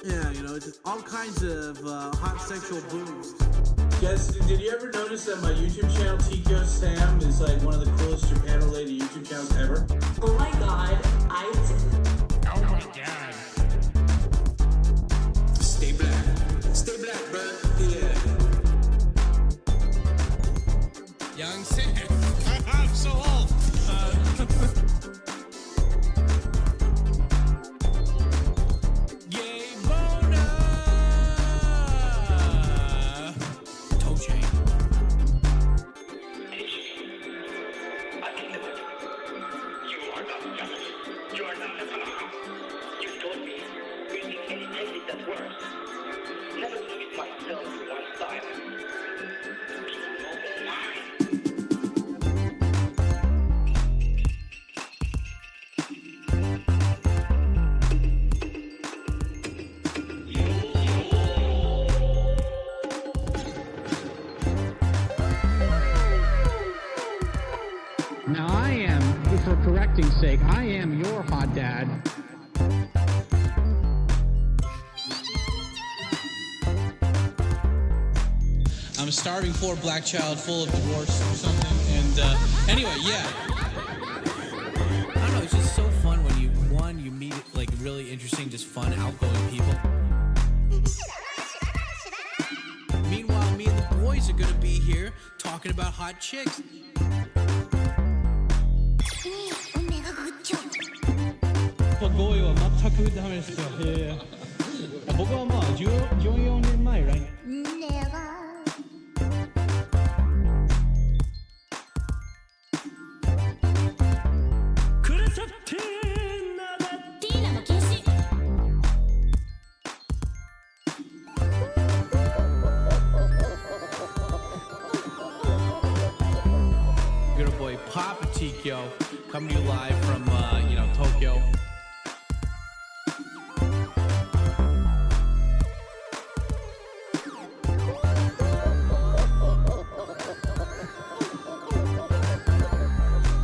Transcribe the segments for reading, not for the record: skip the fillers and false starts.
Yeah, you know, just all kinds of hot sexual boobs. Guys, did you ever notice that my YouTube channel, Tkyosam, is like one of the coolest Japan-related YouTube channels ever? Oh my god, I did. Oh my god. Stay black, bro. Yeah. Young Sin. I'm so old. Gay boner. Toe chain. You are not jealous. You are not Netanyahu. You told me you think anything is that worse. Never limit myself to one style. Be open-minded. Now I am, for correcting sake, I am your hot dad. I'm a starving poor black child full of divorce or something. And anyway, yeah. I don't know, it's just so fun when you meet like really interesting, just fun, outgoing people. Meanwhile, me and the boys are gonna be here talking about hot chicks. 語彙は全くダメですよ。僕はまあ14年前来年。Your boy Papa Tikyo coming to you live from Tokyo.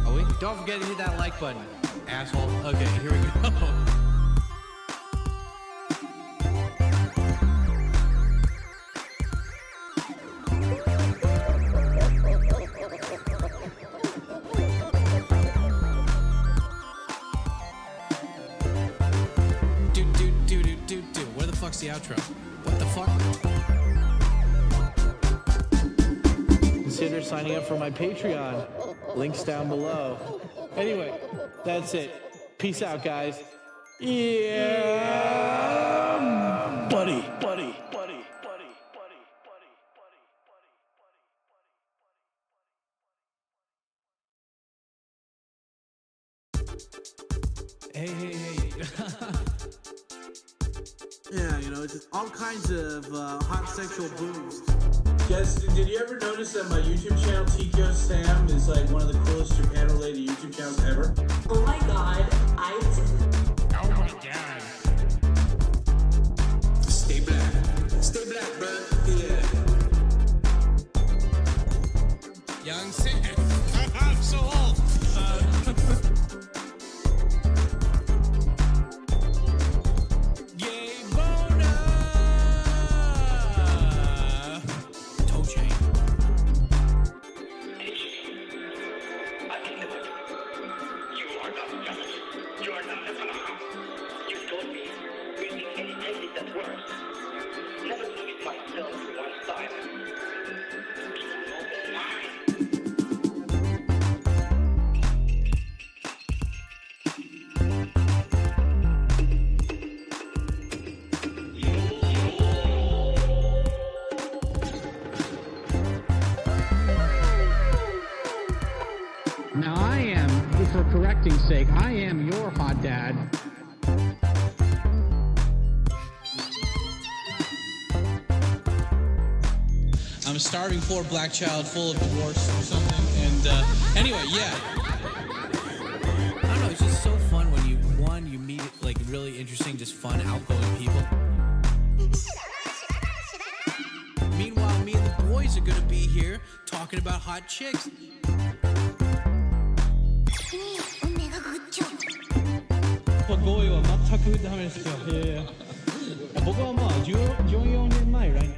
Oh wait, don't forget to hit that like button, asshole. Okay, here we go. Where the fuck's the outro? What the fuck? Consider signing up for my Patreon. Links down below. Anyway, that's it. Peace out, guys. Yeah, buddy. Hey. Yeah, you know, just all kinds of hot sexual boobs. Guys, did you ever notice that my YouTube channel, Tkyosam, is like one of the coolest Japan-related YouTube channels ever? Oh my god, I did. Oh my god. Stay black, bro. Yeah. Young Sin. I'm so old. Gay boner. Toe chain. You are not jealous. You are not Netanyahu. You told me you think anything is that worse. Never limit myself to one style. Be open-minded. Now I am, for correcting sake, I am your hot dad. I'm a starving poor black child full of divorce or something. And anyway, yeah. I don't know, it's just so fun when you meet like really interesting, just fun, outgoing people. Meanwhile, me and the boys are gonna be here talking about hot chicks. 語彙は全くダメですよ。僕はまあ14年前ぐらいに。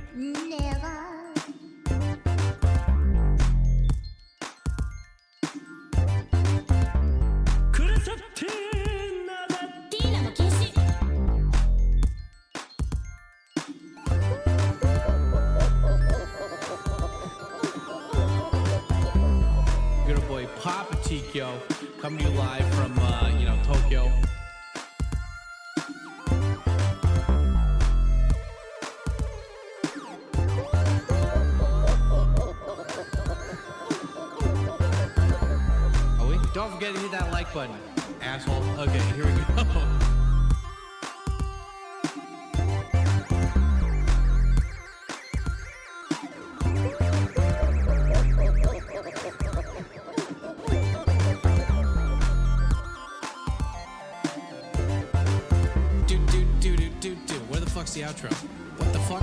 Good old boy Papa Tikyo coming to you live from Tokyo. Oh wait, don't forget to hit that like button, asshole. Okay, here we go. Where the fuck's the outro? What the fuck?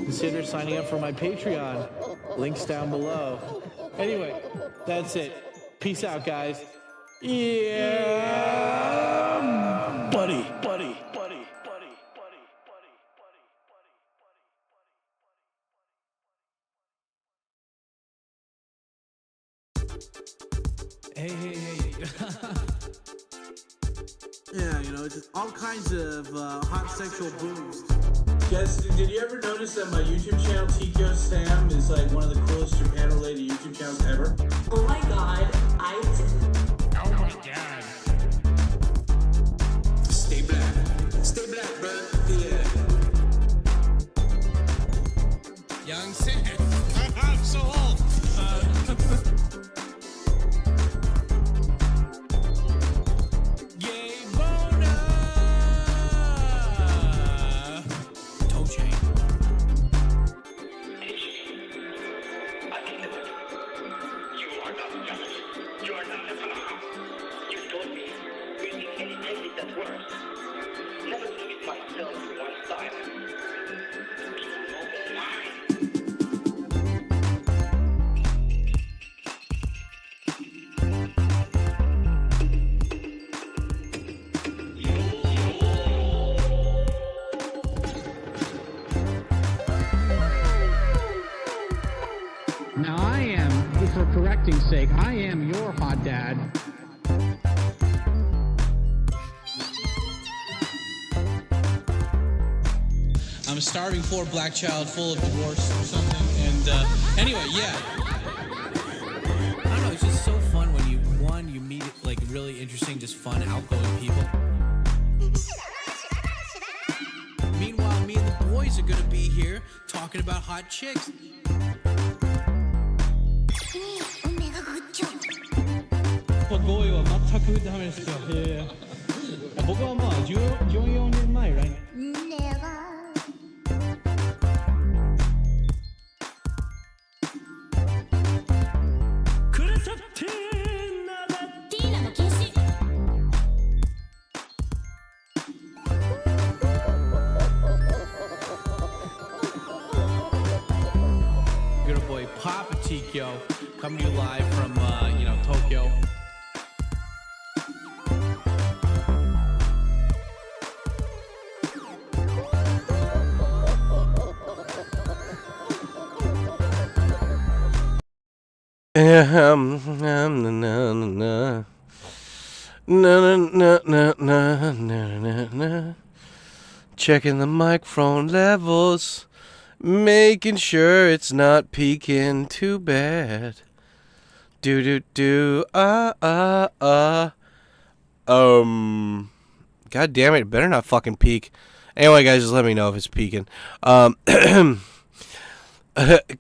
Consider signing up for my Patreon. Links down below. Anyway, that's it. Peace out, guys. Yeah, buddy. Hey. Yeah, just all kinds of hot sexual booze. Guys, did you ever notice that my YouTube channel, Tkyosam, is like one of the coolest Japan-related YouTube channels ever? Oh my god, I did. Oh my god. Stay black. Stay black, bro. Yeah. Young Sin. I'm so old. Gay boner. Toe chain. I can never. You are not just. You are not the Tanaha. You told me using any technique that works. Never limit myself to one style. Be open-minded. Now I am, for correcting's sake, I am your hot dad. I'm a starving poor black child full of divorce or something. And anyway, yeah. I don't know, it's just so fun when you meet like really interesting, just fun, outgoing people. Meanwhile, me and the boys are gonna be here talking about hot chicks. 語彙は全くダメですよ。僕はまあ14年前ぐらいに。Good old boy Papa Tikyo coming to you live from Tokyo. Checking the microphone levels, making sure it's not peaking too bad. God damn it better not fucking peak. Anyway, guys, just let me know if it's peaking.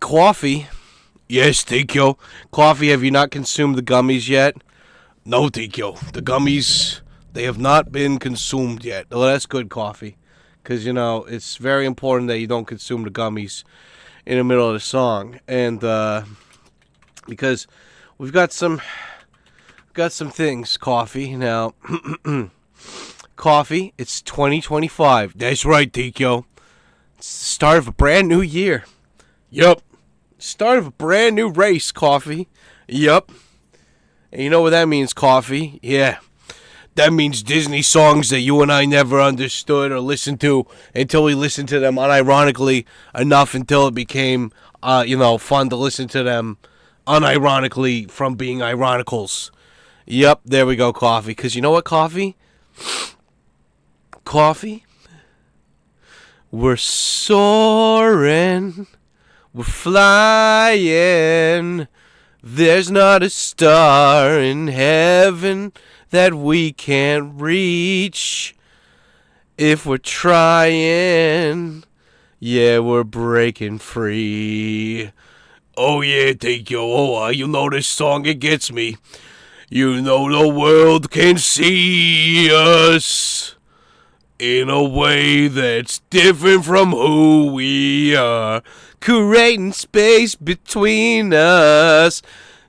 Coffee. Yes, Tikyo. Coffee, have you not consumed the gummies yet? No, Tikyo. The gummies, they have not been consumed yet. Well, that's good, Coffee. Because, it's very important that you don't consume the gummies in the middle of the song. And, because we've got some things, Coffee. Now, Coffee, it's 2025. That's right, Tikyo. It's the start of a brand new year. Yup. Start of a brand new race, Coffee. Yup. And you know what that means, Coffee? Yeah. That means Disney songs that you and I never understood or listened to until we listened to them unironically enough until it became, fun to listen to them unironically from being ironicals. Yep, there we go, Coffee. Because you know what, Coffee? Coffee? We're soaring. We're flying. There's not a star in heaven that we can't reach. If we're trying, yeah, we're breaking free. Oh yeah, take you. You know this song, it gets me. You know the world can see us in a way that's different from who we are. Creating space between us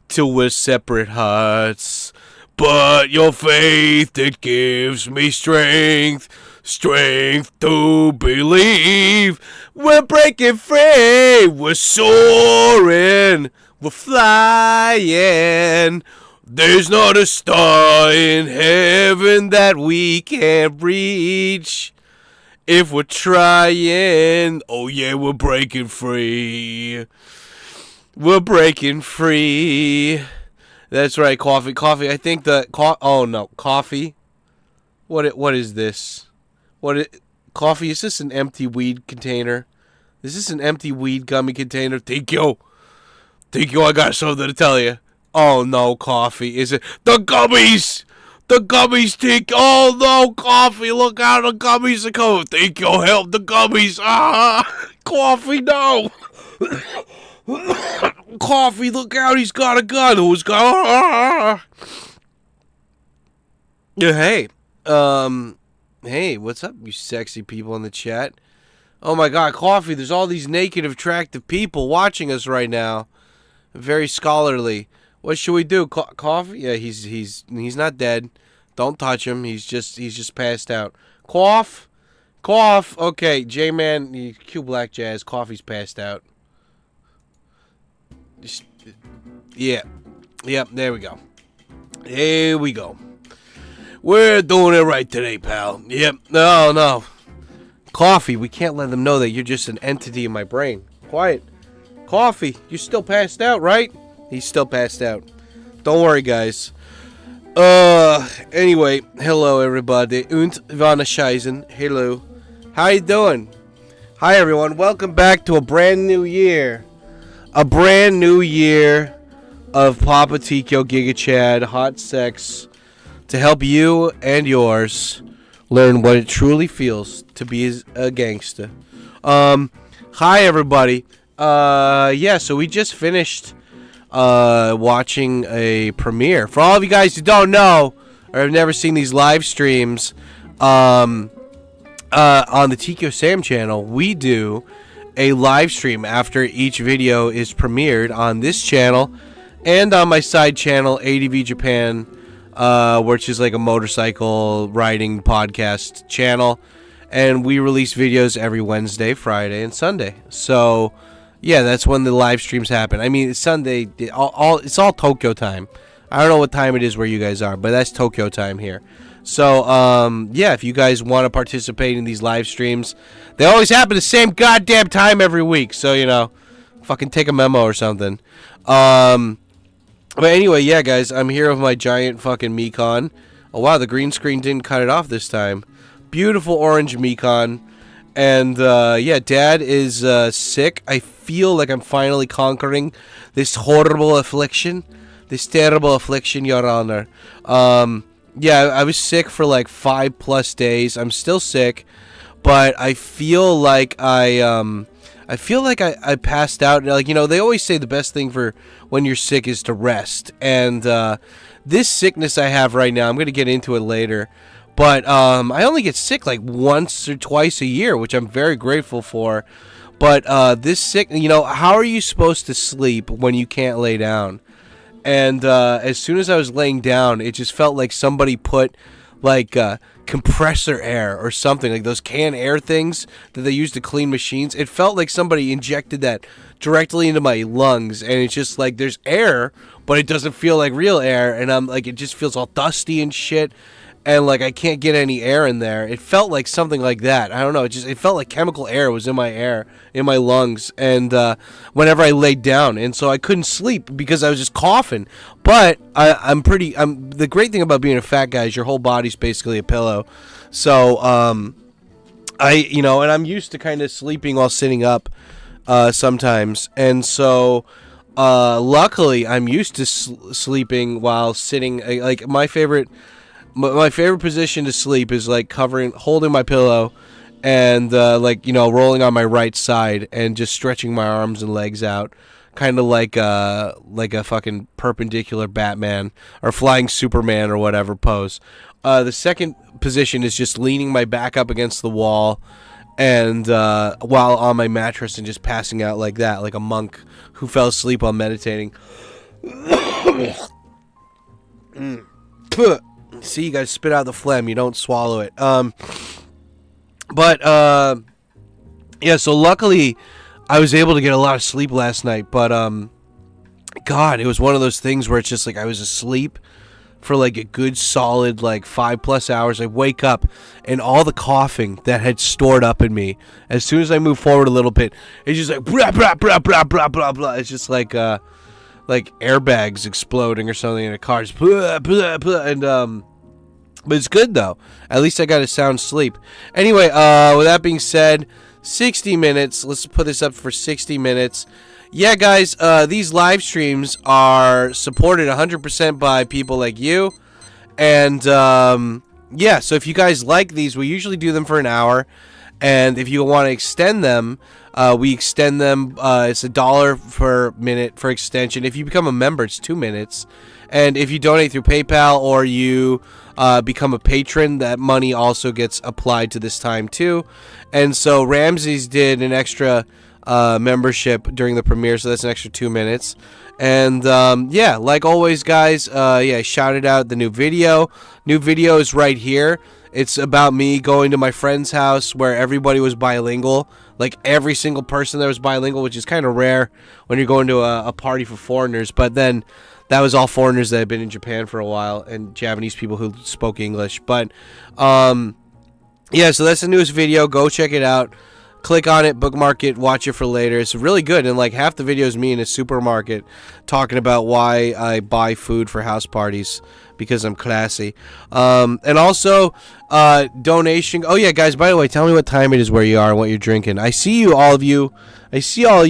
till we're separate hearts. But your faith, it gives me strength to believe. We're breaking free, we're soaring, we're flying. There's not a star in heaven that we can't reach. If we're trying, oh yeah, we're breaking free. We're breaking free. That's right, Coffee. Coffee, I think Coffee. What is this? Coffee, is this an empty weed container? Is this an empty weed gummy container? Thank you, I got something to tell you. Oh no, Coffee, is it the gummies? The gummies, Tink. Oh no, Coffee, look out, the gummies are coming. Thank you, help the gummies. Coffee, no. Coffee, look out, he's got a gun. Who's got? Yeah, hey, what's up, you sexy people in the chat? Oh my God, Coffee, there's all these naked, attractive people watching us right now. Very scholarly. What should we do? Coffee? Yeah, he's not dead. Don't touch him. He's just passed out. Cough. Okay, J-Man, Q Black Jazz. Coffee's passed out. Yeah. Yep, there we go. Here we go. We're doing it right today, pal. Yep. No. Coffee, we can't let them know that you're just an entity in my brain. Quiet. Coffee, you're still passed out, right? He's still passed out. Don't worry, guys. Anyway, hello, everybody. Und Ivana Scheisen. Hello. How you doing? Hi, everyone. Welcome back to a brand new year. A brand new year of Papa Tikyo Giga Chad Hot Sex to help you and yours learn what it truly feels to be a gangster. Hi, everybody. So we just finished watching a premiere. For all of you guys who don't know or have never seen these live streams on the Tkyosam channel, we do a live stream after each video is premiered on this channel and on my side channel, ADV Japan, which is like a motorcycle riding podcast channel, and we release videos every Wednesday, Friday, and Sunday. So yeah, that's when the live streams happen. I mean, it's Sunday. It's all Tokyo time. I don't know what time it is where you guys are, but that's Tokyo time here. So, if you guys want to participate in these live streams, they always happen the same goddamn time every week. So, fucking take a memo or something. But anyway, yeah, guys, I'm here with my giant fucking Mekon. Oh, wow, the green screen didn't cut it off this time. Beautiful orange Mekon. And, Dad is sick. I feel like I'm finally conquering this horrible affliction. This terrible affliction, Your Honor. I was sick for like 5+ days. I'm still sick, but I feel like I passed out. Like, they always say the best thing for when you're sick is to rest. And this sickness I have right now, I'm going to get into it later. But I only get sick like once or twice a year, which I'm very grateful for. But this sick, how are you supposed to sleep when you can't lay down? And as soon as I was laying down, it just felt like somebody put like compressor air or something, like those canned air things that they use to clean machines. It felt like somebody injected that directly into my lungs, and it's just like there's air, but it doesn't feel like real air, and I'm like, it just feels all dusty and shit, and like I can't get any air in there. It felt like something like that. I don't know. It felt like chemical air was in my lungs, and whenever I laid down, and so I couldn't sleep because I was just coughing. But the great thing about being a fat guy is your whole body's basically a pillow. So and I'm used to kind of sleeping while sitting up sometimes, and so luckily I'm used to sleeping while sitting. Like my favorite position to sleep is like holding my pillow, and rolling on my right side and just stretching my arms and legs out, kind of like a fucking perpendicular Batman or flying Superman or whatever pose. The second position is just leaning my back up against the wall, and while on my mattress and just passing out like that, like a monk who fell asleep while meditating. See, you guys spit out the phlegm. You don't swallow it. Yeah. So luckily, I was able to get a lot of sleep last night. But God, it was one of those things where it's just like I was asleep for like a good solid like 5+ hours. I wake up and all the coughing that had stored up in me, as soon as I move forward a little bit, it's just like blah blah blah blah blah blah blah. It's just like airbags exploding or something in a car. Just blah blah blah. And but it's good though. At least I got a sound sleep. Anyway, with that being said, 60 minutes. Let's put this up for 60 minutes. Yeah, guys, these live streams are supported 100% by people like you. And, yeah, so if you guys like these, we usually do them for an hour. And if you want to extend them, we extend them. It's $1 per minute for extension. If you become a member, it's 2 minutes. And if you donate through PayPal or you become a patron, that money also gets applied to this time, too. And so Ramses did an extra membership during the premiere, so that's an extra 2 minutes. And yeah, like always, guys, yeah, shouted out the new video is right here. It's about me going to my friend's house where everybody was bilingual, like every single person there was bilingual, which is kind of rare when you're going to a party for foreigners. But then that was all foreigners that had been in Japan for a while and Japanese people who spoke English. But yeah, so that's the newest video. Go check it out. Click on it, bookmark it, watch it for later. It's really good, and like half the video is me in a supermarket talking about why I buy food for house parties, because I'm classy. And also, donation. Oh yeah, guys, by the way, tell me what time it is where you are and what you're drinking. I see all of you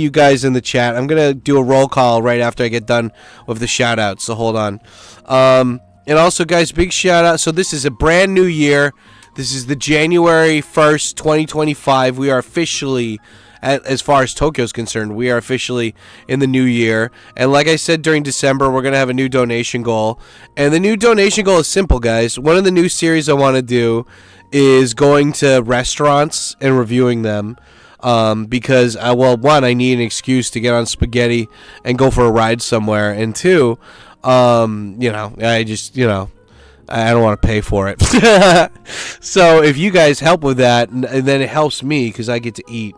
guys in the chat. I'm going to do a roll call right after I get done with the shout-outs, so hold on. And also, guys, big shout-out. So this is a brand new year. This is the January 1st, 2025. We are officially, as far as Tokyo is concerned, we are officially in the new year. And like I said, during December, we're going to have a new donation goal. And the new donation goal is simple, guys. One of the new series I want to do is going to restaurants and reviewing them. Because, well, one, I need an excuse to get on spaghetti and go for a ride somewhere. And two, I don't want to pay for it. So if you guys help with that, and then it helps me because I get to eat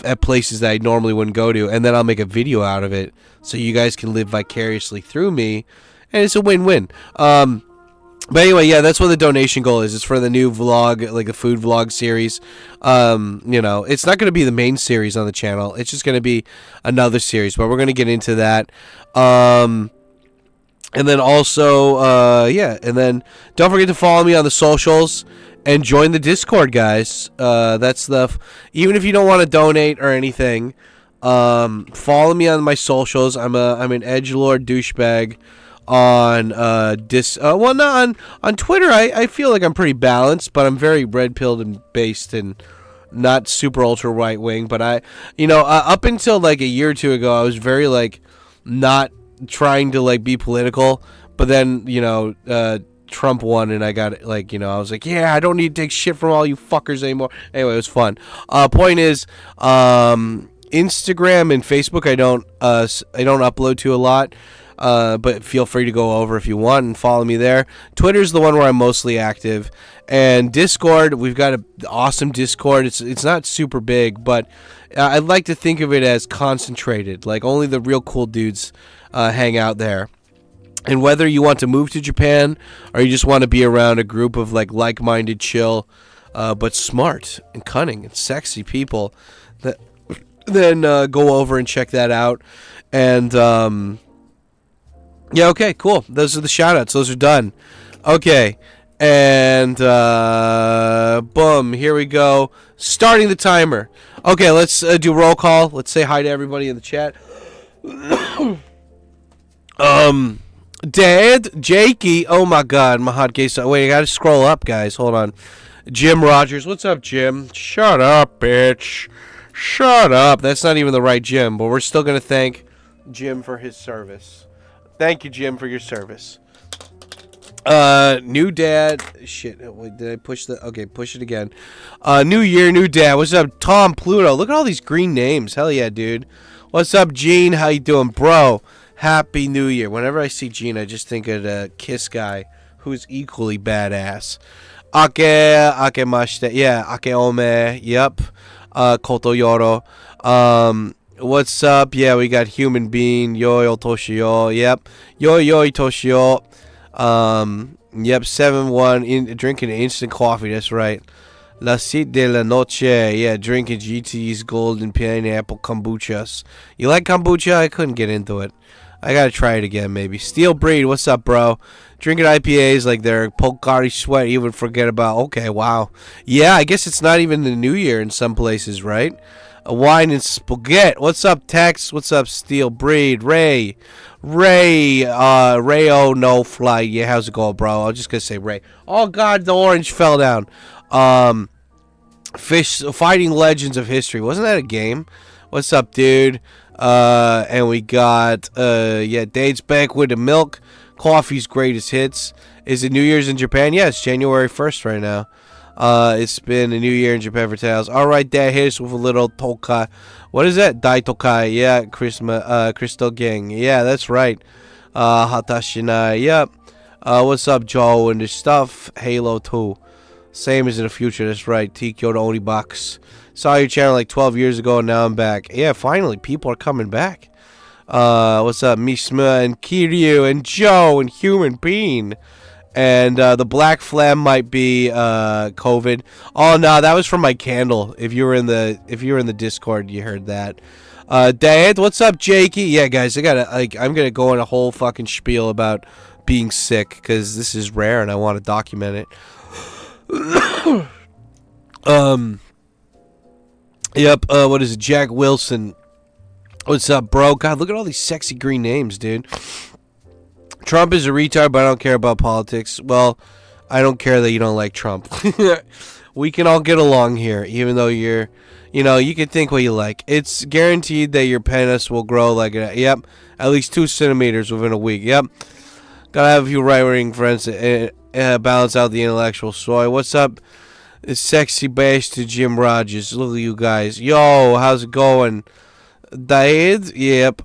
at places that I normally wouldn't go to, and then I'll make a video out of it so you guys can live vicariously through me, and it's a win-win. But anyway, yeah, that's what the donation goal is. It's for the new vlog, like a food vlog series. It's not going to be the main series on the channel. It's just going to be another series, but we're going to get into that. And then also, yeah, and then don't forget to follow me on the socials and join the Discord, guys. That's even if you don't want to donate or anything, follow me on my socials. I'm an edgelord douchebag on on Twitter. I feel like I'm pretty balanced, but I'm very red-pilled and based and not super ultra right wing. But up until like a year or two ago, I was very like not trying to like be political, but then Trump won and I got I was like, yeah, I don't need to take shit from all you fuckers anymore. Anyway, it was fun. Point is, Instagram and Facebook I don't upload to a lot, but feel free to go over if you want and follow me there. Twitter's the one where I'm mostly active, and Discord, we've got an awesome Discord. It's not super big, but I'd like to think of it as concentrated, like only the real cool dudes hang out there. And whether you want to move to Japan or you just want to be around a group of like-minded, chill, but smart and cunning and sexy people, then go over and check that out. And yeah, okay, cool. Those are the shout-outs. Those are done. Okay, and boom, here we go. Starting the timer. Okay, let's do roll call. Let's say hi to everybody in the chat. Dad, Jakey, oh my God, my hot case. Wait, I gotta scroll up, guys. Hold on. Jim Rogers, what's up, Jim? Shut up, bitch. Shut up. That's not even the right Jim, but we're still gonna thank Jim for his service. Thank you, Jim, for your service. New dad. Shit, wait, did I push the... Okay, push it again. New year, new dad. What's up, Tom Pluto? Look at all these green names. Hell yeah, dude. What's up, Gene? How you doing, bro? Happy New Year. Whenever I see Gene, I just think of the Kiss guy, who's equally badass. Akemashite. Yeah, Akeome. Yep. Koto Yoro. What's up? Yeah, we got Human Being. Yo Toshio. Yep. Yo Toshio. Yep. 7-1. Drinking instant coffee. That's right. La Cite de la Noche. Yeah, drinking GT's golden pineapple kombuchas. You like kombucha? I couldn't get into it. I gotta try it again, maybe. Steel Breed, what's up, bro? Drinking IPAs like they're Pocari Sweat, even forget about... Okay, wow. Yeah, I guess it's not even the New Year in some places, right? A wine and spaghetti. What's up, Tex? What's up, Steel Breed? Ray, oh, no flight. Yeah, how's it going, bro? I'm just gonna say Ray. Oh, God, the orange fell down. Fighting Legends of History. Wasn't that a game? What's up, dude? And we got, yeah, Dade's back with the milk. Coffee's greatest hits. Is it New Year's in Japan? Yeah, it's January 1st right now. It's been a new year in Japan for Tales. Alright, Dad, hit us with a little Tokai. What is that? Dai Tokai. Yeah, Crystal Gang. Yeah, that's right. Hatashinai. Yep. What's up, Joe? And the stuff. Halo 2. Same as in the future. That's right. Tikyo the only box. Saw your channel like 12 years ago, and now I'm back. Yeah, finally, people are coming back. What's up, Mishma and Kiryu and Joe and Human Being. And the black phlegm might be COVID. Oh no, that was from my candle. If you were in the Discord, you heard that. Dad, what's up, Jakey? Yeah, guys, I'm gonna go on a whole fucking spiel about being sick because this is rare and I want to document it. Yep. What is it, Jack Wilson? What's up, bro? God, look at all these sexy green names, dude. Trump is a retard, but I don't care about politics. Well, I don't care that you don't like Trump. We can all get along here, even though you can think what you like. It's guaranteed that your penis will grow like at least 2 centimeters within a week. Yep. Gotta have a few right-wing friends to balance out the intellectual soy. What's up? It's sexy bash to Jim Rogers. Look at you guys. Yo, how's it going? Daed? Yep.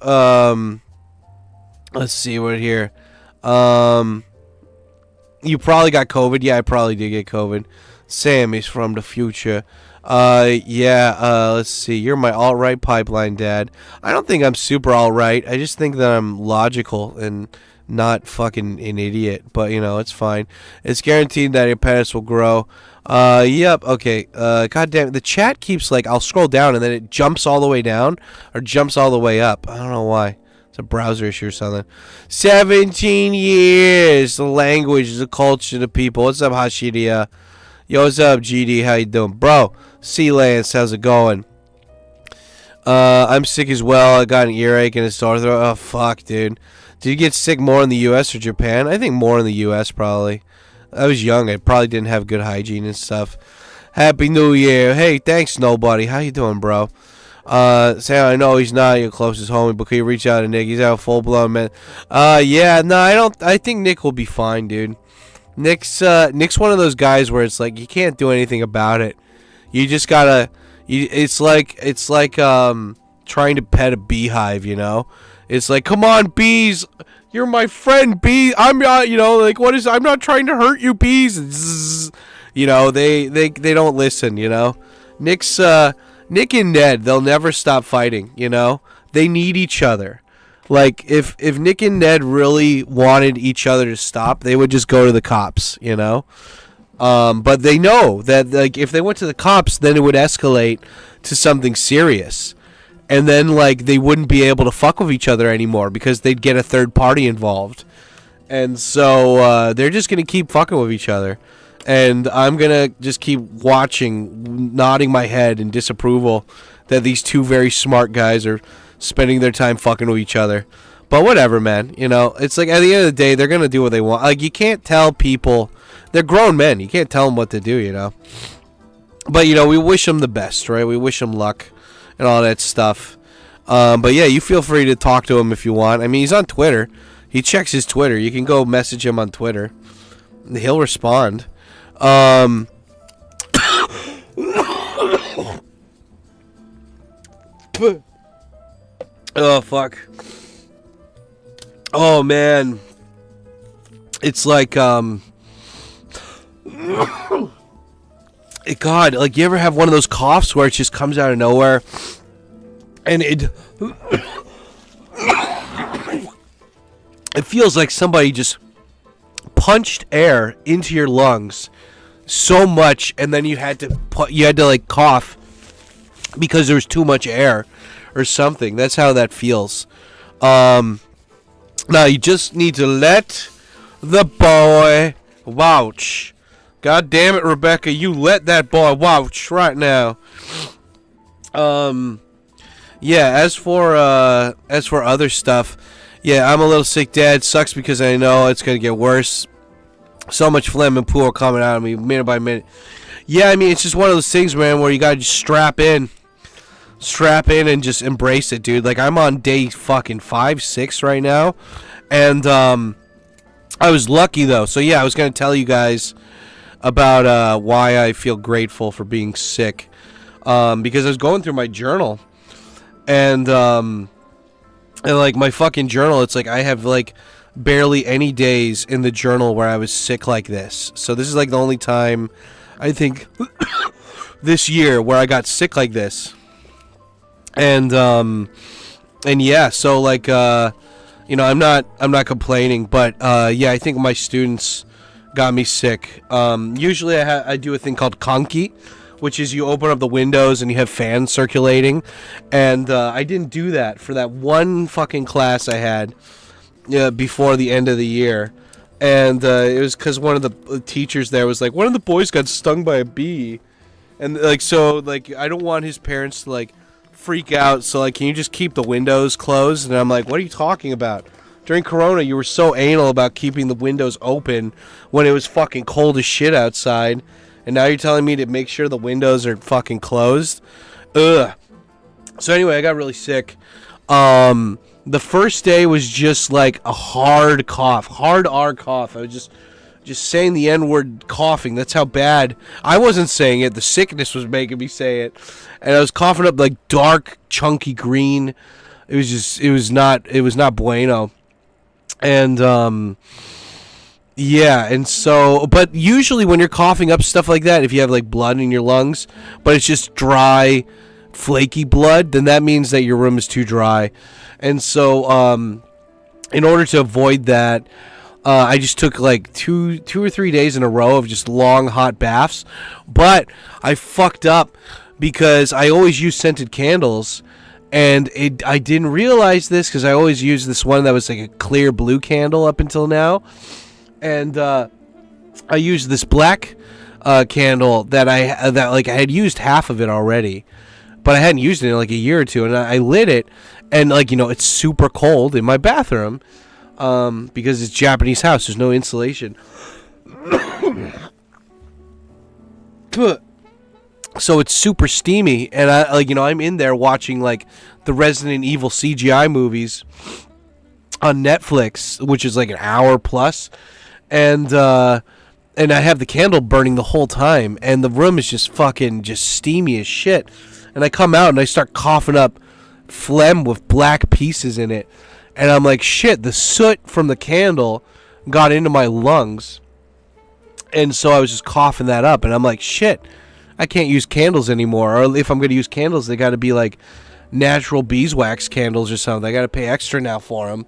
Let's see what here. You probably got COVID. Yeah, I probably did get COVID. Sam is from the future. Let's see. You're my alt-right pipeline, Dad. I don't think I'm super alt-right. I just think that I'm logical and not fucking an idiot. But, it's fine. It's guaranteed that your penis will grow. Yep. Okay. God damn it. The chat keeps I'll scroll down and then it jumps all the way down or jumps all the way up. I don't know why. It's a browser issue or something. 17 years. The language, the culture, the people. What's up, Hashidia? Yo, what's up, GD? How you doing? Bro, C-Lance, how's it going? I'm sick as well. I got an earache and a sore throat. Oh, fuck, dude. Did you get sick more in the U.S. or Japan? I think more in the U.S. probably. I was young. I probably didn't have good hygiene and stuff. Happy New Year. Hey, thanks, nobody. How you doing, bro? Sam, I know he's not your closest homie, but can you reach out to Nick? He's out full-blown, man. Yeah, no, I don't. I think Nick will be fine, dude. Nick's one of those guys where it's you can't do anything about it. You just gotta. It's like trying to pet a beehive, It's come on, bees. You're my friend, bees. I'm not, what is? I'm not trying to hurt you, bees. Zzz. They don't listen, Nick's Nick and Ned, they'll never stop fighting, you know? They need each other. Like, if Nick and Ned really wanted each other to stop, they would just go to the cops, you know? But they know that, like, if they went to the cops, then it would escalate to something serious. And then, like, they wouldn't be able to fuck with each other anymore because they'd get a third party involved. And so they're just going to keep fucking with each other. And I'm going to just keep watching, nodding my head in disapproval that these two very smart guys are spending their time fucking with each other. But whatever, man. You know, it's like at the end of the day, they're going to do what they want. Like, you can't tell people. They're grown men. You can't tell them what to do, you know. But, you know, we wish them the best, right? We wish them luck and all that stuff. But, yeah, you feel free to talk to him if you want. I mean, he's on Twitter. He checks his Twitter. You can go message him on Twitter. He'll respond. Oh, fuck. Oh, man. It's like, God, like, you ever have one of those coughs where it just comes out of nowhere? And it feels like somebody just punched air into your lungs so much, and then you had to like cough because there was too much air or something. That's how that feels. Now you just need to let the boy vouch. God damn it, Rebecca, you let that boy vouch right now. Yeah, as for other stuff, yeah, I'm a little sick, Dad. Sucks because I know it's gonna get worse. So much phlegm and poo coming out of me minute by minute. Yeah, I mean, it's just one of those things, man, where you gotta just strap in and just embrace it, dude. Like, I'm on day fucking 5, 6 right now, and I was lucky though. So yeah, I was gonna tell you guys about why I feel grateful for being sick, because I was going through my journal, and like my fucking journal, it's like I have like barely any days in the journal where I was sick like this. So this is like the only time I think this year where I got sick like this. And yeah, so like you know, I'm not complaining, but yeah, I think my students got me sick. Usually I do a thing called Konki, which is you open up the windows and you have fans circulating, and I didn't do that for that one fucking class I had before the end of the year. And it was because one of the teachers there was like, one of the boys got stung by a bee, and like, so like, I don't want his parents to like freak out, so like, can you just keep the windows closed? And I'm like, what are you talking about? During Corona, you were so anal about keeping the windows open when it was fucking cold as shit outside, and now you're telling me to make sure the windows are fucking closed? Ugh. So anyway, I got really sick. The first day was just like a hard cough, hard R cough. I was just saying the N-word coughing. That's how bad. I wasn't saying it. The sickness was making me say it. And I was coughing up like dark, chunky green. It was not bueno. And, yeah, and so, but usually when you're coughing up stuff like that, if you have like blood in your lungs, but it's just dry, flaky blood, then that means that your room is too dry. And so, in order to avoid that, I just took like two or 3 days in a row of just long hot baths. But I fucked up because I always use scented candles, and I didn't realize this because I always used this one that was like a clear blue candle up until now. And I used this black candle that I had used half of it already, but I hadn't used it in like a year or two, and I lit it, and like, you know, it's super cold in my bathroom because it's a Japanese house. There's no insulation. So it's super steamy, and I like, you know, I'm in there watching like the Resident Evil CGI movies on Netflix, which is like an hour plus. And I have the candle burning the whole time, and the room is just fucking just steamy as shit. And I come out and I start coughing up phlegm with black pieces in it, and I'm like, shit, the soot from the candle got into my lungs, and so I was just coughing that up, and I'm like, shit, I can't use candles anymore. Or if I'm going to use candles, they got to be like natural beeswax candles or something. I got to pay extra now for them.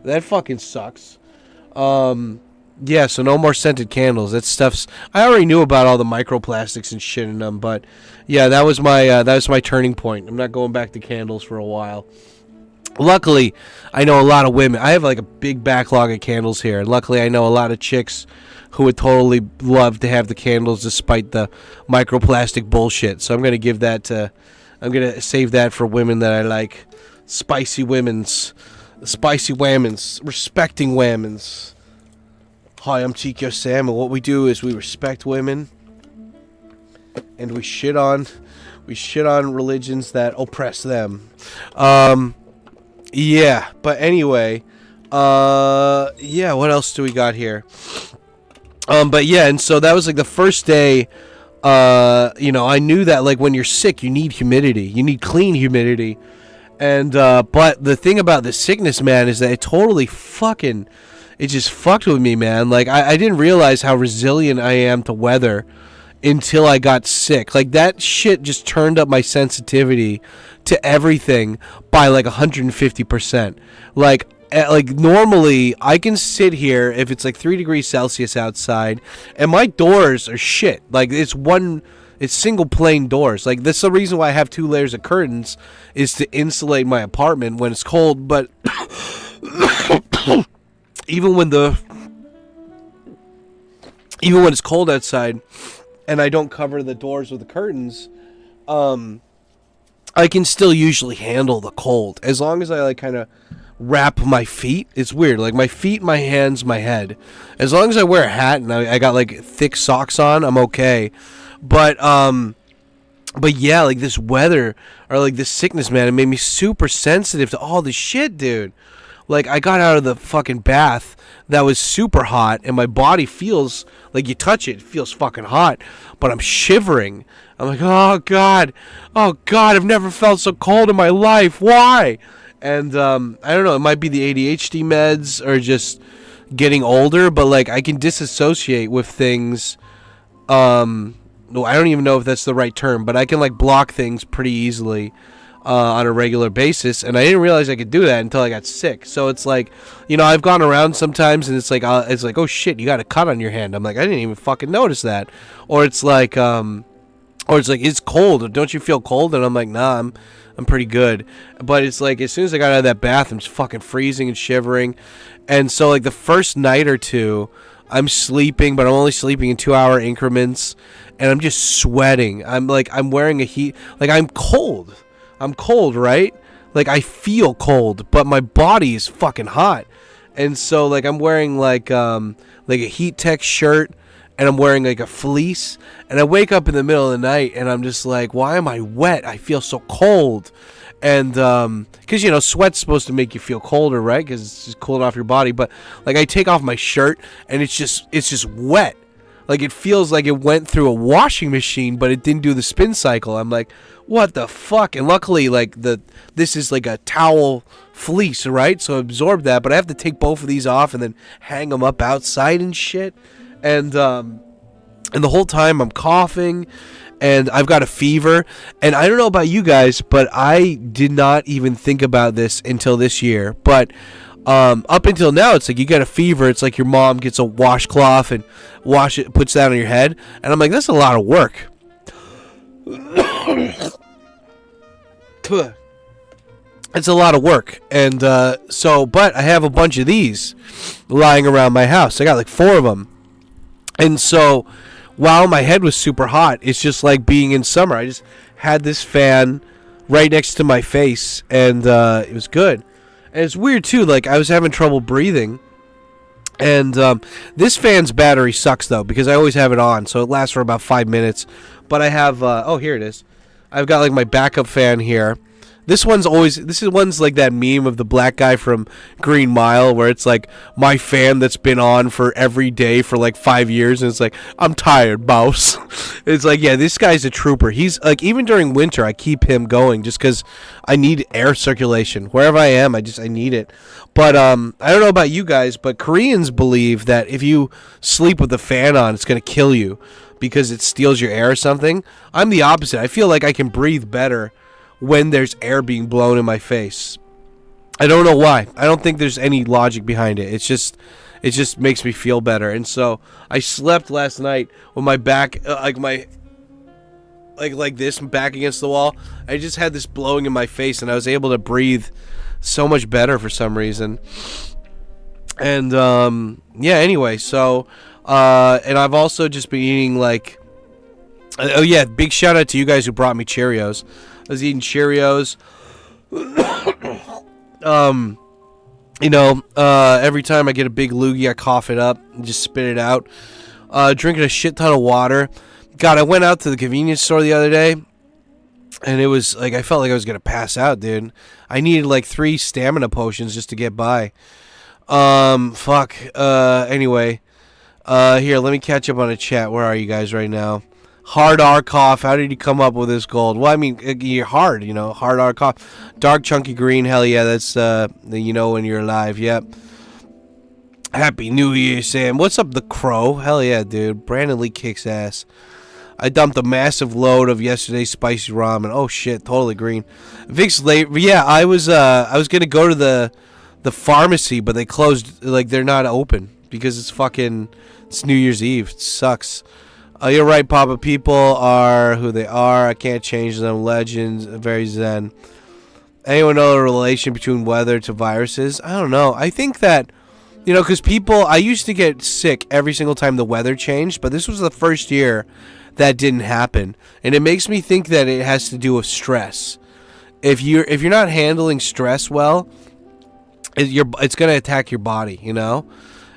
That fucking sucks. Yeah, so no more scented candles. That stuff's... I already knew about all the microplastics and shit in them, but yeah, that was my turning point. I'm not going back to candles for a while. Luckily, I know a lot of women. I have like a big backlog of candles here, and luckily I know a lot of chicks who would totally love to have the candles despite the microplastic bullshit. So I'm going to give that to... I'm going to save that for women that I like. Spicy women's... Spicy whammons. Respecting whammons. Hi, I'm Tkyosam, and what we do is we respect women, and we shit on religions that oppress them. Yeah, but anyway, yeah, what else do we got here? But yeah, and so that was like the first day. You know, I knew that like when you're sick, you need humidity, you need clean humidity, and but the thing about the sickness, man, is that it just fucked with me, man. Like, I didn't realize how resilient I am to weather until I got sick. Like, that shit just turned up my sensitivity to everything by, like, 150%. Like, normally, I can sit here if it's, like, 3 degrees Celsius outside, and my doors are shit. Like, it's single pane doors. Like, that's the reason why I have 2 layers of curtains, is to insulate my apartment when it's cold, but... Even when it's cold outside and I don't cover the doors with the curtains, I can still usually handle the cold as long as I like kind of wrap my feet. It's weird, like my feet, my hands, my head. As long as I wear a hat and I got like thick socks on, I'm okay. But yeah, like this weather or like this sickness, man, it made me super sensitive to all this shit, dude. Like, I got out of the fucking bath that was super hot, and my body feels, like, you touch it, it feels fucking hot, but I'm shivering. I'm like, oh, God, I've never felt so cold in my life. Why? And, I don't know, it might be the ADHD meds or just getting older, but, like, I can disassociate with things. I don't even know if that's the right term, but I can, like, block things pretty easily. On a regular basis, and I didn't realize I could do that until I got sick. So it's like, you know, I've gone around sometimes and it's like, oh shit, you got a cut on your hand. I'm like, I didn't even fucking notice that. Or it's like, it's cold. Don't you feel cold? And I'm like, nah, I'm pretty good. But it's like, as soon as I got out of that bath, I'm just fucking freezing and shivering. And so like the first night or two, I'm sleeping, but I'm only sleeping in 2-hour increments, and I'm just sweating. I'm wearing a heat, like I'm cold. I'm cold, right? Like, I feel cold, but my body is fucking hot. And so, like, I'm wearing, like a heat tech shirt, and I'm wearing, like, a fleece. And I wake up in the middle of the night, and I'm just like, why am I wet? I feel so cold. And, because, you know, sweat's supposed to make you feel colder, right? Because it's just cooling off your body. But, like, I take off my shirt, and it's just wet. Like, it feels like it went through a washing machine, but it didn't do the spin cycle. I'm like, what the fuck? And luckily, like, this is like a towel fleece, right? So I absorb that, but I have to take both of these off and then hang them up outside and shit. And the whole time I'm coughing, and I've got a fever. And I don't know about you guys, but I did not even think about this until this year. But up until now, it's like you got a fever. It's like your mom gets a washcloth and puts that on your head. And I'm like, that's a lot of work. It's a lot of work. And but I have a bunch of these lying around my house. I got like 4 of them. And so while my head was super hot, it's just like being in summer. I just had this fan right next to my face, and it was good. And it's weird, too. Like, I was having trouble breathing. And this fan's battery sucks, though, because I always have it on. So it lasts for about 5 minutes. But I have... here it is. I've got, like, my backup fan here This one's like that meme of the black guy from Green Mile where it's like my fan that's been on for every day for like 5 years, and it's like, I'm tired, boss. It's like, yeah, this guy's a trooper. He's like, even during winter I keep him going just because I need air circulation. Wherever I am, I need it. But I don't know about you guys, but Koreans believe that if you sleep with the fan on, it's going to kill you because it steals your air or something. I'm the opposite. I feel like I can breathe better when there's air being blown in my face. I don't know why. I don't think there's any logic behind it. It just makes me feel better. And so I slept last night with my back like this, back against the wall. I just had this blowing in my face, and I was able to breathe so much better for some reason. And yeah, anyway, so and I've also just been eating like, oh yeah, big shout out to you guys who brought me Cheerios. I was eating Cheerios. Every time I get a big loogie, I cough it up and just spit it out. Drinking a shit ton of water. God, I went out to the convenience store the other day, and it was like I felt like I was gonna pass out, dude. I needed like 3 stamina potions just to get by. Anyway, here, let me catch up on a chat. Where are you guys right now? Hard R cough. How did you come up with this gold? Well, I mean, you're hard, hard R cough. Dark chunky green. Hell yeah, that's when you're alive. Yep. Happy New Year, Sam. What's up, the Crow? Hell yeah, dude. Brandon Lee kicks ass. I dumped a massive load of yesterday's spicy ramen. Oh shit, totally green. Vic's late. Yeah, I was gonna go to the pharmacy, but they closed. Like, they're not open because it's New Year's Eve. It sucks. You're right, Papa. People are who they are. I can't change them. Legends, very zen. Anyone know the relation between weather to viruses? I don't know. I think that, because I used to get sick every single time the weather changed, but this was the first year that didn't happen. And it makes me think that it has to do with stress. If you're not handling stress well, it's going to attack your body,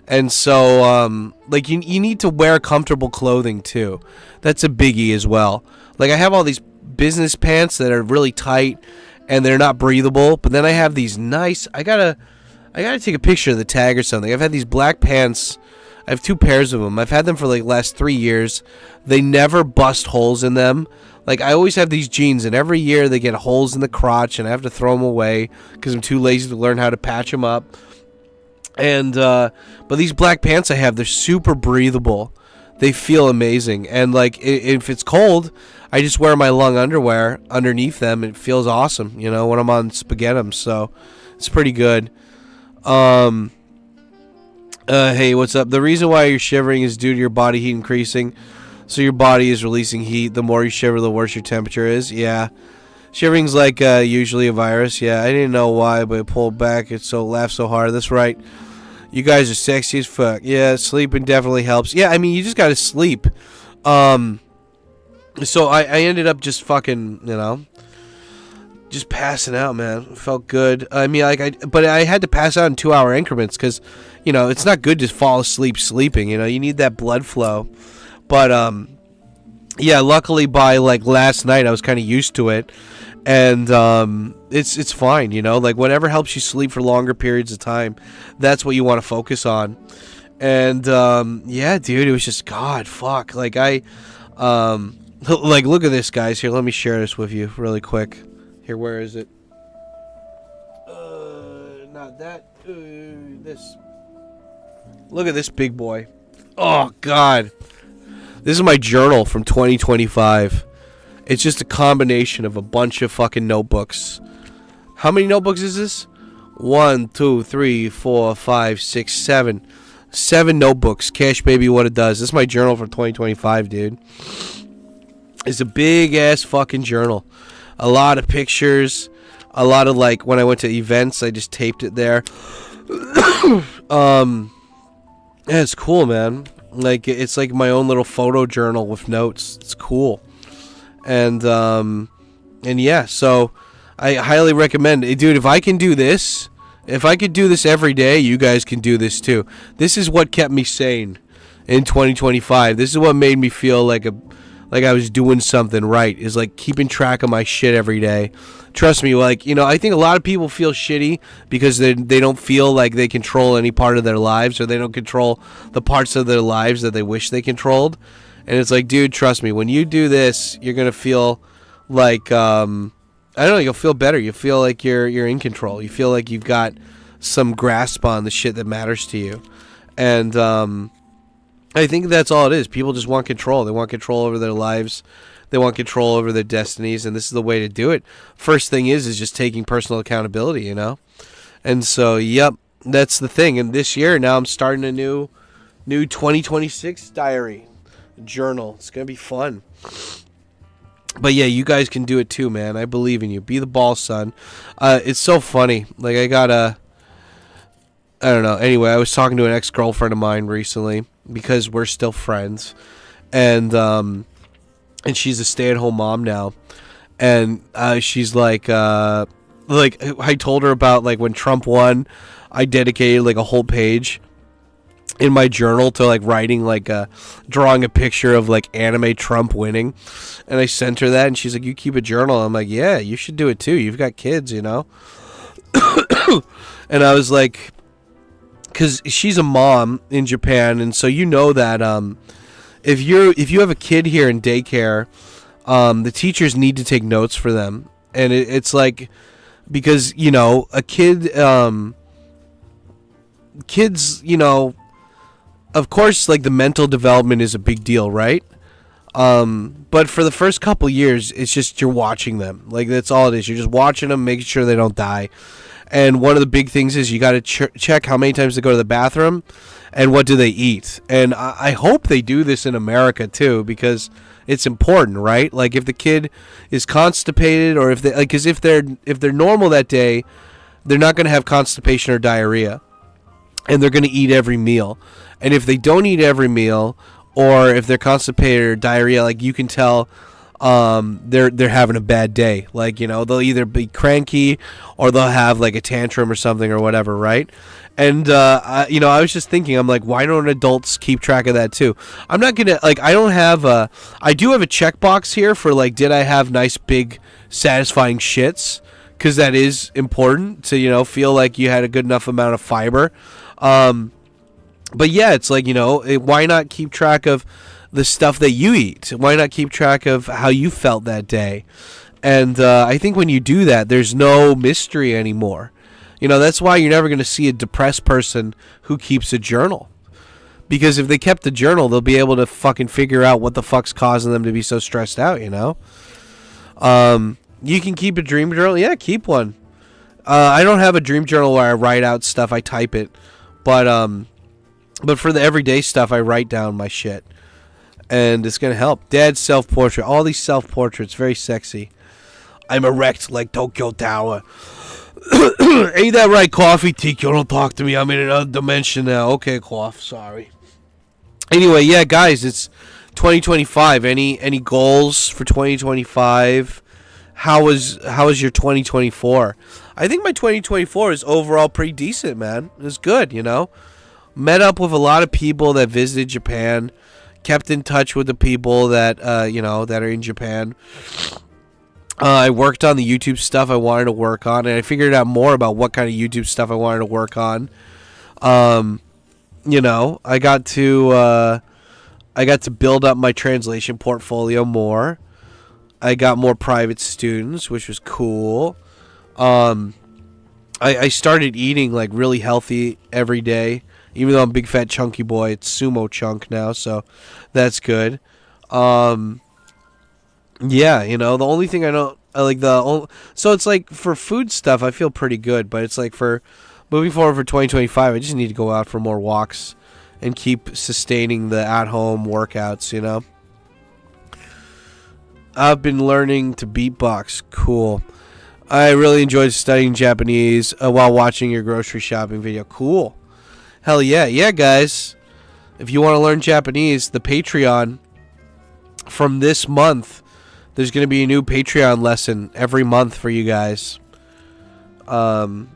And so, you need to wear comfortable clothing, too. That's a biggie as well. Like, I have all these business pants that are really tight, and they're not breathable. But then I have these nice... I gotta take a picture of the tag or something. I've had these black pants. I have 2 pairs of them. I've had them for, the last 3 years. They never bust holes in them. Like, I always have these jeans, and every year they get holes in the crotch, and I have to throw them away because I'm too lazy to learn how to patch them up. And but these black pants I have, they're super breathable. They feel amazing. And if it's cold, I just wear my long underwear underneath them. It feels awesome, when I'm on spaghettim. So it's pretty good. Hey, what's up? The reason why you're shivering is due to your body heat increasing. So your body is releasing heat. The more you shiver, the worse your temperature is. Yeah. Shivering's usually a virus. Yeah, I didn't know why, but it pulled back. It laughed so hard. That's right. You guys are sexy as fuck. Yeah, sleeping definitely helps. Yeah, I mean, you just gotta sleep. So I ended up just just passing out, man. It felt good. I mean, but I had to pass out in 2-hour increments because, it's not good to fall asleep sleeping. You need that blood flow. But yeah, luckily by last night I was kind of used to it. And it's fine, whatever helps you sleep for longer periods of time, that's what you want to focus on. And yeah, dude, it was just God, fuck. Look at this, guys. Here, let me share this with you really quick. Here, where is it? Not that. This. Look at this big boy. Oh God, this is my journal from 2025. It's just a combination of a bunch of fucking notebooks. How many notebooks is this? 1, 2, 3, 4, 5, 6, 7. 7 notebooks. Cash baby, what it does. This is my journal for 2025, dude. It's a big ass fucking journal. A lot of pictures. A lot of when I went to events, I just taped it there. Yeah, it's cool, man. It's like my own little photo journal with notes. It's cool. And yeah, so I highly recommend it. Dude, if I can do this, if I could do this every day, you guys can do this too. This is what kept me sane in 2025. This is what made me feel like like I was doing something right, is like keeping track of my shit every day. Trust me, like, you know, I think a lot of people feel shitty because they don't feel like they control any part of their lives, or they don't control the parts of their lives that they wish they controlled. And it's like, dude, trust me, when you do this, you're going to feel like, I don't know, you'll feel better. You feel like you're in control. You feel like you've got some grasp on the shit that matters to you. And I think that's all it is. People just want control. They want control over their lives. They want control over their destinies, and this is the way to do it. First thing is just taking personal accountability, you know? And so, yep, that's the thing. And this year, now I'm starting a new 2026 diary journal. It's going to be fun. But yeah, you guys can do it too, man. I believe in you. Be the boss, son. It's so funny. Like, I don't know. Anyway, I was talking to an ex-girlfriend of mine recently because we're still friends. And she's a stay-at-home mom now. And she's like I told her about, like, when Trump won, I dedicated, like, a whole page in my journal to, like, writing, like, drawing a picture of, like, anime Trump winning. And I sent her that, and she's like, you keep a journal? I'm like, yeah, you should do it too. You've got kids, you know? And I was like, because she's a mom in Japan, and so you know that if you have a kid here in daycare, the teachers need to take notes for them. And it's like, because, you know, a kid, kids, you know, of course, like, the mental development is a big deal, right? But for the first couple years, it's just you're watching them. Like, that's all it is. You're just watching them, making sure they don't die. And one of the big things is you got to check how many times they go to the bathroom and what do they eat. And I hope they do this in America too, because it's important, right? Like, if the kid is constipated, or if they, like, because if they're normal that day, they're not going to have constipation or diarrhea, and they're going to eat every meal. And if they don't eat every meal, or if they're constipated or diarrhea, like, you can tell they're having a bad day. Like, you know, they'll either be cranky or they'll have, like, a tantrum or something or whatever, right? And you know, I was just thinking, I'm like, why don't adults keep track of that too? I'm not gonna, like, I do have a checkbox here for, like, did I have nice big satisfying shits, because that is important to, you know, feel like you had a good enough amount of fiber. But yeah, it's like, you know, why not keep track of the stuff that you eat? Why not keep track of how you felt that day? And I think when you do that, there's no mystery anymore. You know, that's why you're never going to see a depressed person who keeps a journal. Because if they kept the journal, they'll be able to fucking figure out what the fuck's causing them to be so stressed out, you know? You can keep a dream journal. Yeah, keep one. I don't have a dream journal where I write out stuff. I type it. But for the everyday stuff, I write down my shit. And it's going to help. Dad's self-portrait. All these self-portraits. Very sexy. I'm erect like Tokyo Tower. Ain't that right, Coffee? Tikyo, don't talk to me. I'm in another dimension now. Okay, Cough. Sorry. Anyway, yeah, guys, it's 2025. Any goals for 2025? How was your 2024? I think my 2024 is overall pretty decent, man. It was good, you know. Met up with a lot of people that visited Japan. Kept in touch with the people that you know, that are in Japan. I worked on the YouTube stuff I wanted to work on, and I figured out more about what kind of YouTube stuff I wanted to work on. You know, I got to build up my translation portfolio more. I got more private students, which was cool. I started eating, like, really healthy every day. Even though I'm a big fat chunky boy, it's sumo chunk now, so that's good. Yeah, you know, the only thing I don't so it's like for food stuff, I feel pretty good, but it's like for moving forward for 2025, I just need to go out for more walks and keep sustaining the at-home workouts, you know. I've been learning to beatbox. Cool. I really enjoyed studying Japanese while watching your grocery shopping video. Cool. Hell yeah. Yeah, guys. If you want to learn Japanese, the Patreon from this month, there's going to be a new Patreon lesson every month for you guys. And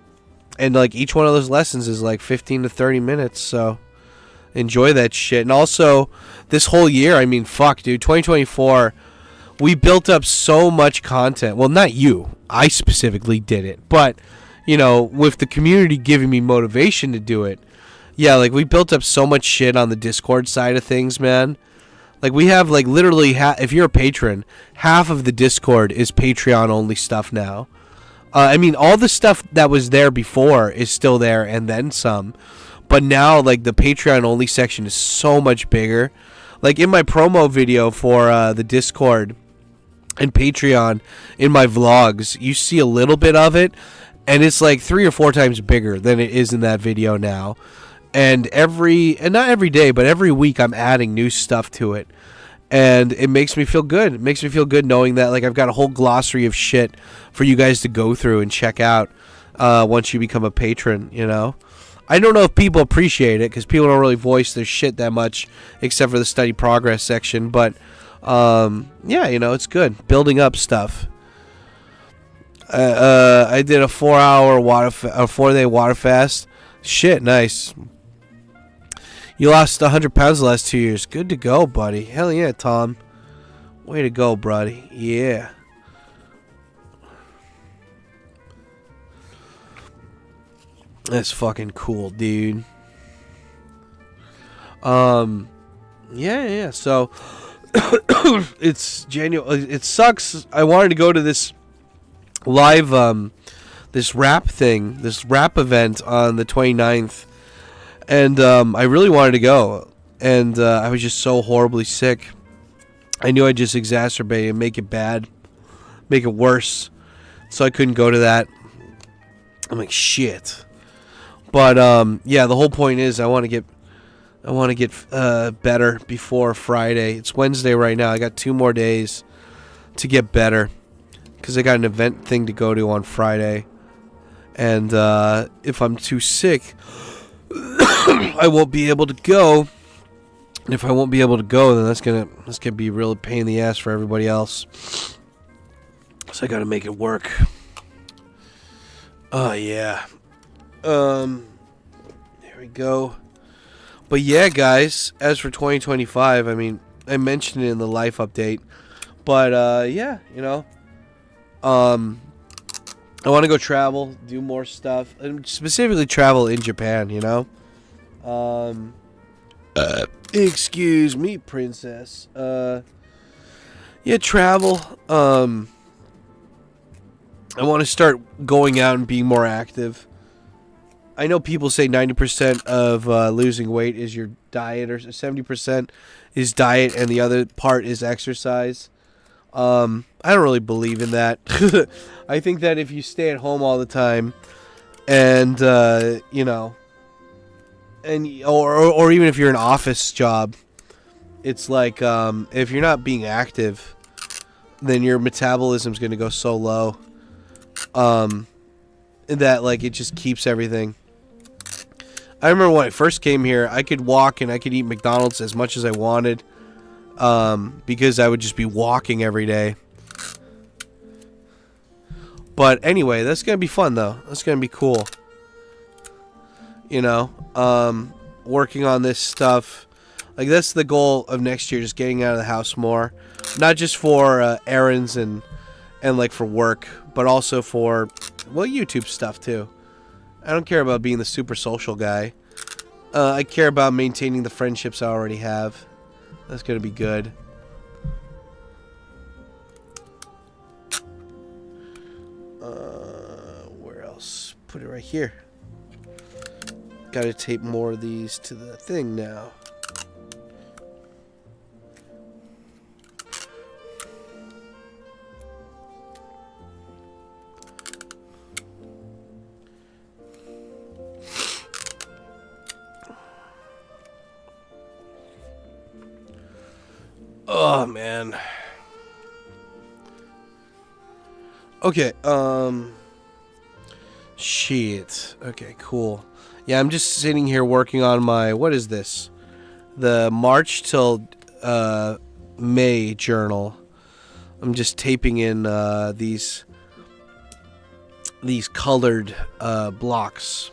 like each one of those lessons is like 15 to 30 minutes. So enjoy that shit. And also, this whole year, I mean, fuck, dude, 2024, we built up so much content. Well, not you. I specifically did it. But, you know, with the community giving me motivation to do it, yeah, like, we built up so much shit on the Discord side of things, man. Like, we have, like, literally, if you're a patron, half of the Discord is Patreon-only stuff now. I mean, all the stuff that was there before is still there, and then some. But now, like, the Patreon-only section is so much bigger. Like, in my promo video for the Discord and Patreon, in my vlogs, you see a little bit of it, and it's, like, 3 or 4 times bigger than it is in that video now. And not every day, but every week I'm adding new stuff to it. And it makes me feel good. It makes me feel good knowing that, like, I've got a whole glossary of shit for you guys to go through and check out once you become a patron, you know? I don't know if people appreciate it because people don't really voice their shit that much except for the study progress section. But, yeah, you know, it's good. Building up stuff. I did a 4-day water fast. Shit, nice. You lost 100 pounds the last 2 years. Good to go, buddy. Hell yeah, Tom. Way to go, buddy. Yeah. That's fucking cool, dude. Yeah. So, it's January. It sucks. I wanted to go to this live, this rap thing, this rap event on the 29th. And I really wanted to go, and I was just so horribly sick. I knew I'd just exacerbate and make it bad, make it worse, so I couldn't go to that. I'm like, shit. But yeah, the whole point is I want to get better before Friday. It's Wednesday right now. I got 2 more days to get better because I got an event thing to go to on Friday, and if I'm too sick, I won't be able to go. And if I won't be able to go, then that's gonna be a real pain in the ass for everybody else. So I gotta make it work. Oh yeah. There we go. But yeah, guys, as for 2025, I mean, I mentioned it in the life update. But yeah, you know. I want to go travel, do more stuff, and specifically travel in Japan, you know? Excuse me, princess. Yeah, travel. I want to start going out and being more active. I know people say 90% of losing weight is your diet, or 70% is diet, and the other part is exercise. I don't really believe in that. I think that if you stay at home all the time, and you know, and or even if you're an office job, it's like if you're not being active, then your metabolism's going to go so low that like it just keeps everything. I remember when I first came here, I could walk and I could eat McDonald's as much as I wanted. Because I would just be walking every day. But anyway, that's going to be fun, though. That's going to be cool. You know, working on this stuff. Like, that's the goal of next year, just getting out of the house more. Not just for errands and like, for work, but also for, well, YouTube stuff, too. I don't care about being the super social guy. I care about maintaining the friendships I already have. That's going to be good. Where else? Put it right here. Got to tape more of these to the thing now. Oh, man. Okay, shit. Okay, cool. Yeah, I'm just sitting here working on my, what is this? The March till May journal. I'm just taping in these colored blocks.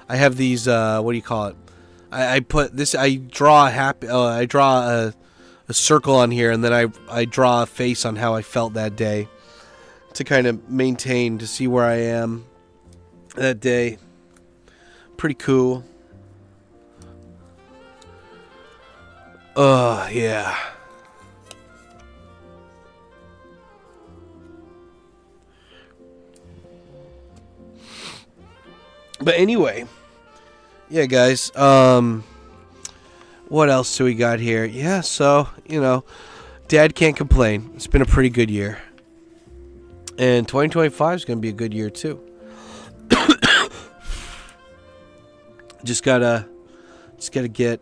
I have these, what do you call it? I put this. I draw a happy. I draw a circle on here, and then I draw a face on how I felt that day, to kind of maintain, to see where I am that day. Pretty cool. Yeah. But anyway, yeah, guys. What else do we got here? Yeah, so, you know, Dad can't complain. It's been a pretty good year. And 2025 is going to be a good year, too. Just gotta get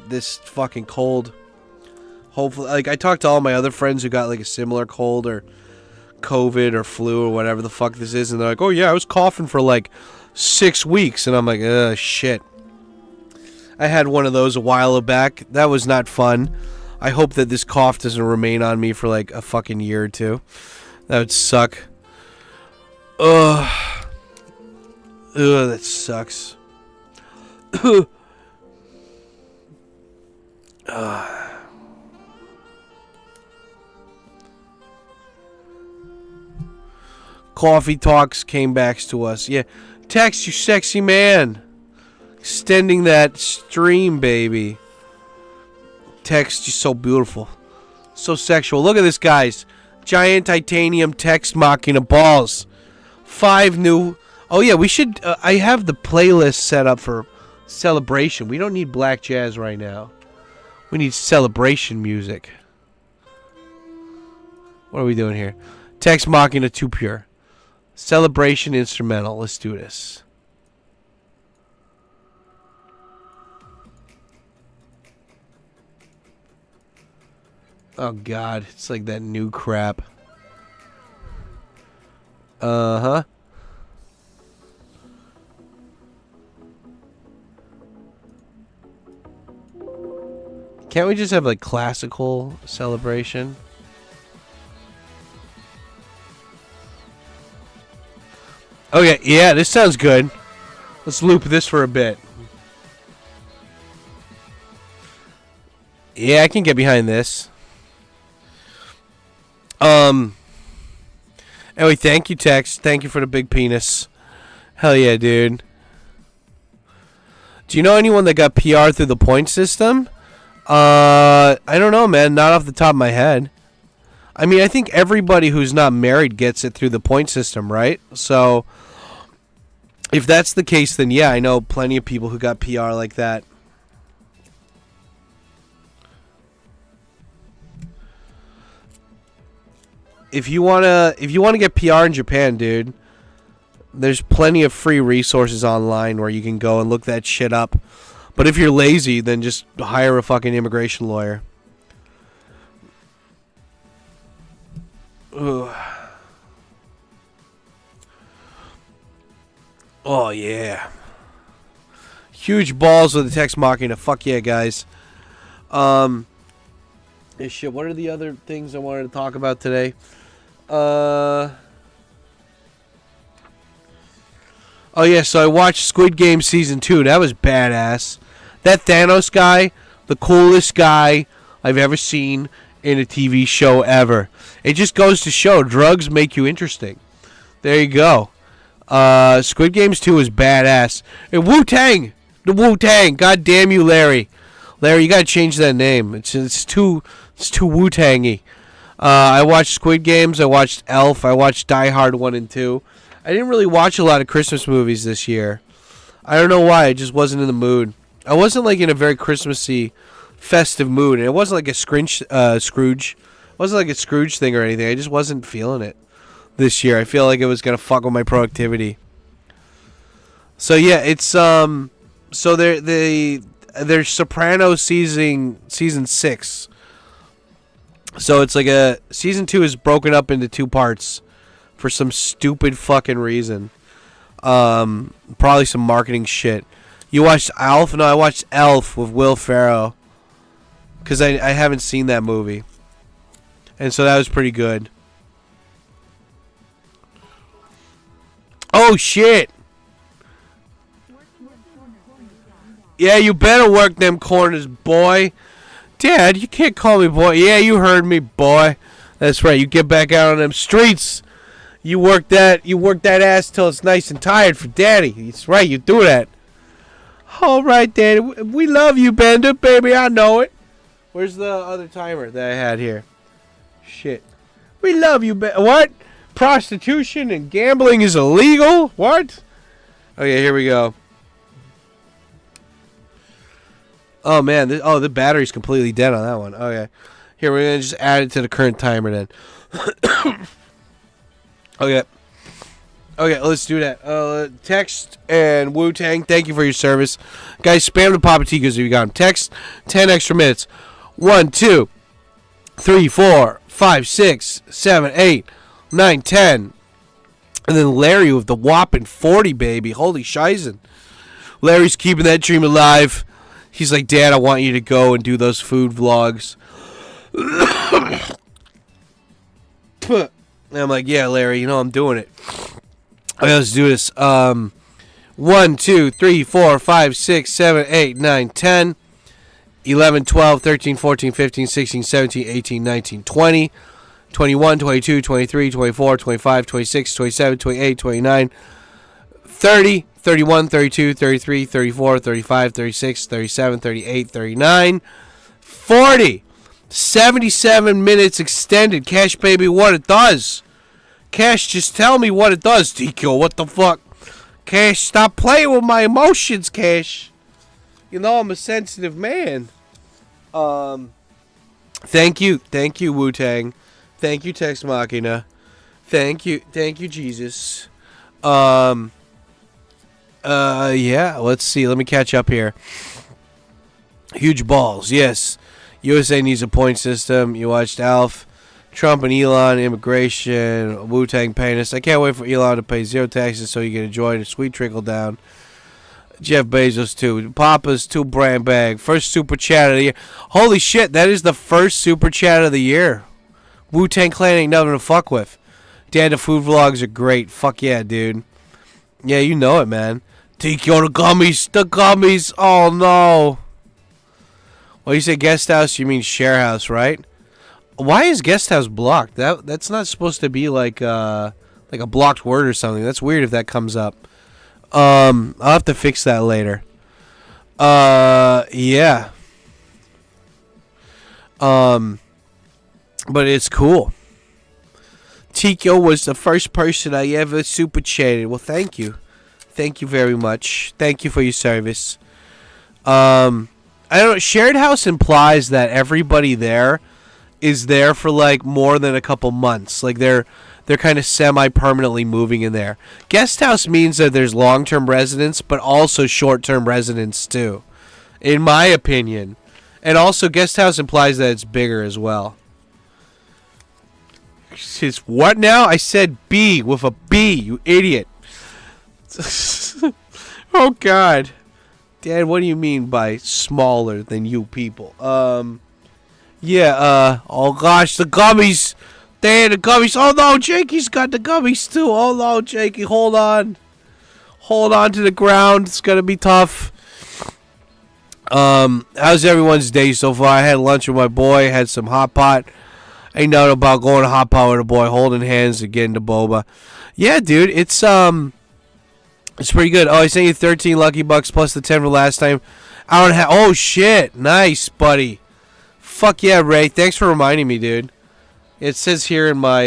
this fucking cold. Hopefully, like, I talked to all my other friends who got, like, a similar cold or COVID or flu or whatever the fuck this is, and they're like, oh, yeah, I was coughing for, like, 6 weeks. And I'm like, shit. I had one of those a while back. That was not fun. I hope that this cough doesn't remain on me for like a fucking year or two. That would suck. Ugh, that sucks. Coffee Talks came back to us. Yeah. Text, you sexy man. Extending that stream, baby. Text, you're so beautiful. So sexual. Look at this, guys. Giant titanium text machina balls. 5 new. Oh, yeah, we should. I have the playlist set up for celebration. We don't need black jazz right now. We need celebration music. What are we doing here? Text machina too pure. Celebration instrumental. Let's do this. Oh, God. It's like that new crap. Uh-huh. Can't we just have, like, classical celebration? Okay, yeah, this sounds good. Let's loop this for a bit. Yeah, I can get behind this. Anyway, thank you, Tex. Thank you for the big penis. Hell yeah, dude. Do you know anyone that got PR through the point system? I don't know, man. Not off the top of my head. I mean, I think everybody who's not married gets it through the point system, right? So, if that's the case, then yeah, I know plenty of people who got PR like that. If you wanna get PR in Japan, dude, there's plenty of free resources online where you can go and look that shit up. But if you're lazy, then just hire a fucking immigration lawyer. Ugh. Oh yeah, huge balls with the text machina. Fuck yeah, guys. Shit. What are the other things I wanted to talk about today? Oh yeah, so I watched Squid Game Season 2. That was badass. That Thanos guy, the coolest guy I've ever seen in a TV show ever. It just goes to show drugs make you interesting. There you go. Squid Games 2 is badass. And Wu-Tang! The Wu-Tang! God damn you, Larry. Larry, you gotta change that name. It's too Wu-Tangy. I watched Squid Games. I watched Elf. I watched Die Hard 1 and 2. I didn't really watch a lot of Christmas movies this year. I don't know why. I just wasn't in the mood. I wasn't like in a very Christmassy, festive mood. And it wasn't like a Scrooge. It wasn't like a Scrooge thing or anything. I just wasn't feeling it this year. I feel like it was gonna fuck with my productivity. So yeah, it's so there's Sopranos season 6. So it's like a season 2 is broken up into 2 parts for some stupid fucking reason. Probably some marketing shit. You watched Elf? No, I watched Elf with Will Ferrell because I haven't seen that movie, and so that was pretty good. Oh shit! Yeah, you better work them corners, boy. Dad, you can't call me boy. Yeah, you heard me, boy. That's right. You get back out on them streets. You work that ass till it's nice and tired for Daddy. That's right. You do that. All right, Daddy. We love you, Bender, baby. I know it. Where's the other timer that I had here? Shit. We love you, what? Prostitution and gambling is illegal? What? Okay, here we go. Oh, man. The battery's completely dead on that one. Okay. Here, we're going to just add it to the current timer then. Okay. Okay, let's do that. Text and Wu-Tang, thank you for your service. Guys, spam the Papa Ticos if you got them. Text, 10 extra minutes. 1, 2, 3, 4, 5, 6, 7, 8, 9, 10. And then Larry with the whopping 40, baby. Holy shizen. Larry's keeping that dream alive. He's like, Dad, I want you to go and do those food vlogs. And I'm like, yeah, Larry, you know I'm doing it. Okay, let's do this. 1, 2, 3, 4, 5, 6, 7, 8, 9, 10, 11, 12, 13, 14, 15, 16, 17, 18, 19, 20, 21, 22, 23, 24, 25, 26, 27, 28, 29, 30, 31, 32, 33, 34, 35, 36, 37, 38, 39, 40. 77 minutes extended. Cash, baby, what it does. Cash, just tell me what it does, Tico. What the fuck? Cash, stop playing with my emotions, Cash. You know I'm a sensitive man. Thank you, Wu-Tang. Thank you, Tex Machina. Thank you, Jesus. Yeah, let's see. Let me catch up here. Huge balls, yes. USA needs a point system. You watched Alf, Trump and Elon, immigration, Wu-Tang paying us. I can't wait for Elon to pay zero taxes so you can enjoy the sweet trickle down. Jeff Bezos, too. Papa's 2 brand bag. First super chat of the year. Holy shit, that is the first super chat of the year. Wu-Tang Clan ain't nothing to fuck with. Dad, the food vlogs are great. Fuck yeah, dude. Yeah, you know it, man. Tiki, the gummies. The gummies. Oh, no. Well, you say guest house, you mean share house, right? Why is guest house blocked? That's not supposed to be like a blocked word or something. That's weird if that comes up. I'll have to fix that later. Yeah. But it's cool. Tikio was the first person I ever super chatted. Well, thank you. Thank you very much. Thank you for your service. I don't know, shared house implies that everybody there is there for like more than a couple months. Like they're kind of semi-permanently moving in there. Guest house means that there's long-term residents, but also short-term residents too, in my opinion. And also guest house implies that it's bigger as well. It's what now? I said B with a B, you idiot. Oh, God. Dad, what do you mean by smaller than you people? Yeah, oh gosh, the gummies. Dad, the gummies. Oh no, Jakey's got the gummies too. Oh no, Jakey, hold on. Hold on to the ground. It's gonna be tough. How's everyone's day so far? I had lunch with my boy, had some hot pot. Ain't nothing about going to hot pot with a boy, holding hands and getting the boba. Yeah, dude, it's pretty good. Oh, I sent you 13 lucky bucks plus the 10 from last time. Hour and a half. Oh, shit. Nice, buddy. Fuck yeah, Ray. Thanks for reminding me, dude. It says here in my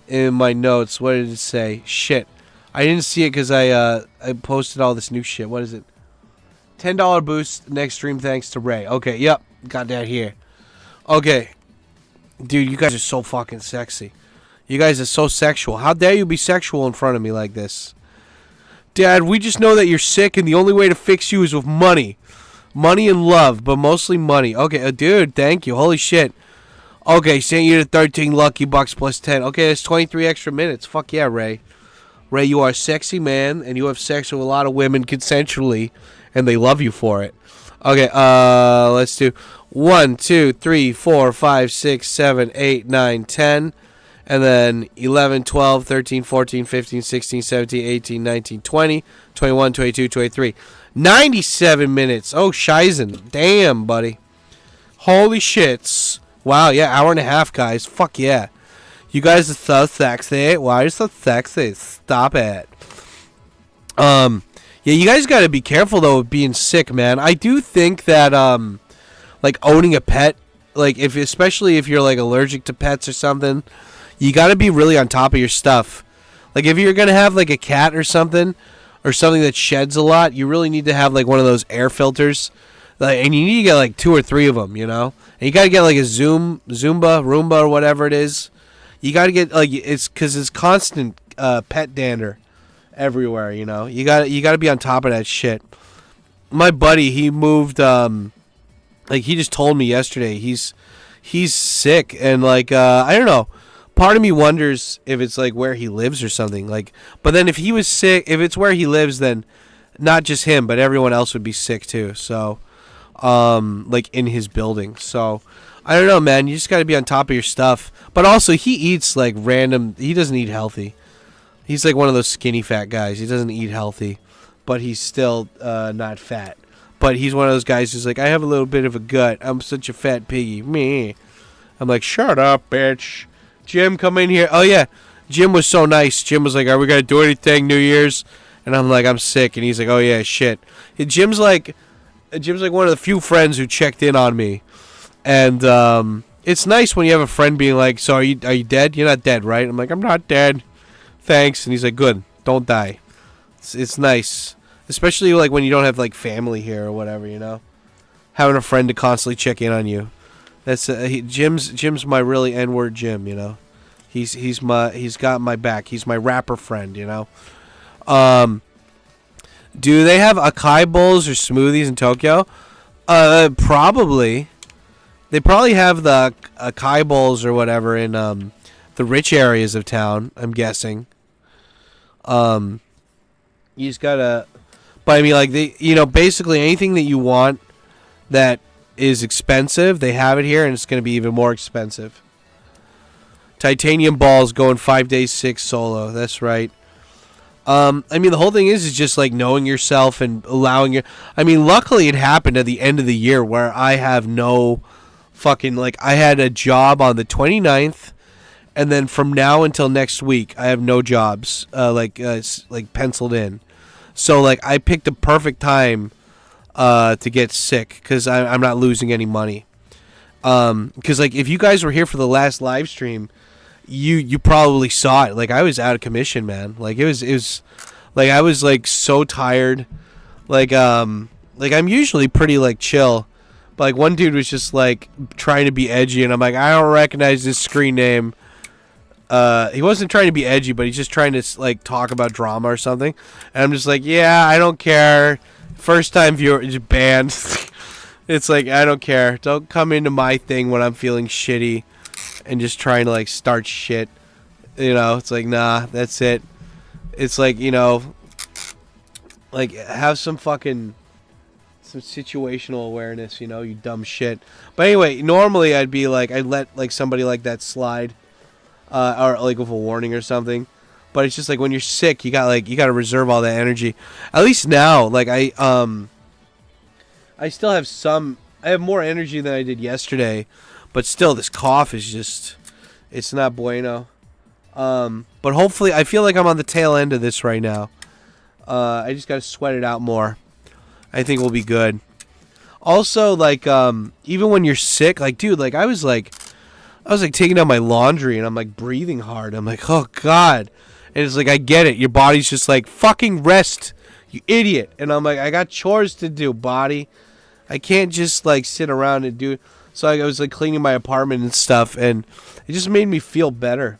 notes. What did it say? Shit. I didn't see it because I posted all this new shit. What is it? $10 boost next stream thanks to Ray. Okay, yep. Got that here. Okay. Dude, you guys are so fucking sexy. You guys are so sexual. How dare you be sexual in front of me like this? Dad, we just know that you're sick and the only way to fix you is with money. Money and love, but mostly money. Okay, dude, thank you. Holy shit. Okay, sent you the 13 lucky bucks plus 10. Okay, that's 23 extra minutes. Fuck yeah, Ray. Ray, you are a sexy man and you have sex with a lot of women consensually and they love you for it. Okay, let's do 1, 2, 3, 4, 5, 6, 7, 8, 9, 10. And then 11, 12, 13, 14, 15, 16, 17, 18, 19, 20, 21, 22, 23. 97 minutes. Oh, Shizen. Damn, buddy. Holy shits. Wow, yeah, hour and a half, guys. Fuck yeah. You guys are so sexy. Why are you so sexy? Stop it. Yeah, you guys got to be careful, though, of being sick, man. I do think that, like, owning a pet, like, especially if you're, like, allergic to pets or something, you got to be really on top of your stuff. Like, if you're going to have, like, a cat or something that sheds a lot, you really need to have, like, one of those air filters. Like, and you need to get, like, 2 or 3 of them, you know? And you got to get, like, a Roomba, or whatever it is. You got to get, like, it's because it's constant pet dander everywhere, you know? You got to be on top of that shit. My buddy, he moved, like, he just told me yesterday, he's sick, and, like, I don't know. Part of me wonders if it's like where he lives or something. Like, but then if he was sick, if it's where he lives, then not just him, but everyone else would be sick too. So, like in his building. So, I don't know, man. You just got to be on top of your stuff. But also, he eats like random. He doesn't eat healthy. He's like one of those skinny fat guys. He doesn't eat healthy, but he's still not fat. But he's one of those guys who's like, I have a little bit of a gut. I'm such a fat piggy. Me. I'm like, shut up, bitch. Jim, come in here. Oh, yeah. Jim was so nice. Jim was like, are we going to do anything New Year's? And I'm like, I'm sick. And he's like, oh, yeah, shit. Jim's like one of the few friends who checked in on me. And it's nice when you have a friend being like, so are you dead? You're not dead, right? I'm like, I'm not dead. Thanks. And he's like, good. Don't die. It's nice. Especially like when you don't have like family here or whatever, you know? Having a friend to constantly check in on you. That's Jim's my really N-word Jim, you know. He's got my back. He's my rapper friend, you know. Do they have acai bowls or smoothies in Tokyo? Probably. They probably have the acai bowls or whatever in the rich areas of town, I'm guessing. You just gotta, but I mean, like, basically anything that you want that is expensive, they have it here, and it's going to be even more expensive. Titanium balls going 5 days 6 solo. That's right. I mean, the whole thing is just like knowing yourself and allowing your. I mean, luckily it happened at the end of the year where I have no fucking, like, I had a job on the 29th, and then from now until next week I have no jobs like penciled in. So like I picked a perfect time to get sick because I'm not losing any money. Because like if you guys were here for the last live stream, you probably saw it. Like I was out of commission, man. Like it was like I was like so tired. Like I'm usually pretty like chill, but like one dude was just like trying to be edgy, and I'm like, I don't recognize this screen name. He wasn't trying to be edgy, but he's just trying to like talk about drama or something. And I'm just like, yeah, I don't care. First time viewer is banned. It's like, I don't care. Don't come into my thing when I'm feeling shitty and just trying to like start shit. You know, it's like, nah, that's it. It's like, you know, like have some situational awareness, you know, you dumb shit. But anyway, normally I'd be like, I'd let like somebody like that slide, or like with a warning or something. But it's just like when you're sick, you gotta reserve all that energy. At least now, like I still have I have more energy than I did yesterday, but still this cough is just, it's not bueno. But hopefully, I feel like I'm on the tail end of this right now. I just gotta sweat it out more. I think we'll be good. Also, like, even when you're sick, like, dude, like I was like taking out my laundry and I'm like breathing hard. I'm like, oh God. And it's like, I get it. Your body's just like, fucking rest, you idiot. And I'm like, I got chores to do, body. I can't just like sit around and do. So I was like cleaning my apartment and stuff, and it just made me feel better.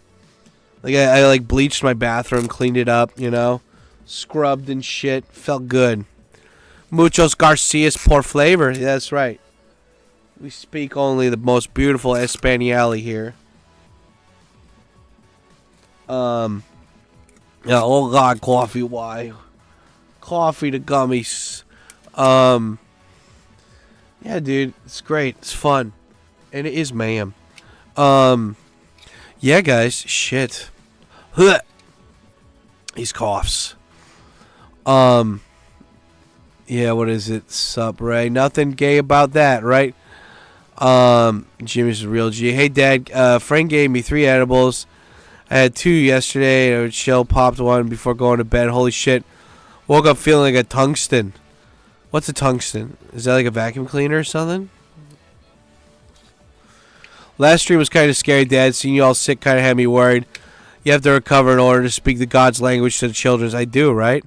Like I like bleached my bathroom, cleaned it up, you know, scrubbed and shit. Felt good. Muchos Garcias por flavor. Yeah, that's right. We speak only the most beautiful Espanol here. Yeah, oh God, coffee, why? Coffee to gummies. Yeah, dude, it's great. It's fun. And it is mayhem. Yeah, guys, shit. These coughs. Yeah, what is it? Sup, Ray? Nothing gay about that, right? Jimmy's a real G. Hey, Dad, Frank gave me 3 edibles. I had 2 yesterday. I chill, popped one before going to bed. Holy shit. Woke up feeling like a tungsten. What's a tungsten? Is that like a vacuum cleaner or something? Last stream was kind of scary, Dad. Seeing you all sick kind of had me worried. You have to recover in order to speak the God's language to the children. I do, right?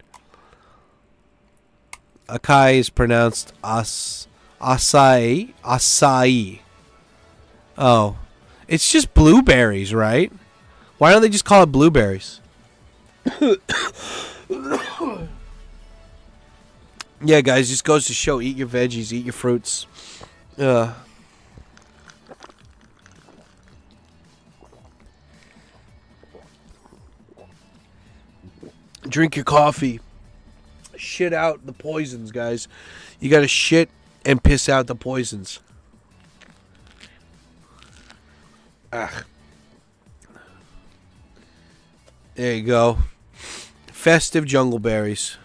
Acai is pronounced acai. Acai. Oh. It's just blueberries, right? Why don't they just call it blueberries? Yeah, guys, just goes to show, eat your veggies, eat your fruits. Drink your coffee. Shit out the poisons, guys. You gotta shit and piss out the poisons. Ah. There you go. Festive jungle berries.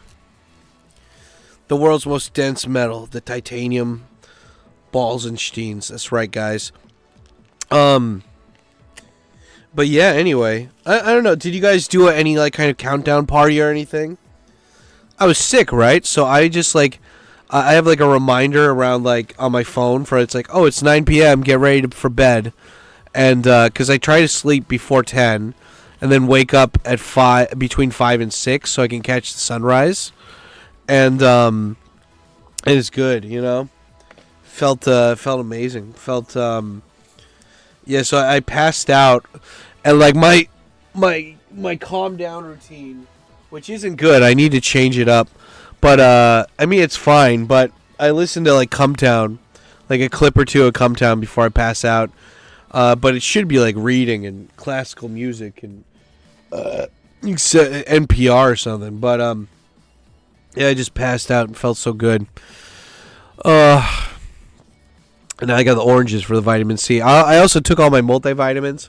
The world's most dense metal, the titanium balls and steins. That's right, guys. But yeah, anyway. I don't know. Did you guys do any like kind of countdown party or anything? I was sick, right? So I just like I have like a reminder around like on my phone for it's like, oh, it's 9 p.m. Get ready for bed. And because I try to sleep before 10 and then wake up at between 5 and 6 so I can catch the sunrise. And it is good, you know. Felt amazing. Felt yeah, so I passed out and like my calm down routine, which isn't good. I need to change it up. But I mean it's fine, but I listen to like Come Town, like a clip or two of Come Town before I pass out. But it should be like reading and classical music and NPR or something. But yeah, I just passed out and felt so good. And now I got the oranges for the vitamin C. I also took all my multivitamins.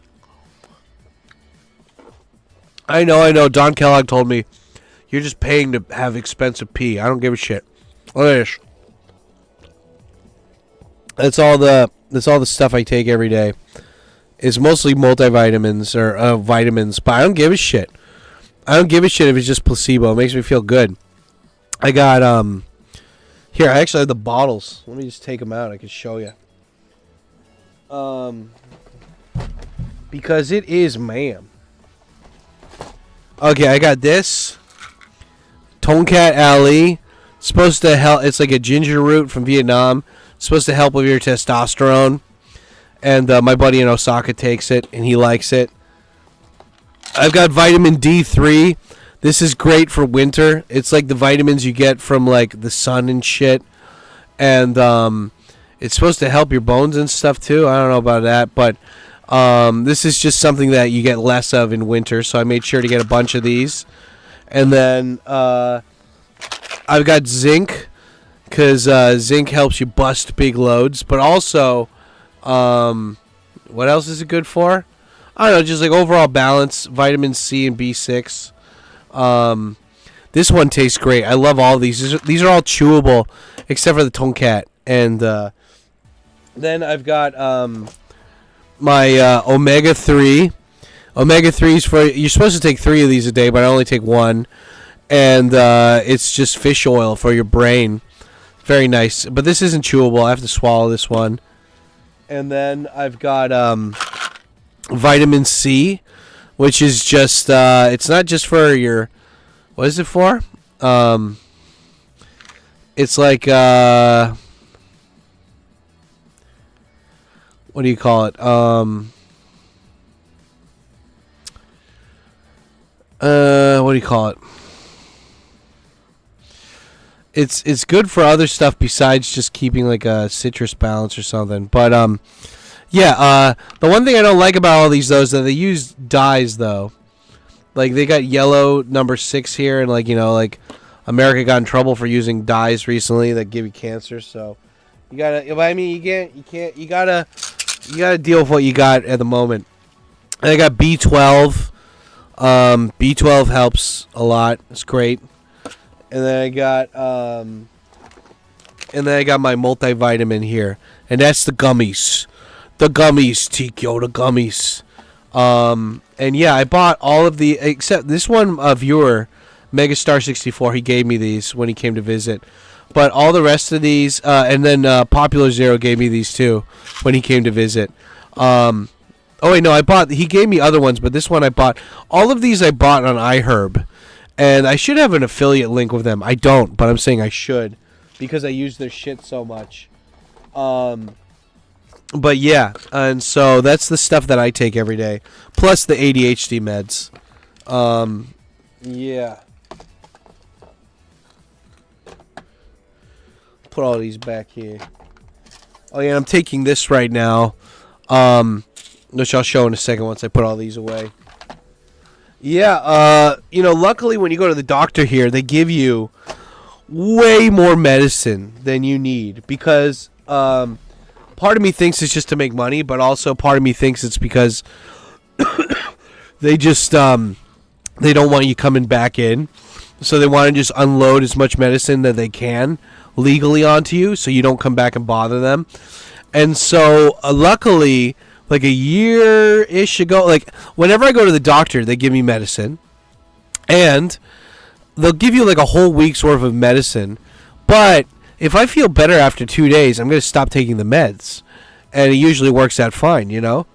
I know. Don Kellogg told me, you're just paying to have expensive pee. I don't give a shit. Look at this. That's all the stuff I take every day. It's mostly multivitamins or vitamins, but I don't give a shit. I don't give a shit if it's just placebo. It makes me feel good. I got here. I actually have the bottles. Let me just take them out. I can show you. Because it is, ma'am. Okay, I got this. Tonkat Ali. It's supposed to help. It's like a ginger root from Vietnam. It's supposed to help with your testosterone. And my buddy in Osaka takes it, and he likes it. I've got vitamin D3. This is great for winter. It's like the vitamins you get from like the sun and shit. And it's supposed to help your bones and stuff too. I don't know about that, but this is just something that you get less of in winter. So I made sure to get a bunch of these. And then I've got zinc, because zinc helps you bust big loads. But also, what else is it good for? I don't know, just like overall balance, vitamin C and B6. This one tastes great. I love all these. These are all chewable, except for the Tonkat. And then I've got my omega-3. Omega-3 is for, you're supposed to take 3 of these a day, but I only take 1. And it's just fish oil for your brain. Very nice. But this isn't chewable. I have to swallow this one. And then I've got vitamin C, which is just, it's not just for your, what is it for? It's like, what do you call it? What do you call it? It's good for other stuff besides just keeping like a citrus balance or something. But yeah, the one thing I don't like about all these though is that they use dyes though. Like they got yellow number 6 here, and like, you know, like America got in trouble for using dyes recently that give you cancer. So you gotta, I mean, you gotta deal with what you got at the moment. And I got B12. B12 helps a lot. It's great. And then I got And then I got my multivitamin here. And that's the gummies. The gummies, Tikyo, the gummies. And yeah, I bought all of the, except this one viewer, Megastar64, he gave me these when he came to visit. But all the rest of these, and then Popular Zero gave me these too when he came to visit. Oh wait, no, he gave me other ones, but this one I bought. All of these I bought on iHerb. And I should have an affiliate link with them. I don't, but I'm saying I should. Because I use their shit so much. But yeah, and so that's the stuff that I take every day. Plus the ADHD meds. Yeah. Put all these back here. Oh yeah, I'm taking this right now. Which I'll show in a second once I put all these away. Yeah, luckily when you go to the doctor here, they give you way more medicine than you need. Because part of me thinks it's just to make money, but also part of me thinks it's because they just they don't want you coming back in. So they want to just unload as much medicine that they can legally onto you so you don't come back and bother them. And so luckily, like a year-ish ago, like whenever I go to the doctor, they give me medicine. And they'll give you like a whole week's worth of medicine. But if I feel better after 2 days, I'm going to stop taking the meds. And it usually works out fine, you know?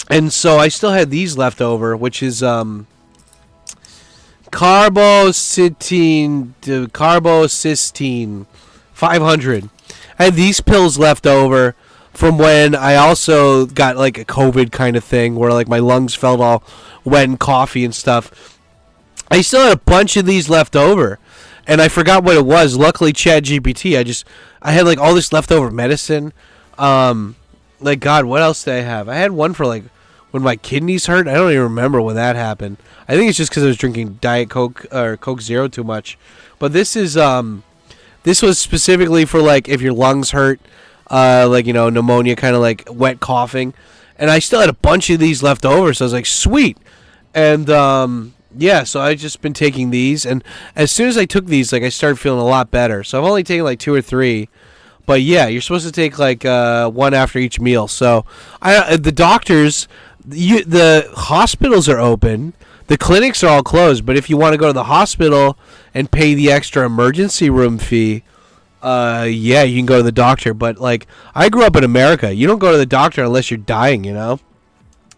And so I still had these left over, which is carbocystine 500. I had these pills left over from when I also got like a COVID kind of thing where like my lungs felt all wet and coughy and stuff. I still had a bunch of these left over, and I forgot what it was. Luckily, ChatGPT, I had like all this leftover medicine. Like God, what else did I have? I had one for like when my kidneys hurt. I don't even remember when that happened. I think it's just because I was drinking Diet Coke or Coke Zero too much. But this is this was specifically for like if your lungs hurt, like pneumonia, kind of like wet coughing. And I still had a bunch of these left over, so I was like, sweet. And yeah, so I've just been taking these, and as soon as I took these, like I started feeling a lot better. So I've only taken like 2 or 3. But yeah, you're supposed to take like one after each meal. So the doctors, the hospitals are open, the clinics are all closed. But if you want to go to the hospital and pay the extra emergency room fee, yeah, you can go to the doctor. But like I grew up in America, you don't go to the doctor unless you're dying, you know.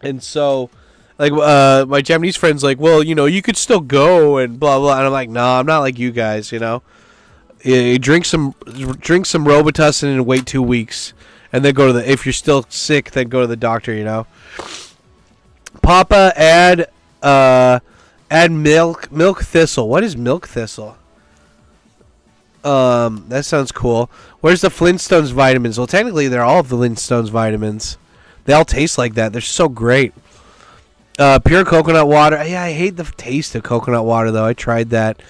And so, like my Japanese friends, like, well, you could still go and blah blah. And I'm like, no, I'm not like you guys, you know. You drink some Robitussin and wait 2 weeks, and then go to the. If you're still sick, then go to the doctor. You know. Papa, add milk thistle. What is milk thistle? That sounds cool. Where's the Flintstones vitamins? Well, technically, they're all the Flintstones vitamins. They all taste like that. They're so great. Pure coconut water. Yeah, I hate the taste of coconut water though. I tried that.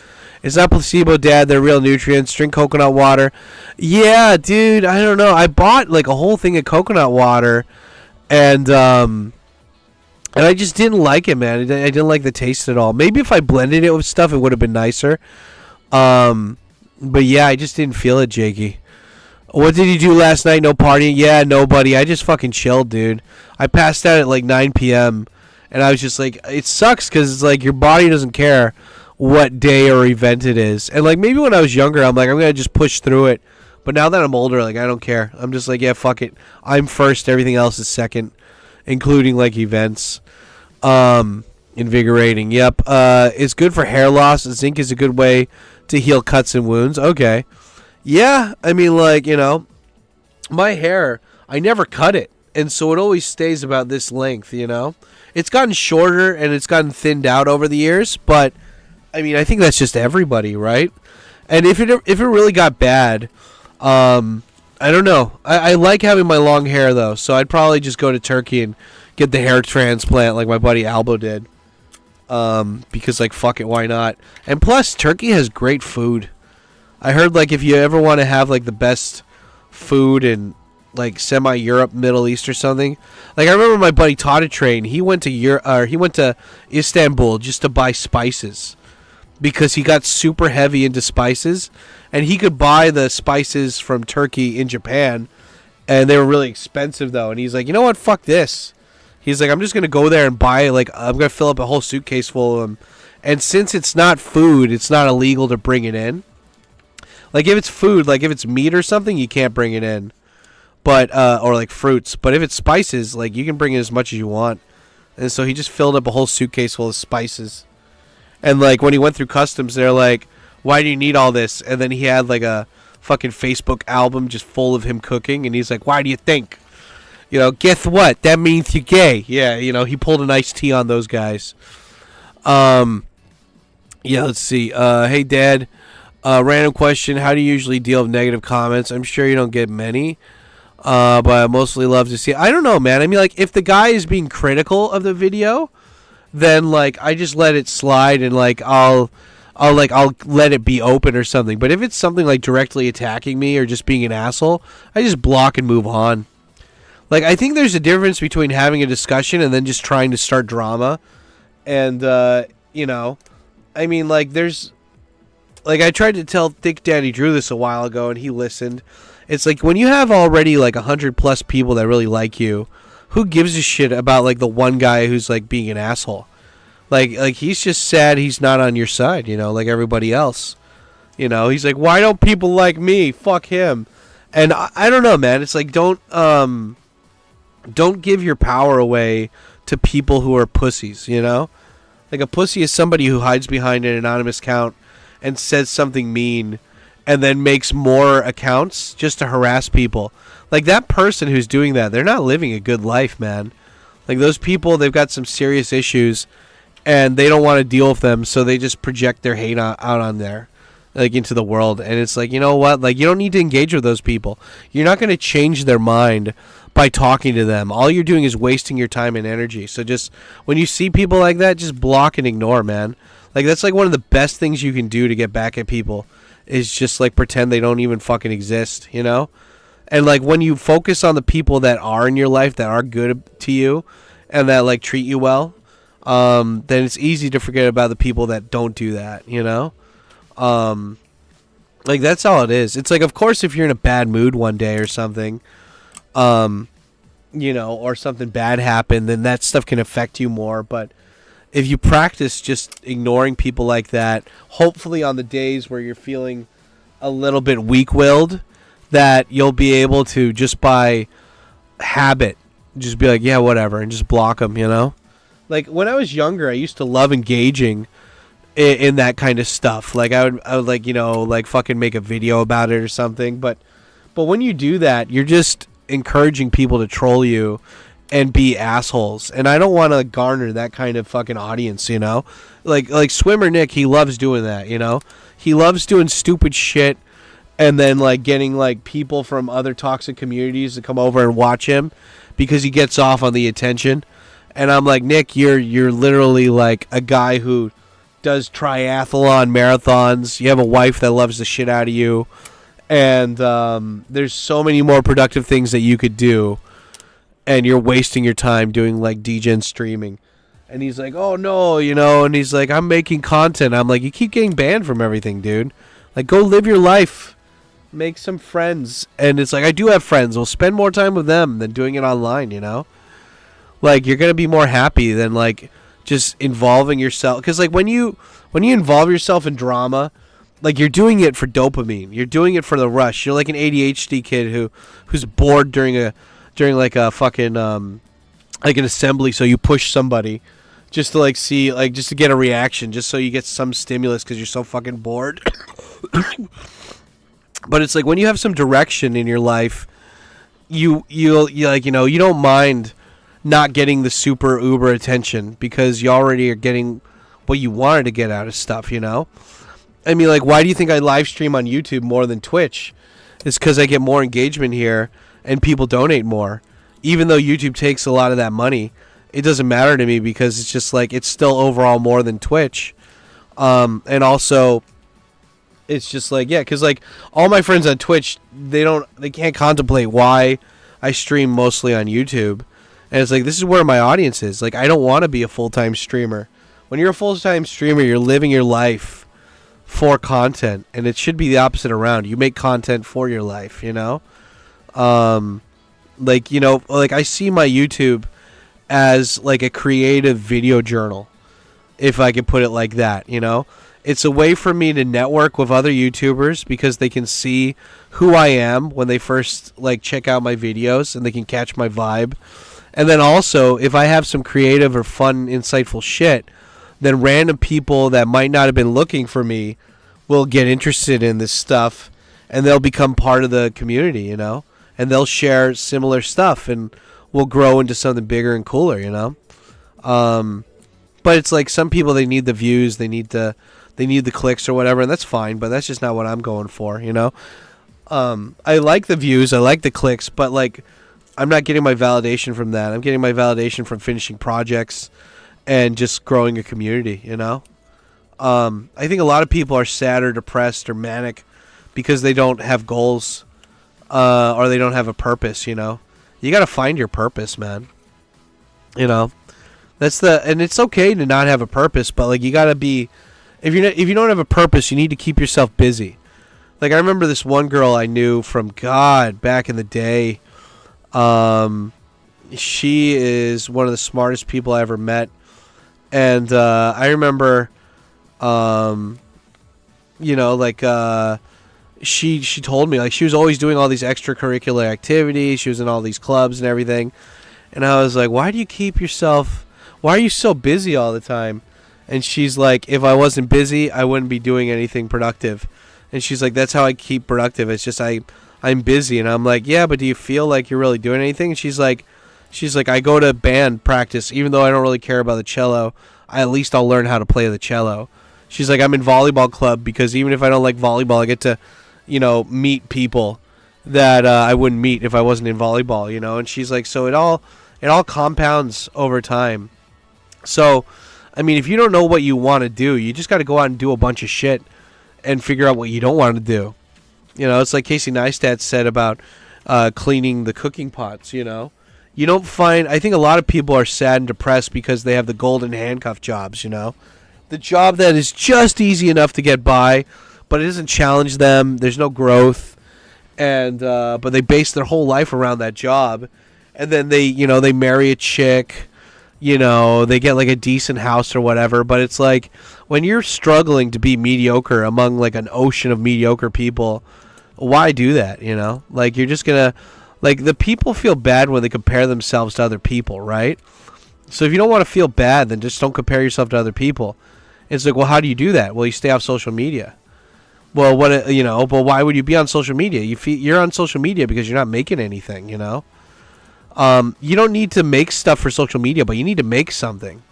It's not placebo, Dad. They're real nutrients. Drink coconut water. Yeah, dude. I don't know. I bought like a whole thing of coconut water, and I just didn't like it, man. I didn't like the taste at all. Maybe if I blended it with stuff, it would have been nicer. But yeah, I just didn't feel it, Jakey. What did you do last night? No partying? Yeah, nobody. I just fucking chilled, dude. I passed out at like 9 p.m. and I was just like, it sucks because it's like your body doesn't care what day or event it is. And like maybe when I was younger, I'm like, I'm gonna just push through it. But now that I'm older, like I don't care. I'm just like, yeah, fuck it. I'm first. Everything else is second, including like events. Invigorating. Yep. It's good for hair loss. Zinc is a good way to heal cuts and wounds. Okay. Yeah. I mean, like, my hair, I never cut it, and so it always stays about this length. It's gotten shorter and it's gotten thinned out over the years, but I mean, I think that's just everybody, right? And if it really got bad, I don't know. I like having my long hair though, so I'd probably just go to Turkey and get the hair transplant like my buddy Albo did. Because like fuck it, why not? And plus, Turkey has great food. I heard like if you ever want to have like the best food in like semi-Europe, Middle East or something. Like I remember my buddy Tata Train. He went to Istanbul just to buy spices. because he got super heavy into spices, and he could buy the spices from Turkey in Japan, and they were really expensive though. And he's like, you know what? Fuck this. He's like, I'm just gonna go there and buy, like, I'm gonna fill up a whole suitcase full of them. And since it's not food, it's not illegal to bring it in. Like if it's food, like if it's meat or something, you can't bring it in. But or like fruits. But if it's spices, like you can bring in as much as you want. And so he just filled up a whole suitcase full of spices. And like when he went through customs, they're like, why do you need all this? And then he had like a fucking Facebook album just full of him cooking. And he's like, why do you think? You know, guess what? That means you're gay. Yeah, you know, he pulled a nice tea on those guys. Yeah, let's see. Hey, Dad. Random question. How do you usually deal with negative comments? I'm sure you don't get many. But I mostly love to see it. I don't know, man. I mean, like, if the guy is being critical of the video, then, like, I just let it slide and, like, I'll let it be open or something. But if it's something, like, directly attacking me or just being an asshole, I just block and move on. Like, I think there's a difference between having a discussion and then just trying to start drama. And, you know, I mean, like, there's, like, I tried to tell Thick Daddy Drew this a while ago, and he listened. It's like when you have already like 100+ people that really like you, who gives a shit about like the one guy who's like being an asshole? Like he's just sad he's not on your side, you know, like everybody else. You know, he's like, why don't people like me? Fuck him. And I don't know, man. It's like don't give your power away to people who are pussies, you know? Like a pussy is somebody who hides behind an anonymous account and says something mean and then makes more accounts just to harass people. Like that person who's doing that, they're not living a good life, man. Like those people, they've got some serious issues and they don't want to deal with them, so they just project their hate out on there, like into the world. And it's like, you know what? Like you don't need to engage with those people. You're not going to change their mind by talking to them. All you're doing is wasting your time and energy. So just when you see people like that, just block and ignore, man. Like that's like one of the best things you can do to get back at people. Is just like pretend they don't even fucking exist, you know? And like when you focus on the people that are in your life, that are good to you and that like treat you well, then it's easy to forget about the people that don't do that, you know? Like that's all it is. It's like, of course, if you're in a bad mood one day or something, you know, or something bad happened, then that stuff can affect you more. But if you practice just ignoring people like that, hopefully on the days where you're feeling a little bit weak-willed, that you'll be able to just by habit, just be like, yeah, whatever, and just block them, you know? Like, when I was younger, I used to love engaging in that kind of stuff. Like, I would like, you know, like fucking make a video about it or something. But when you do that, you're just encouraging people to troll you and be assholes, and I don't want to garner that kind of fucking audience, you know? Like Swimmer Nick, he loves doing that, you know? He loves doing stupid shit and then like getting like people from other toxic communities to come over and watch him because he gets off on the attention. And I'm like, Nick, you're literally like a guy who does triathlon marathons. You have a wife that loves the shit out of you, and there's so many more productive things that you could do. And you're wasting your time doing like DJ and streaming. And he's like, oh no, you know, and he's like, I'm making content. I'm like, you keep getting banned from everything, dude. Like, go live your life. Make some friends. And it's like, I do have friends. We'll spend more time with them than doing it online, you know? Like, you're going to be more happy than like just involving yourself. Because like when you involve yourself in drama, like you're doing it for dopamine. You're doing it for the rush. You're like an ADHD kid who's bored during like a fucking like an assembly, so you push somebody just to like see, like just to get a reaction, just so you get some stimulus because you're so fucking bored. But it's like when you have some direction in your life, you like, you know, you don't mind not getting the super uber attention because you already are getting what you wanted to get out of stuff, you know? I mean, like, why do you think I live stream on YouTube more than Twitch? It's because I get more engagement here and people donate more. Even though YouTube takes a lot of that money, it doesn't matter to me because it's just like, it's still overall more than Twitch. And also, it's just like, yeah, because like all my friends on Twitch, they can't contemplate why I stream mostly on YouTube. And it's like, this is where my audience is. Like, I don't want to be a full-time streamer. When you're a full-time streamer, you're living your life for content, and it should be the opposite around. You make content for your life, you know? Like, you know, like I see my YouTube as like a creative video journal, if I could put it like that, you know? It's a way for me to network with other YouTubers because they can see who I am when they first like check out my videos, and they can catch my vibe. And then also, if I have some creative or fun, insightful shit, then random people that might not have been looking for me will get interested in this stuff, and they'll become part of the community, you know? And they'll share similar stuff, and we'll grow into something bigger and cooler, you know? But it's like some people, they need the views, they need the clicks or whatever, and that's fine, but that's just not what I'm going for, you know? I like the views, I like the clicks, but like I'm not getting my validation from that. I'm getting my validation from finishing projects and just growing a community, you know? I think a lot of people are sad or depressed or manic because they don't have goals, or they don't have a purpose, you know? You got to find your purpose, man. You know? And it's okay to not have a purpose, but like you got to be, if you don't have a purpose, you need to keep yourself busy. Like I remember this one girl I knew from back in the day. She is one of the smartest people I ever met. And I remember, you know, like she told me like she was always doing all these extracurricular activities. She was in all these clubs and everything. And I was like, why are you so busy all the time? And she's like, if I wasn't busy, I wouldn't be doing anything productive. And she's like, that's how I keep productive. It's just I'm busy. And I'm like, yeah, but do you feel like you're really doing anything? And she's like, I go to band practice, even though I don't really care about the cello. At least I'll learn how to play the cello. She's like, I'm in volleyball club because even if I don't like volleyball, I get to, you know, meet people that I wouldn't meet if I wasn't in volleyball, you know. And she's like, so it all compounds over time. So, I mean, if you don't know what you want to do, you just got to go out and do a bunch of shit and figure out what you don't want to do. You know, it's like Casey Neistat said about cleaning the cooking pots, you know. I think a lot of people are sad and depressed because they have the golden handcuff jobs, you know. The job that is just easy enough to get by, but it doesn't challenge them. There's no growth. And but they base their whole life around that job. And then they marry a chick. You know, they get like a decent house or whatever, but it's like when you're struggling to be mediocre among like an ocean of mediocre people, why do that, you know? Like you're just going to, like the people feel bad when they compare themselves to other people, right? So if you don't want to feel bad, then just don't compare yourself to other people. It's like, well, how do you do that? Well, you stay off social media. Well, but why would you be on social media? You're on social media because you're not making anything, you know? You don't need to make stuff for social media, but you need to make something.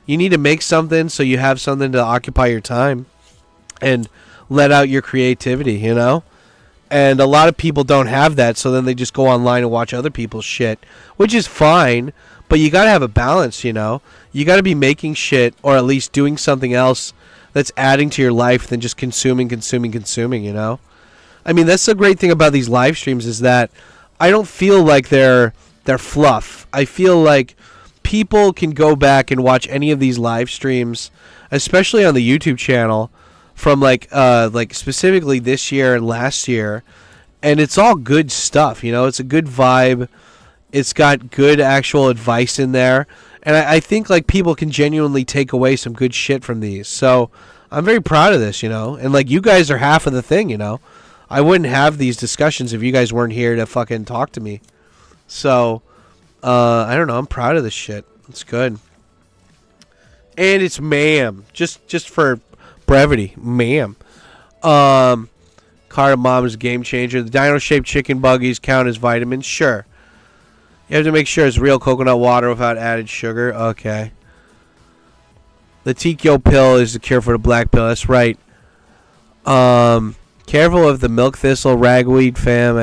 You need to make something so you have something to occupy your time and let out your creativity, you know? And a lot of people don't have that, so then they just go online and watch other people's shit, which is fine, but you got to have a balance, you know? You got to be making shit or at least doing something else that's adding to your life than just consuming, you know? I mean, that's the great thing about these live streams is that I don't feel like they're fluff. I feel like people can go back and watch any of these live streams, especially on the YouTube channel, from like specifically this year and last year, and it's all good stuff, you know. It's a good vibe. It's got good actual advice in there, and I think like people can genuinely take away some good shit from these. So I'm very proud of this, you know. And like you guys are half of the thing, you know. I wouldn't have these discussions if you guys weren't here to fucking talk to me. So, I don't know. I'm proud of this shit. It's good. And it's ma'am. Just for brevity. Ma'am. Cardamom is a game changer. The dino-shaped chicken buggies count as vitamins? Sure. You have to make sure it's real coconut water without added sugar. Okay. The Tkyosam pill is the cure for the black pill. That's right. Careful of the milk thistle, ragweed, fam,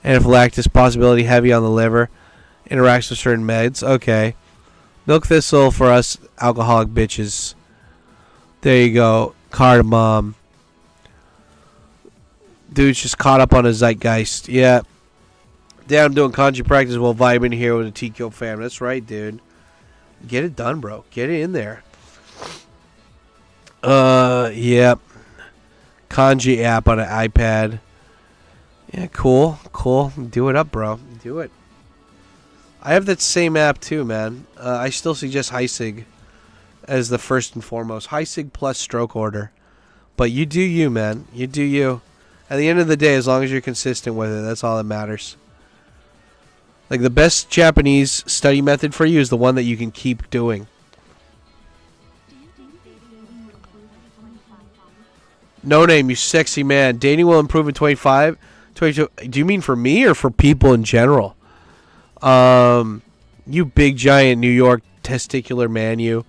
anaphylaxis, possibility heavy on the liver, interacts with certain meds. Okay. Milk thistle for us alcoholic bitches. There you go. Cardamom. Dude's just caught up on a zeitgeist. Yeah. Damn, I'm doing kanji practice while vibing here with a Tkyosam fam. That's right, dude. Get it done, bro. Get it in there. Yeah. Kanji app on an iPad. Yeah, cool. Do it up, bro. Do it. I have that same app too, man. I still suggest Heisig as the first and foremost. Heisig plus stroke order. But you do you, man. You do you. At the end of the day, as long as you're consistent with it, that's all that matters. Like, the best Japanese study method for you is the one that you can keep doing. No name, you sexy man. Dating will improve in 22. Do you mean for me or for people in general? You big giant New York testicular man, you.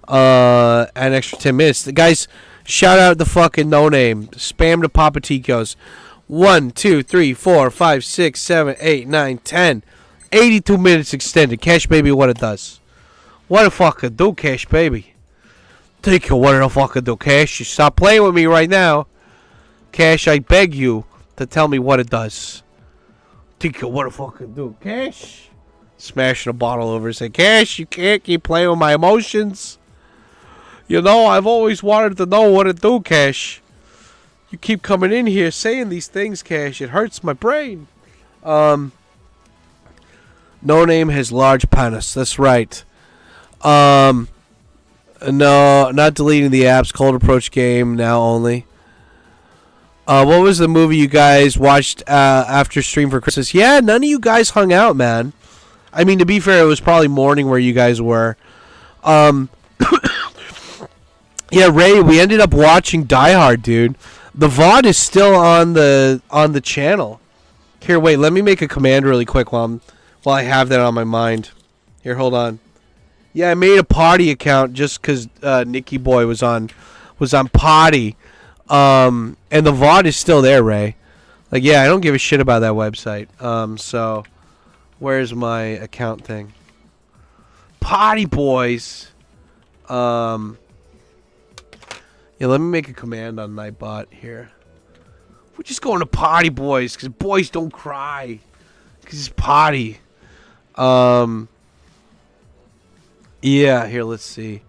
An extra 10 minutes. The guys, shout out the fucking no name. Spam to Papa Ticos. 1, 2, 3, 4, 5, 6, 7, 8, 9, 10. 82 minutes extended. Cash baby, what it does. What the fuck it do, Cash baby? Take you, what the fuck it do, Cash? You stop playing with me right now. Cash, I beg you to tell me what it does. Take you, what the fuck it do, Cash? Smashing a bottle over and say, Cash, you can't keep playing with my emotions. You know, I've always wanted to know what it do, Cash. You keep coming in here saying these things, Cash. It hurts my brain. No name has large penis. That's right. No, not deleting the apps. Cold Approach game now only. What was the movie you guys watched after stream for Christmas? Yeah, none of you guys hung out, man. I mean, to be fair, it was probably morning where you guys were. Yeah, Ray, we ended up watching Die Hard, dude. The VOD is still on the channel. Here, wait, let me make a command really quick while I have that on my mind. Here, hold on. Yeah, I made a party account just because Nicky Boy was on potty. And the VOD is still there, Ray. Like, yeah, I don't give a shit about that website. So, where's my account thing? Potty Boys. Yeah, let me make a command on Nightbot here. We're just going to Potty Boys because boys don't cry. Because it's potty. Yeah, here, let's see.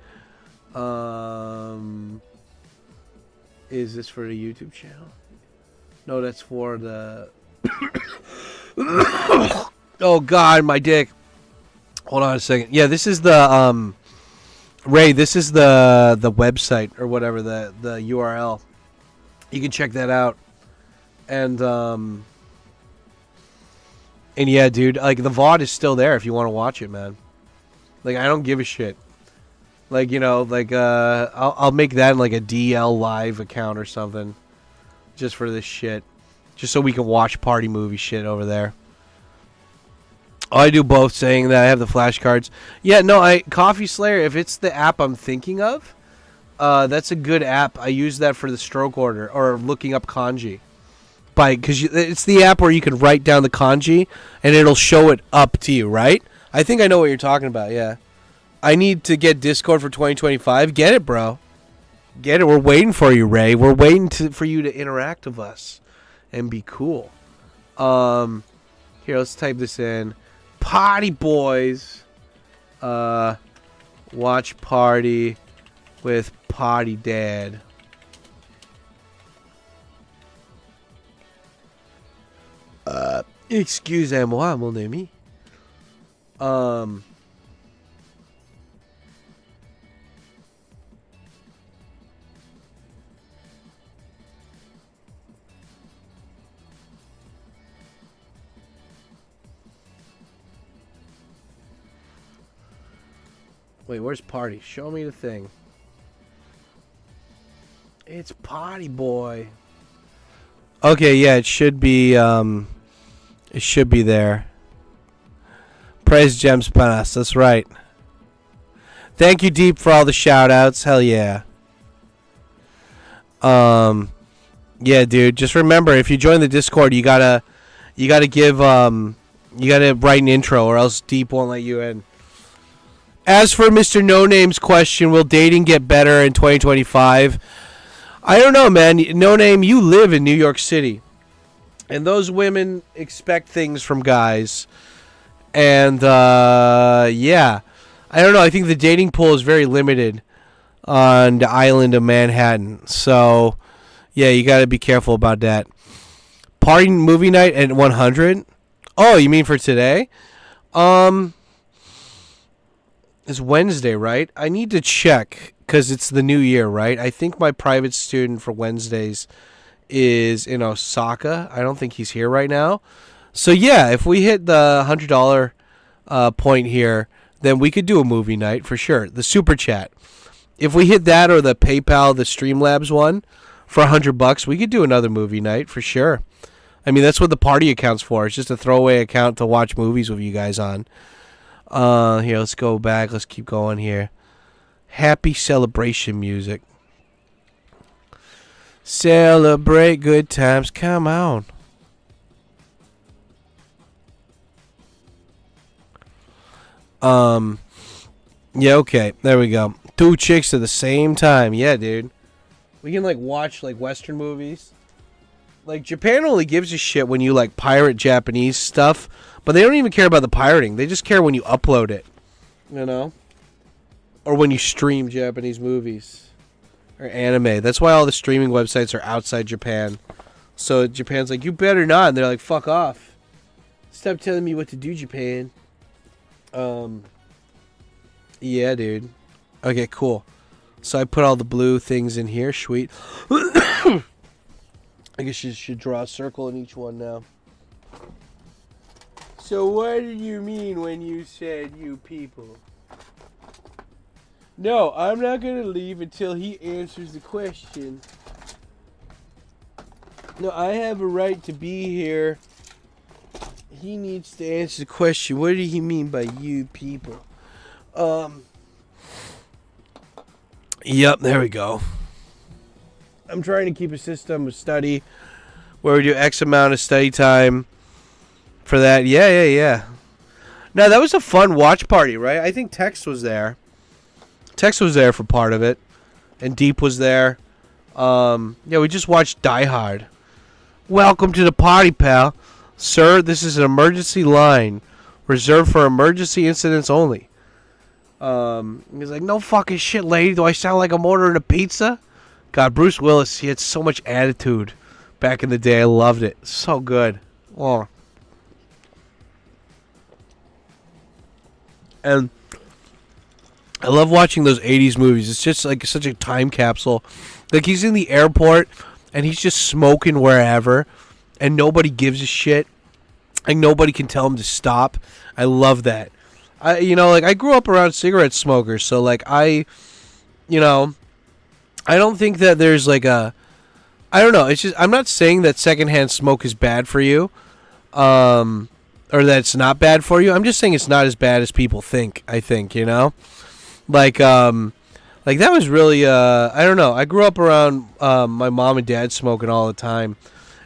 Is this for the YouTube channel? No, that's for the... Oh, God, my dick. Hold on a second. Yeah, this is the, Ray, this is the website, or whatever, the URL. You can check that out. And yeah, dude, like, the VOD is still there if you want to watch it, man. Like, I don't give a shit. Like, you know, like, I'll make that in, like, a DL Live account or something. Just for this shit. Just so we can watch party movie shit over there. Oh, I do both, saying that I have the flashcards. Yeah, no, Coffee Slayer, if it's the app I'm thinking of, that's a good app. I use that for the stroke order, or looking up kanji. Because it's the app where you can write down the kanji, and it'll show it up to you, right? I think I know what you're talking about, yeah. I need to get Discord for 2025. Get it, bro. Get it. We're waiting for you, Ray. We're waiting for you to interact with us and be cool. Here, let's type this in. Potty Boys. Watch party with Potty Dad. Excusez-moi, mon ami. Wait, where's party? Show me the thing. It's Potty Boy. Okay, yeah, it should be there. Praise Gems Panas, that's right. Thank you, Deep, for all the shout outs. Hell yeah. Yeah, dude, just remember, if you join the Discord, you gotta write an intro, or else Deep won't let you in. As for Mr. No Name's question, will dating get better in 2025? I don't know, man. No Name, you live in New York City. And those women expect things from guys. And, yeah. I don't know. I think the dating pool is very limited. on the island of Manhattan. So, yeah, you got to be careful about that. Party movie night at 100? Oh, you mean for today? It's Wednesday, right? I need to check because it's the new year, right? I think my private student for Wednesdays is in Osaka. I don't think he's here right now. So, yeah, if we hit the $100 point here, then we could do a movie night for sure. The super chat. If we hit that or the PayPal, the Streamlabs one for $100, we could do another movie night for sure. I mean, that's what the party account's for. It's just a throwaway account to watch movies with you guys on. Here, let's go back. Let's keep going here. Happy celebration music. Celebrate good times. Come on. Yeah, okay. There we go. 2 chicks at the same time. Yeah, dude. We can, watch, Western movies. Japan only gives a shit when you, pirate Japanese stuff. But they don't even care about the pirating. They just care when you upload it. You know? Or when you stream Japanese movies. Or anime. That's why all the streaming websites are outside Japan. So Japan's like, you better not. And they're like, fuck off. Stop telling me what to do, Japan. Yeah, dude. Okay, cool. So I put all the blue things in here. Sweet. I guess you should draw a circle in each one now. So what did you mean when you said you people? No, I'm not going to leave until he answers the question. No, I have a right to be here. He needs to answer the question. What did he mean by you people? Yep, there we go. I'm trying to keep a system of study where we do X amount of study time for that. Yeah. Now, that was a fun watch party, right? I think Tex was there. Tex was there for part of it. And Deep was there. Yeah, we just watched Die Hard. Welcome to the party, pal. Sir, this is an emergency line reserved for emergency incidents only. He's like, no fucking shit, lady. Do I sound like I'm ordering a pizza? God, Bruce Willis, he had so much attitude back in the day. I loved it. So good. Oh. And I love watching those 80s movies. It's just like such a time capsule. Like he's in the airport and he's just smoking wherever and nobody gives a shit. Like nobody can tell him to stop. I love that. I grew up around cigarette smokers, so I don't think that there's I don't know. It's just I'm not saying that secondhand smoke is bad for you, or that it's not bad for you. I'm just saying it's not as bad as people think. I think that was really I don't know. I grew up around my mom and dad smoking all the time,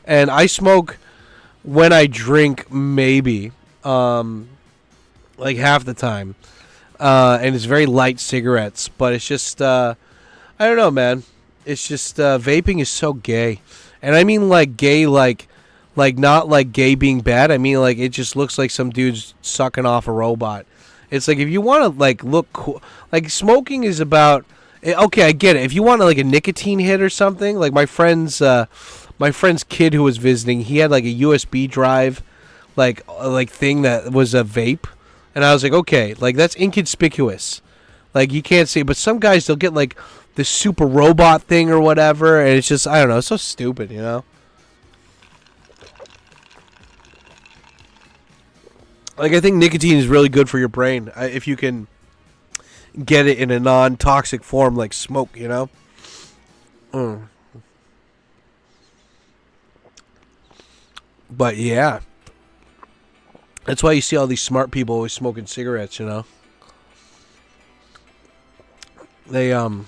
and I smoke when I drink maybe. Half the time. And it's very light cigarettes. But it's just, I don't know, man. It's just, vaping is so gay. And I mean, gay, not gay being bad. I mean, it just looks like some dude's sucking off a robot. It's if you want to, look cool. Smoking is about, okay, I get it. If you want, a nicotine hit or something, my friend's kid who was visiting, he had, a USB drive, thing that was a vape. And I was like, okay, that's inconspicuous. You can't see. But some guys, they'll get, this super robot thing or whatever. And it's just, I don't know. It's so stupid, you know? I think nicotine is really good for your brain. If you can get it in a non-toxic form like smoke, you know? But, yeah. That's why you see all these smart people always smoking cigarettes, you know. They one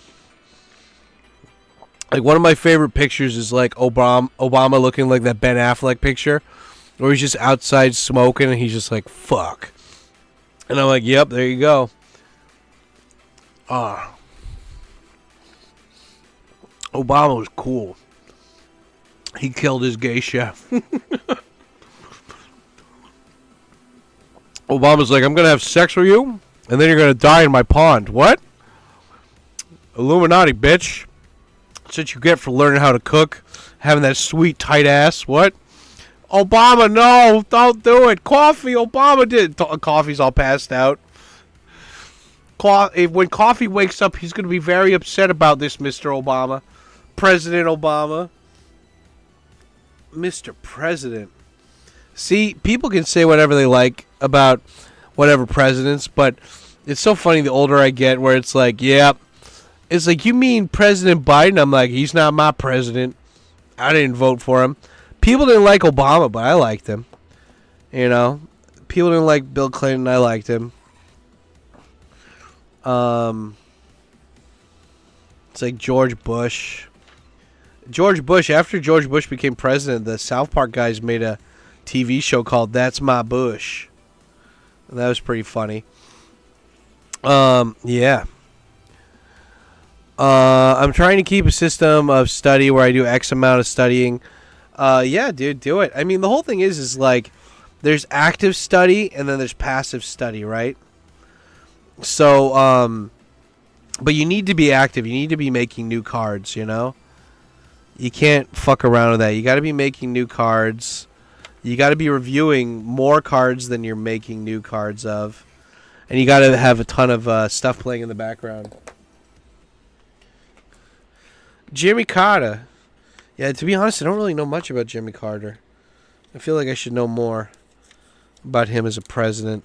of my favorite pictures is Obama looking like that Ben Affleck picture where he's just outside smoking and he's just like, fuck. And I'm like, yep, there you go. Obama was cool. He killed his gay chef. Obama's like, I'm going to have sex with you, and then you're going to die in my pond. What? Illuminati, bitch. That's what you get for learning how to cook. Having that sweet, tight ass. What? Obama, no. Don't do it. Coffee, Obama did. Coffee's all passed out. When Coffee wakes up, he's going to be very upset about this, Mr. Obama. President Obama. Mr. President. See, people can say whatever they like about whatever presidents, but it's so funny the older I get where it's like, yeah, it's like, you mean President Biden? I'm like, he's not my president. I didn't vote for him. People didn't like Obama, but I liked him. You know, people didn't like Bill Clinton. I liked him. It's like George Bush. After George Bush became president, the South Park guys made a TV show called That's My Bush. And that was pretty funny. Yeah. I'm trying to keep a system of study where I do X amount of studying. Yeah, dude, do it. I mean, the whole thing is like, there's active study and then there's passive study, right? So, but you need to be active. You need to be making new cards, you know? You can't fuck around with that. You got to be making new cards. You got to be reviewing more cards than you're making new cards of. And you got to have a ton of stuff playing in the background. Jimmy Carter. Yeah, to be honest, I don't really know much about Jimmy Carter. I feel like I should know more about him as a president.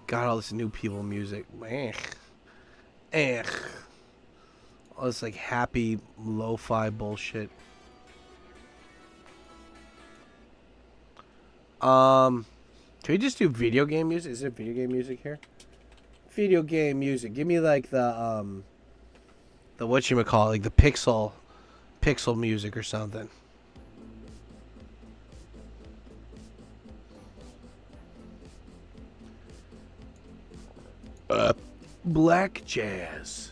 God, all this new people music. All this like happy lo-fi bullshit. Can we just do video game music? Is there video game music here? Video game music. Give me like the whatchamacallit, like the pixel music or something. Black jazz.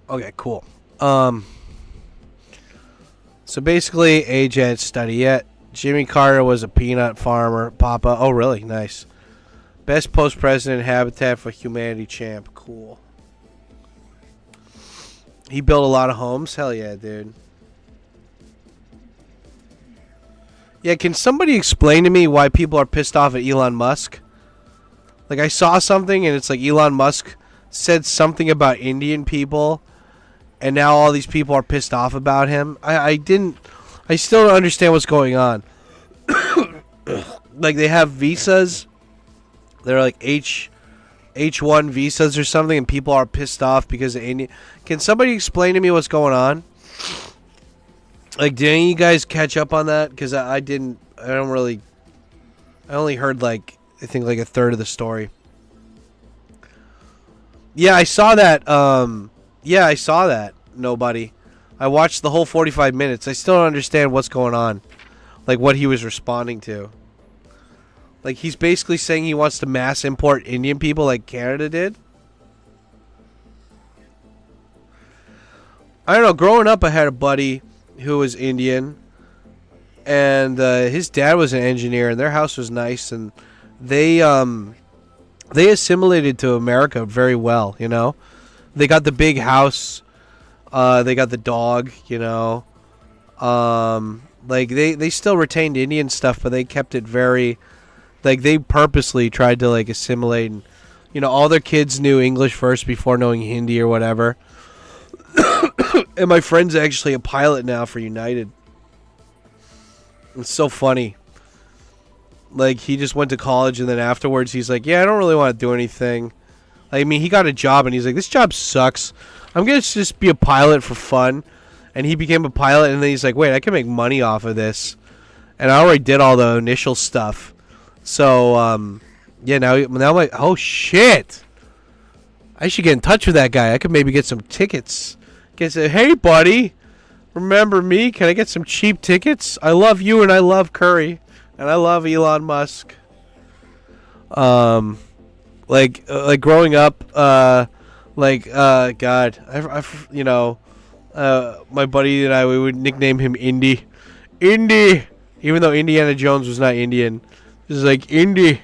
Okay, cool. So basically, age at study yet. Jimmy Carter was a peanut farmer. Papa. Oh, really? Nice. Best post-president Habitat for Humanity champ. Cool. He built a lot of homes. Hell yeah, dude. Yeah, can somebody explain to me why people are pissed off at Elon Musk? Like, I saw something, and it's like Elon Musk said something about Indian people, and now all these people are pissed off about him. I still don't understand what's going on. Like, they have visas. They're like H1 visas or something, and people are pissed off because of India. Can somebody explain to me what's going on? Like, did any of you guys catch up on that? Because I didn't. I only heard, like, I think like a third of the story. Yeah, I saw that. Yeah, I saw that. Nobody. I watched the whole 45 minutes. I still don't understand what's going on. Like, what he was responding to. Like, he's basically saying he wants to mass import Indian people like Canada did. I don't know. Growing up, I had a buddy who was Indian. And his dad was an engineer, and their house was nice, and they assimilated to America very well, you know. They got the big house, they got the dog, you know. Like they still retained Indian stuff, but they kept it very, like, they purposely tried to like assimilate, and, you know, all their kids knew English first before knowing Hindi or whatever. And my friend's actually a pilot now for United. It's so funny. Like, he just went to college, and then afterwards he's like, yeah, I don't really want to do anything. I mean, he got a job, and he's like, this job sucks. I'm going to just be a pilot for fun. And he became a pilot, and then he's like, wait, I can make money off of this. And I already did all the initial stuff. So, yeah, now I'm like, oh, shit. I should get in touch with that guy. I could maybe get some tickets. Say, hey, buddy, remember me? Can I get some cheap tickets? I love you, and I love curry. And I love Elon Musk. Like growing up, God, you know, my buddy and I, we would nickname him Indy. Indy! Even though Indiana Jones was not Indian. This is like, Indy,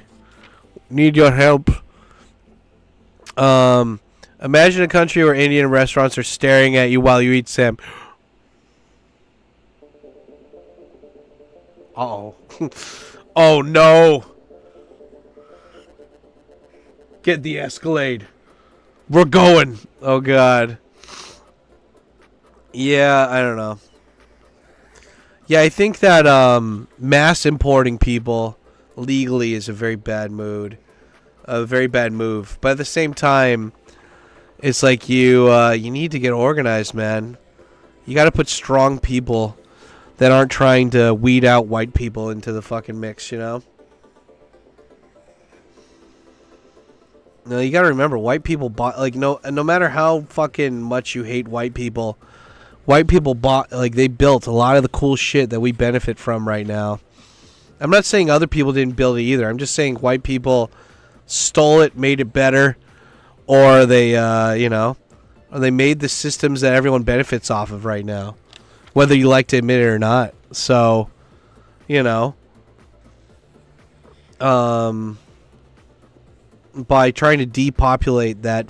need your help. Imagine a country where Indian restaurants are staring at you while you eat Sam. Uh-oh. Oh, no. Get the Escalade. We're going. Oh, God. Yeah, I don't know. Yeah, I think that mass importing people legally is a very bad mood. A very bad move. But at the same time, it's like you need to get organized, man. You got to put strong people that aren't trying to weed out white people into the fucking mix, you know? No, you got to remember, white people bought, like, no matter how fucking much you hate white people bought, like, they built a lot of the cool shit that we benefit from right now. I'm not saying other people didn't build it either. I'm just saying white people stole it, made it better, or they, or they made the systems that everyone benefits off of right now, whether you like to admit it or not. So, by trying to depopulate that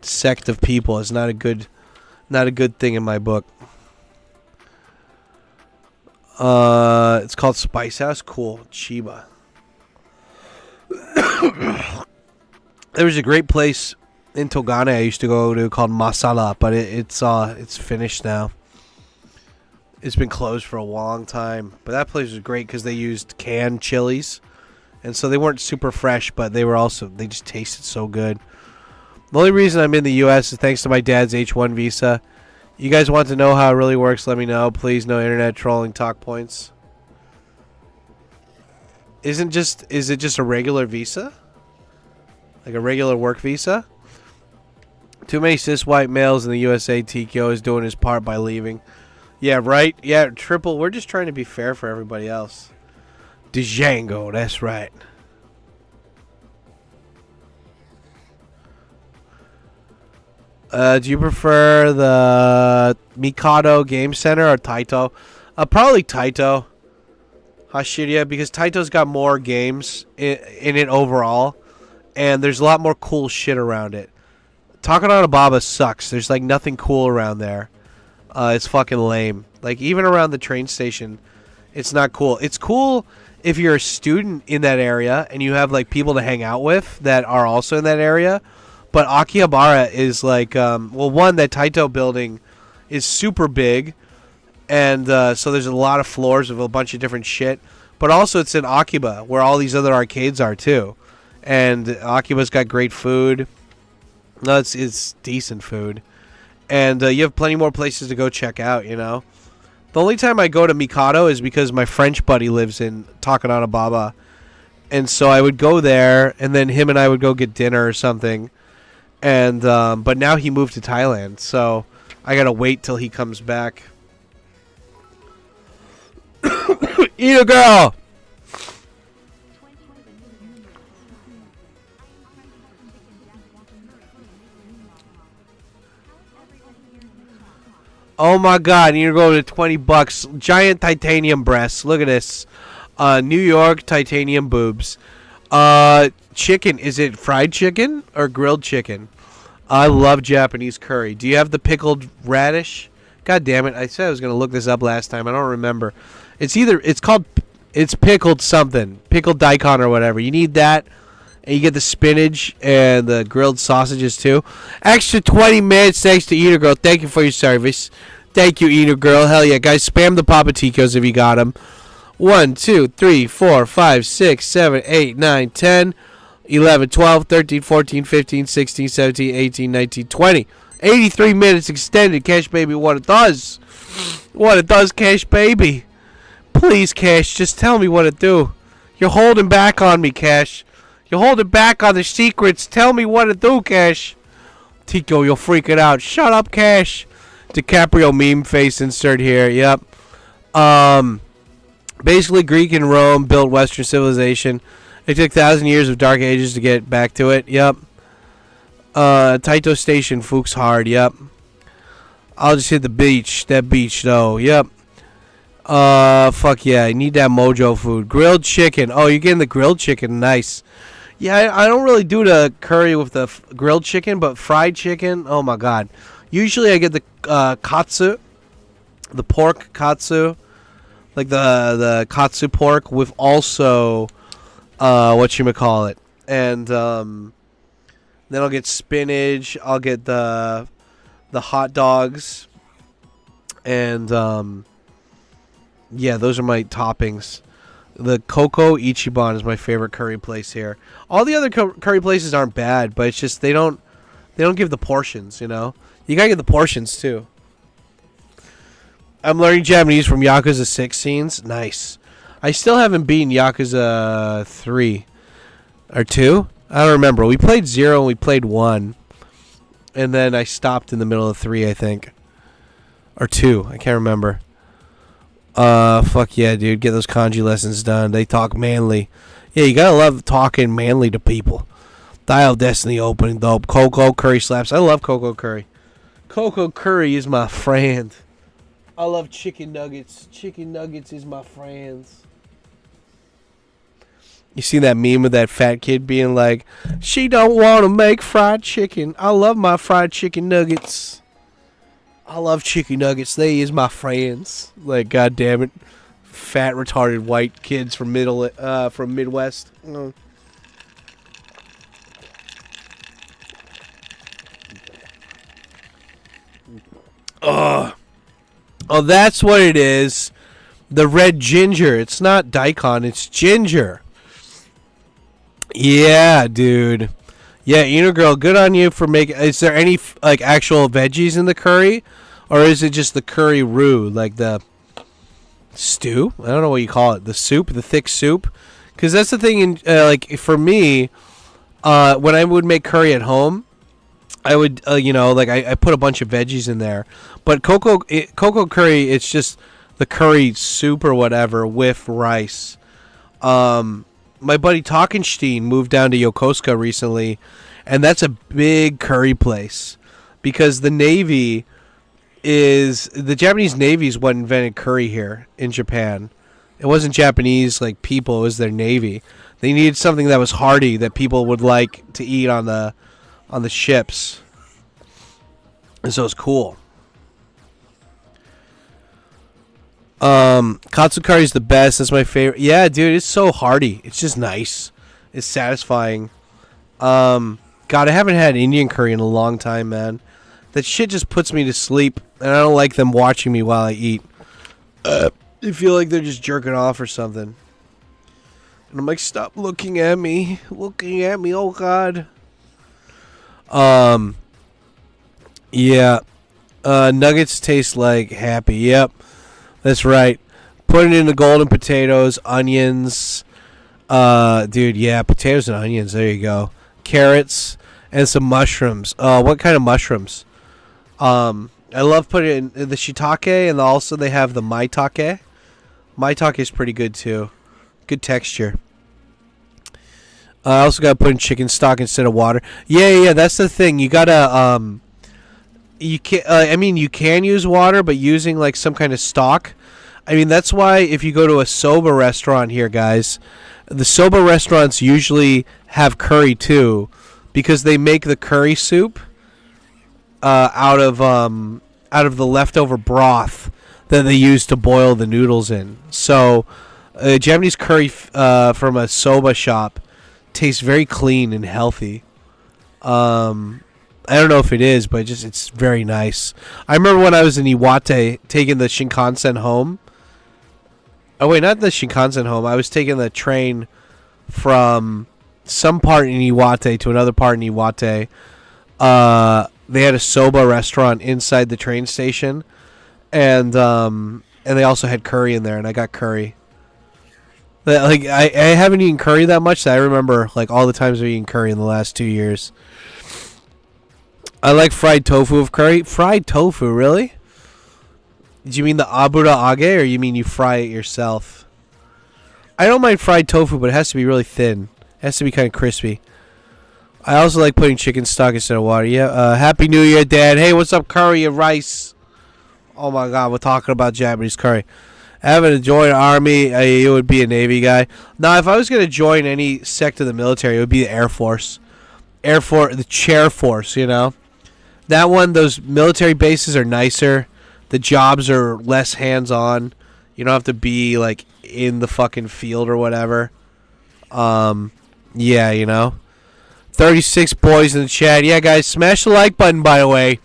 sect of people is not a good thing in my book. It's called Spice House. Cool. Chiba. There was a great place in Togane I used to go to called Masala, but it's finished now. It's been closed for a long time, but that place was great because they used canned chilies, and so they weren't super fresh, but they just tasted so good. The only reason I'm in the U.S. is thanks to my dad's H-1 visa. You guys want to know how it really works? Let me know. Please, no internet trolling talk points. Is it just a regular visa? Like a regular work visa? Too many cis white males in the USA. TKO is doing his part by leaving. Yeah, right? Yeah, Triple, we're just trying to be fair for everybody else. Django, that's right. Do you prefer the Mikado Game Center or Taito? Probably Taito. Hashiria, because Taito's got more games in it overall, and there's a lot more cool shit around it. Takanababa sucks. There's like nothing cool around there. It's fucking lame. Like even around the train station, it's not cool. It's cool if you're a student in that area and you have like people to hang out with that are also in that area. But Akihabara is like, one, that Taito building is super big. And so there's a lot of floors of a bunch of different shit. But also it's in Akiba, where all these other arcades are too. And Akiba's got great food. No, it's decent food. And you have plenty more places to go check out, you know. The only time I go to Mikado is because my French buddy lives in Takanababa. And so I would go there, and then him and I would go get dinner or something. And but now he moved to Thailand, so I gotta wait till he comes back. Eat a girl! Oh my god, you're going to $20. Giant titanium breasts. Look at this. New York titanium boobs. Chicken. Is it fried chicken or grilled chicken? I love Japanese curry. Do you have the pickled radish? God damn it. I said I was going to look this up last time. I don't remember. It's pickled something. Pickled daikon or whatever. You need that. And you get the spinach and the grilled sausages too. Extra 20 minutes thanks to Eater Girl. Thank you for your service. Thank you, Eater Girl. Hell yeah, guys. Spam the Papaticos if you got them. 1, 2, 3, 4, 5, 6, 7, 8, 9, 10, 11, 12, 13, 14, 15, 16, 17, 18, 19, 20. 83 minutes extended. Cash Baby, what it does. What it does, Cash Baby. Please, Cash, just tell me what it do. You're holding back on me, Cash. You're holding back on the secrets. Tell me what it do, Cash. Tico, you'll freak it out. Shut up, Cash. DiCaprio meme face insert here. Yep. Basically, Greek and Rome built Western civilization. It took 1,000 years of dark ages to get back to it. Yep. Taito Station, Fuchs hard. Yep. I'll just hit the beach. That beach, though. Yep. Fuck yeah. I need that mojo food. Grilled chicken. Oh, you're getting the grilled chicken. Nice. Yeah, I don't really do the curry with the grilled chicken, but fried chicken, oh my god. Usually I get the katsu, the pork katsu, like the katsu pork with also whatchamacallit. And then I'll get spinach, I'll get the hot dogs, and yeah, those are my toppings. The Coco Ichiban is my favorite curry place here. All the other curry places aren't bad, but it's just they don't give the portions, you know? You gotta get the portions, too. I'm learning Japanese from Yakuza 6 scenes. Nice. I still haven't beaten Yakuza 3. Or 2? I don't remember. We played 0 and we played 1. And then I stopped in the middle of 3, I think. Or 2. I can't remember. Fuck yeah, dude. Get those kanji lessons done. They talk manly. Yeah, you gotta love talking manly to people. Dial Destiny opening, dope. Coco curry slaps. I love Coco curry. Coco curry is my friend. I love chicken nuggets. Chicken nuggets is my friends. You see that meme with that fat kid being like, she don't want to make fried chicken. I love my fried chicken nuggets. I love chicken nuggets. They is my friends. Like, god damn it, fat retarded white kids from Midwest. Oh, that's what it is. The red ginger. It's not daikon. It's ginger. Yeah, dude. Yeah, Eno Girl, good on you for making... Is there any, like, actual veggies in the curry? Or is it just the curry roux? Like the stew? I don't know what you call it. The soup? The thick soup? Because that's the thing, in like, for me, when I would make curry at home, I would, you know, like, I put a bunch of veggies in there. But cocoa curry, it's just the curry soup or whatever with rice. My buddy Talkenstein moved down to Yokosuka recently, and that's a big curry place because the Japanese Navy is what invented curry here in Japan. It wasn't Japanese like people, it was their navy. They needed something that was hearty that people would like to eat on the ships. And so it's cool. Katsu curry is the best. That's my favorite. Yeah, dude, it's so hearty. It's just nice. It's satisfying. God, I haven't had Indian curry in a long time, man. That shit just puts me to sleep, and I don't like them watching me while I eat. I feel like they're just jerking off or something. And I'm like, stop looking at me. Looking at me, oh God. Yeah. Nuggets taste like happy. Yep. That's right. Put it in the golden potatoes, onions. Dude, yeah, potatoes and onions. There you go. Carrots and some mushrooms. What kind of mushrooms? I love putting it in the shiitake, and also they have the maitake. Maitake is pretty good too. Good texture. I also got to put in chicken stock instead of water. Yeah. That's the thing. You gotta you can I mean, you can use water, but using like some kind of stock. I mean, that's why if you go to a soba restaurant here, guys, the soba restaurants usually have curry too, because they make the curry soup out of the leftover broth that they use to boil the noodles in. So, Japanese curry from a soba shop tastes very clean and healthy. I don't know if it is, but it's very nice. I remember when I was in Iwate taking the Shinkansen home. Oh, wait, not the Shinkansen home. I was taking the train from some part in Iwate to another part in Iwate. They had a soba restaurant inside the train station. And they also had curry in there, and I got curry. Like, I haven't eaten curry that much, so I remember like all the times I've eaten curry in the last 2 years. I like fried tofu with curry. Fried tofu, really? Do you mean the abura age, or you mean you fry it yourself? I don't mind fried tofu, but it has to be really thin. It has to be kind of crispy. I also like putting chicken stock instead of water. Yeah. Happy New Year, Dad. Hey, what's up, curry and rice? Oh my God, we're talking about Japanese curry. Having to join army, it would be a Navy guy. Now, if I was gonna join any sect of the military, it would be the Air Force. The Chair Force. You know, that one. Those military bases are nicer. The jobs are less hands-on. You don't have to be like in the fucking field or whatever. Yeah, you know. 36 boys in the chat. Yeah, guys, smash the like button, by the way.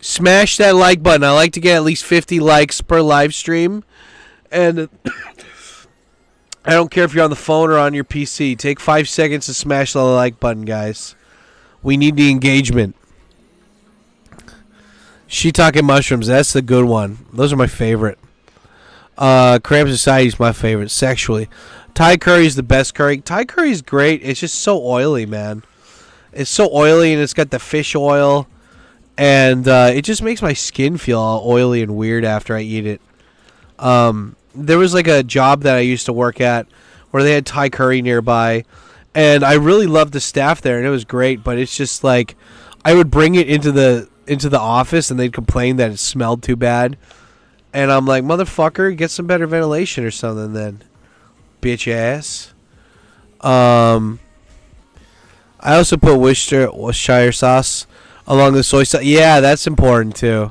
Smash that like button. I like to get at least 50 likes per live stream. And I don't care if you're on the phone or on your PC. Take 5 seconds to smash the like button, guys. We need the engagement. Shiitake mushrooms. That's the good one. Those are my favorite. Cram Society is my favorite sexually. Thai curry is the best curry. Thai curry is great. It's just so oily, man. It's so oily, and it's got the fish oil, and it just makes my skin feel all oily and weird after I eat it. There was like a job that I used to work at where they had Thai curry nearby, and I really loved the staff there, and it was great. But it's just like I would bring it into the office, and they'd complain that it smelled too bad, and I'm like, motherfucker, get some better ventilation or something then. Bitch ass. I also put Worcestershire sauce along the soy sauce. Yeah, that's important too.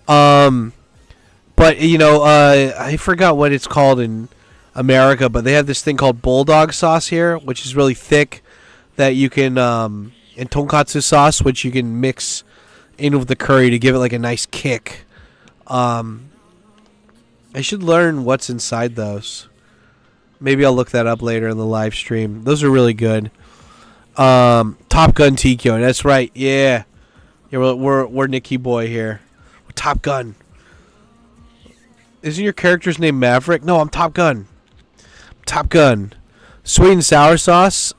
But you know, I forgot what it's called in America, but they have this thing called bulldog sauce here, which is really thick. That you can and tonkatsu sauce, which you can mix in with the curry to give it like a nice kick. I should learn what's inside those. Maybe I'll look that up later in the live stream. Those are really good. Top Gun Tokyo. That's right. Yeah. Yeah, we're Nicky Boy here. We're Top Gun. Isn't your character's name Maverick? No, I'm Top Gun. Top Gun. Sweet and sour sauce.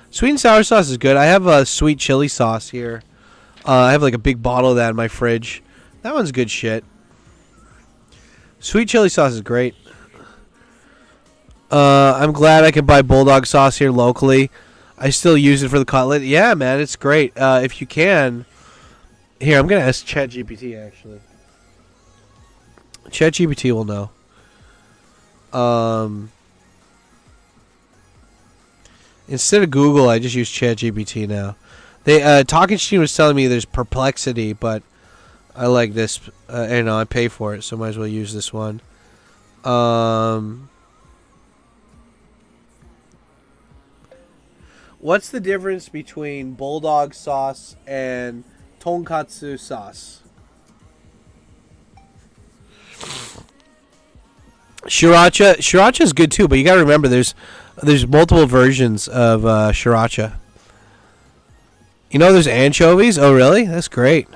Sweet and sour sauce is good. I have a sweet chili sauce here. I have like a big bottle of that in my fridge. That one's good shit. Sweet chili sauce is great. I'm glad I can buy bulldog sauce here locally. I still use it for the cutlet. Yeah, man, it's great. If you can. Here, I'm going to ask ChatGPT, actually. ChatGPT will know. Instead of Google, I just use ChatGPT now. Talking Sheen was telling me there's Perplexity, but I like this. I pay for it, so might as well use this one. What's the difference between bulldog sauce and tonkatsu sauce? Sriracha is good too, but you gotta remember there's multiple versions of sriracha. You know, there's anchovies. Oh, really? That's great.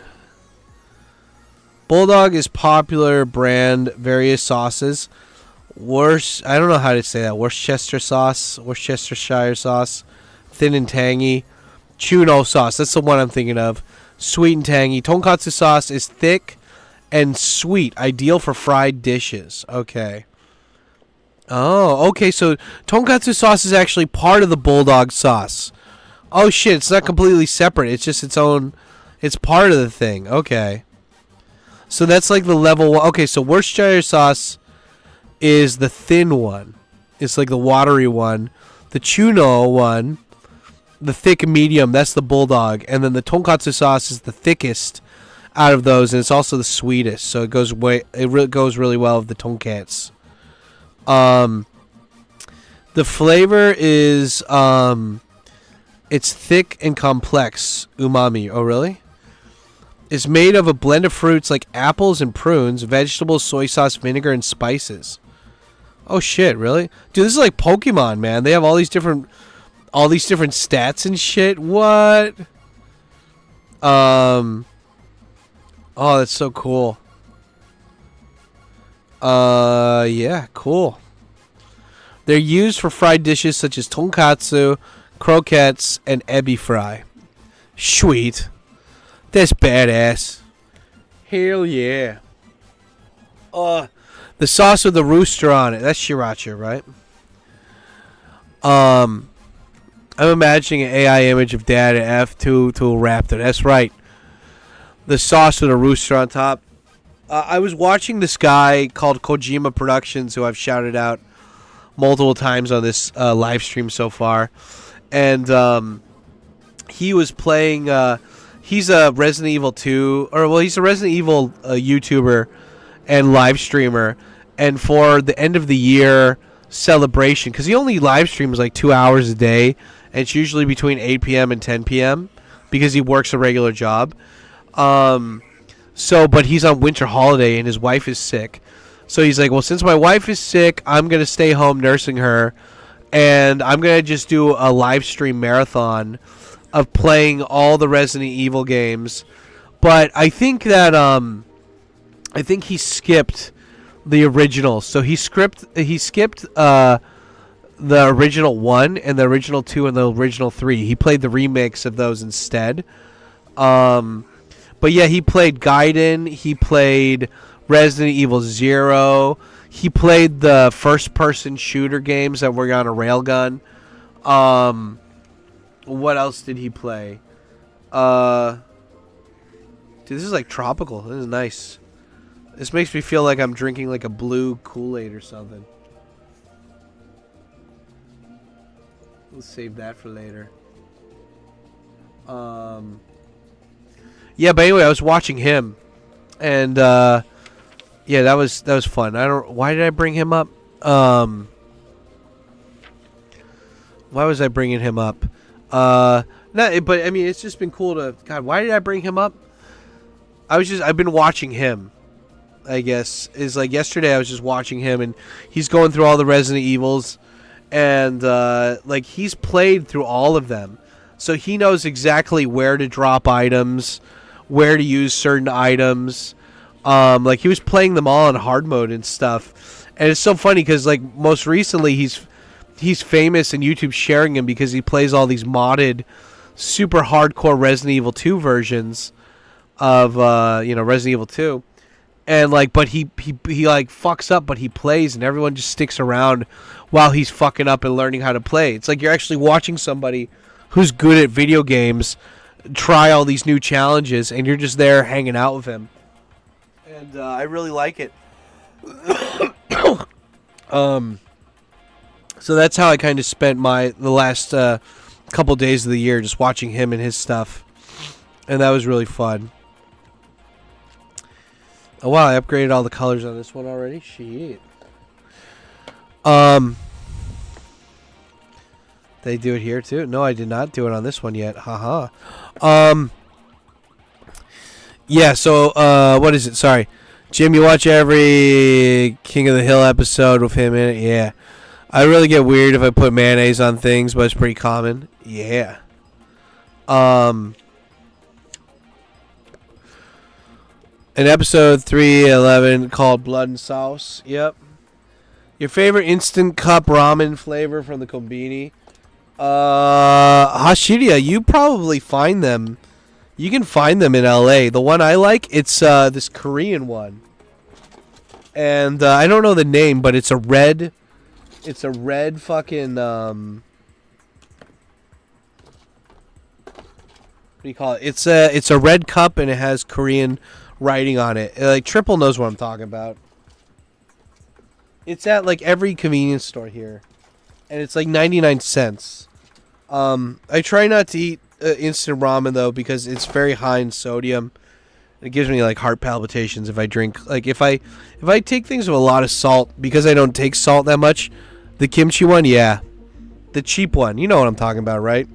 Bulldog is popular brand, various sauces. I don't know how to say that. Worcestershire sauce. Thin and tangy. Chuno sauce. That's the one I'm thinking of. Sweet and tangy. Tonkatsu sauce is thick and sweet. Ideal for fried dishes. Okay. Oh, okay. So tonkatsu sauce is actually part of the bulldog sauce. Oh, shit. It's not completely separate. It's just its own. It's part of the thing. Okay. So that's like the level one. Okay, so Worcestershire sauce is the thin one. It's like the watery one. The chuno one, the thick medium, that's the bulldog. And then the tonkatsu sauce is the thickest out of those, and it's also the sweetest. So it goes really well with the tonkats. The flavor is it's thick and complex umami. Oh, really? It's made of a blend of fruits like apples and prunes, vegetables, soy sauce, vinegar, and spices. Oh shit, really? Dude, this is like Pokemon, man. They have all these different stats and shit. What? Oh, that's so cool. Yeah, cool. They're used for fried dishes such as tonkatsu, croquettes, and ebi fry. Sweet. That's badass. Hell yeah. The The sauce with the rooster on it. That's sriracha, right? I'm imagining an AI image of Dad at F2 to a raptor. That's right. The sauce with a rooster on top. I was watching this guy called Kojima Productions, who I've shouted out multiple times on this live stream so far. And he was playing... he's a Resident Evil 2... he's a Resident Evil YouTuber and live streamer. And for the end of the year celebration, because he only live streams like 2 hours a day, and it's usually between 8 p.m. and 10 p.m. because he works a regular job. But he's on winter holiday and his wife is sick. So he's like, well, since my wife is sick, I'm going to stay home nursing her. And I'm going to just do a live stream marathon of playing all the Resident Evil games. But I think that, I think he skipped the original. So he skipped the original 1 and the original 2 and the original 3. He played the remakes of those instead. But yeah, he played Gaiden. He played Resident Evil 0. He played the first-person shooter games that were on a railgun. What else did he play? Dude, this is like tropical. This is nice. This makes me feel like I'm drinking like a blue Kool-Aid or something. Let's save that for later. Yeah, but anyway, I was watching him, and yeah, that was fun. Why did I bring him up? Why was I bringing him up? But I mean, it's just been cool to. God, why did I bring him up? I've been watching him. I guess is like yesterday. I was just watching him, and he's going through all the Resident Evils, and like he's played through all of them, so he knows exactly where to drop items, where to use certain items. Like he was playing them all in hard mode and stuff, and it's so funny because like most recently he's famous and YouTube's sharing him because he plays all these modded, super hardcore Resident Evil 2 versions of Resident Evil 2. And like, but he like fucks up, but he plays, and everyone just sticks around while he's fucking up and learning how to play. It's like you're actually watching somebody who's good at video games try all these new challenges, and you're just there hanging out with him. And I really like it. So that's how I kind of spent the last couple days of the year, just watching him and his stuff, and that was really fun. Oh wow, I upgraded all the colors on this one already. Shit. They do it here too? No, I did not do it on this one yet. Haha. Yeah, so what is it? Sorry. Jim, you watch every King of the Hill episode with him in it? Yeah. I really get weird if I put mayonnaise on things, but it's pretty common. Yeah. In episode 311 called Blood and Sauce. Yep. Your favorite instant cup ramen flavor from the Kombini? Hashiriya, you probably find them. You can find them in LA. The one I like, it's this Korean one. And I don't know the name, but it's a red fucking what do you call it? It's a red cup and it has Korean writing on it. Like Triple knows what I'm talking about. It's at like every convenience store here, and it's like 99 cents. I try not to eat instant ramen though because it's very high in sodium. It gives me like heart palpitations if I drink. Like if I take things with a lot of salt, because I don't take salt that much. The kimchi one, yeah, the cheap one. You know what I'm talking about, right?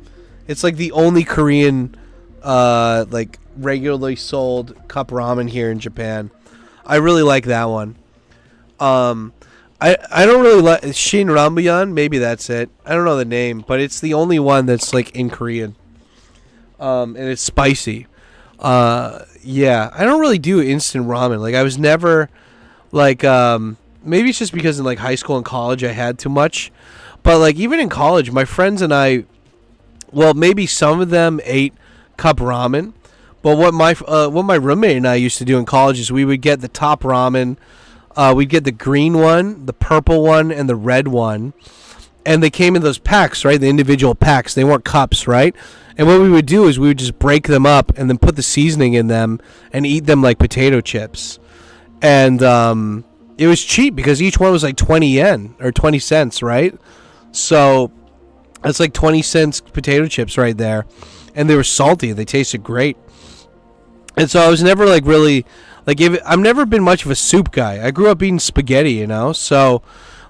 It's like the only Korean like regularly sold cup ramen here in Japan. I really like that one. I don't really like Shin Rambuyan. Maybe that's it. I don't know the name, but it's the only one that's like in Korean. And it's spicy. Yeah, I don't really do instant ramen. Like I was never like maybe it's just because in like high school and college I had too much. But like even in college, my friends and I, well, maybe some of them ate cup ramen. But what my roommate and I used to do in college is we would get the top ramen, We'd get the green one, the purple one, and the red one. And they came in those packs, right? The individual packs. They weren't cups, right? And what we would do is we would just break them up and then put the seasoning in them and eat them like potato chips. And it was cheap because each one was like 20 yen or 20 cents, right? So that's like 20 cents potato chips right there. And they were salty. They tasted great. And so I was never like really like I've never been much of a soup guy. I grew up eating spaghetti, you know. So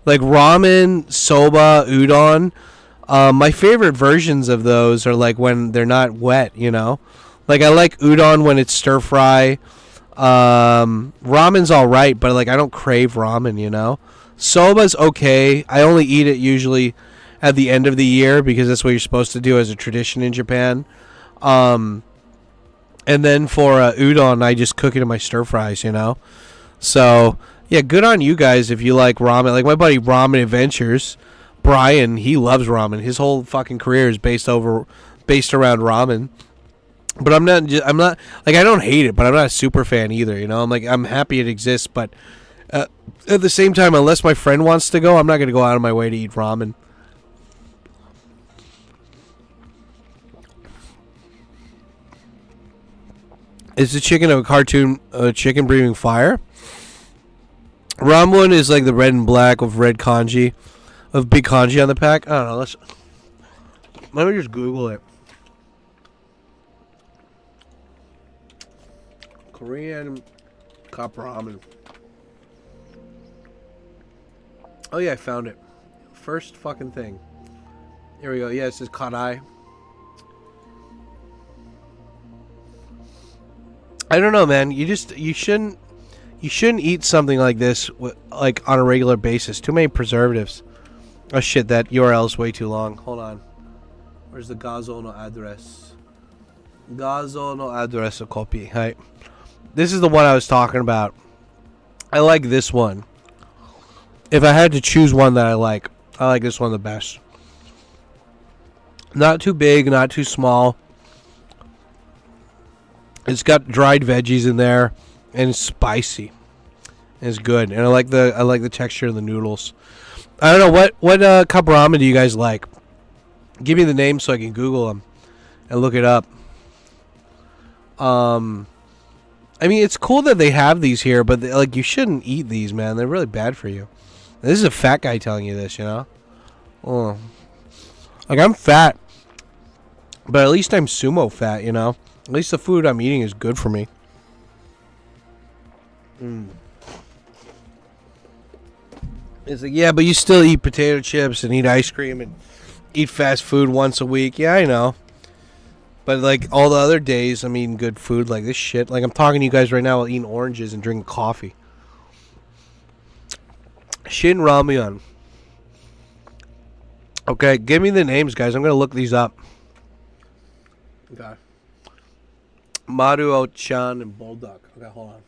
like ramen, soba, udon. My favorite versions of those are like when they're not wet, you know. Like I like udon when it's stir fry. Ramen's all right, but like I don't crave ramen, you know. Soba's okay. I only eat it usually at the end of the year because that's what you're supposed to do as a tradition in Japan. And then for udon, I just cook it in my stir fries, you know. So yeah, good on you guys if you like ramen. Like my buddy Ramen Adventures, Brian, he loves ramen. His whole fucking career is based around ramen. But I'm not like I don't hate it, but I'm not a super fan either, you know. I'm happy it exists, but at the same time, unless my friend wants to go, I'm not going to go out of my way to eat ramen. Is the chicken of a cartoon chicken breathing fire? Ramen is like the red and black with red kanji, of big kanji on the pack. I don't know. Let me just Google it. Korean cup ramen. Oh yeah, I found it. First fucking thing. Here we go. Yeah, it says karai. I don't know, man. You shouldn't eat something like this like on a regular basis. Too many preservatives. Oh shit, that URL is way too long. Hold on. Where's the gazo no address? Gazo no address copy. Right. This is the one I was talking about. I like this one. If I had to choose one that I like this one the best. Not too big, not too small. It's got dried veggies in there, and it's spicy. And it's good, and I like the texture of the noodles. I don't know what cup ramen do you guys like? Give me the name so I can Google them and look it up. I mean, it's cool that they have these here, but like you shouldn't eat these, man. They're really bad for you. This is a fat guy telling you this, you know. Oh, like I'm fat, but at least I'm sumo fat, you know. At least the food I'm eating is good for me. It's like, yeah, but you still eat potato chips and eat ice cream and eat fast food once a week. Yeah, I know. But like all the other days, I'm eating good food like this shit. Like I'm talking to you guys right now while eating oranges and drinking coffee. Shin Ramyun. Okay, give me the names, guys. I'm going to look these up. Okay. Maruo-chan and Bulldog. Okay, hold on.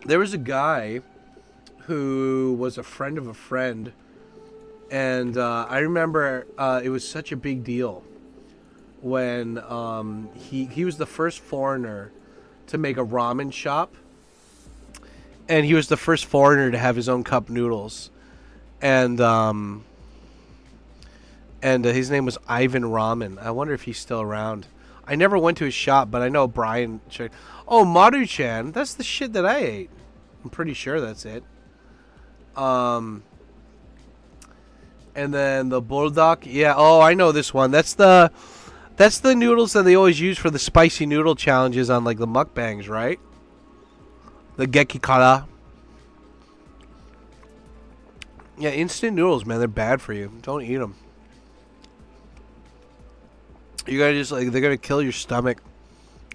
There was a guy who was a friend of a friend, and I remember it was such a big deal when he was the first foreigner to make a ramen shop, and he was the first foreigner to have his own cup noodles, and his name was Ivan Ramen. I wonder if he's still around. I never went to his shop, but I know Brian. Oh, Maru-chan. That's the shit that I ate. I'm pretty sure that's it. And then the Bulldog. Yeah. Oh, I know this one. That's the noodles that they always use for the spicy noodle challenges on like the mukbangs, right? The gekikara. Yeah, instant noodles, man. They're bad for you. Don't eat them. You gotta just like they're gonna kill your stomach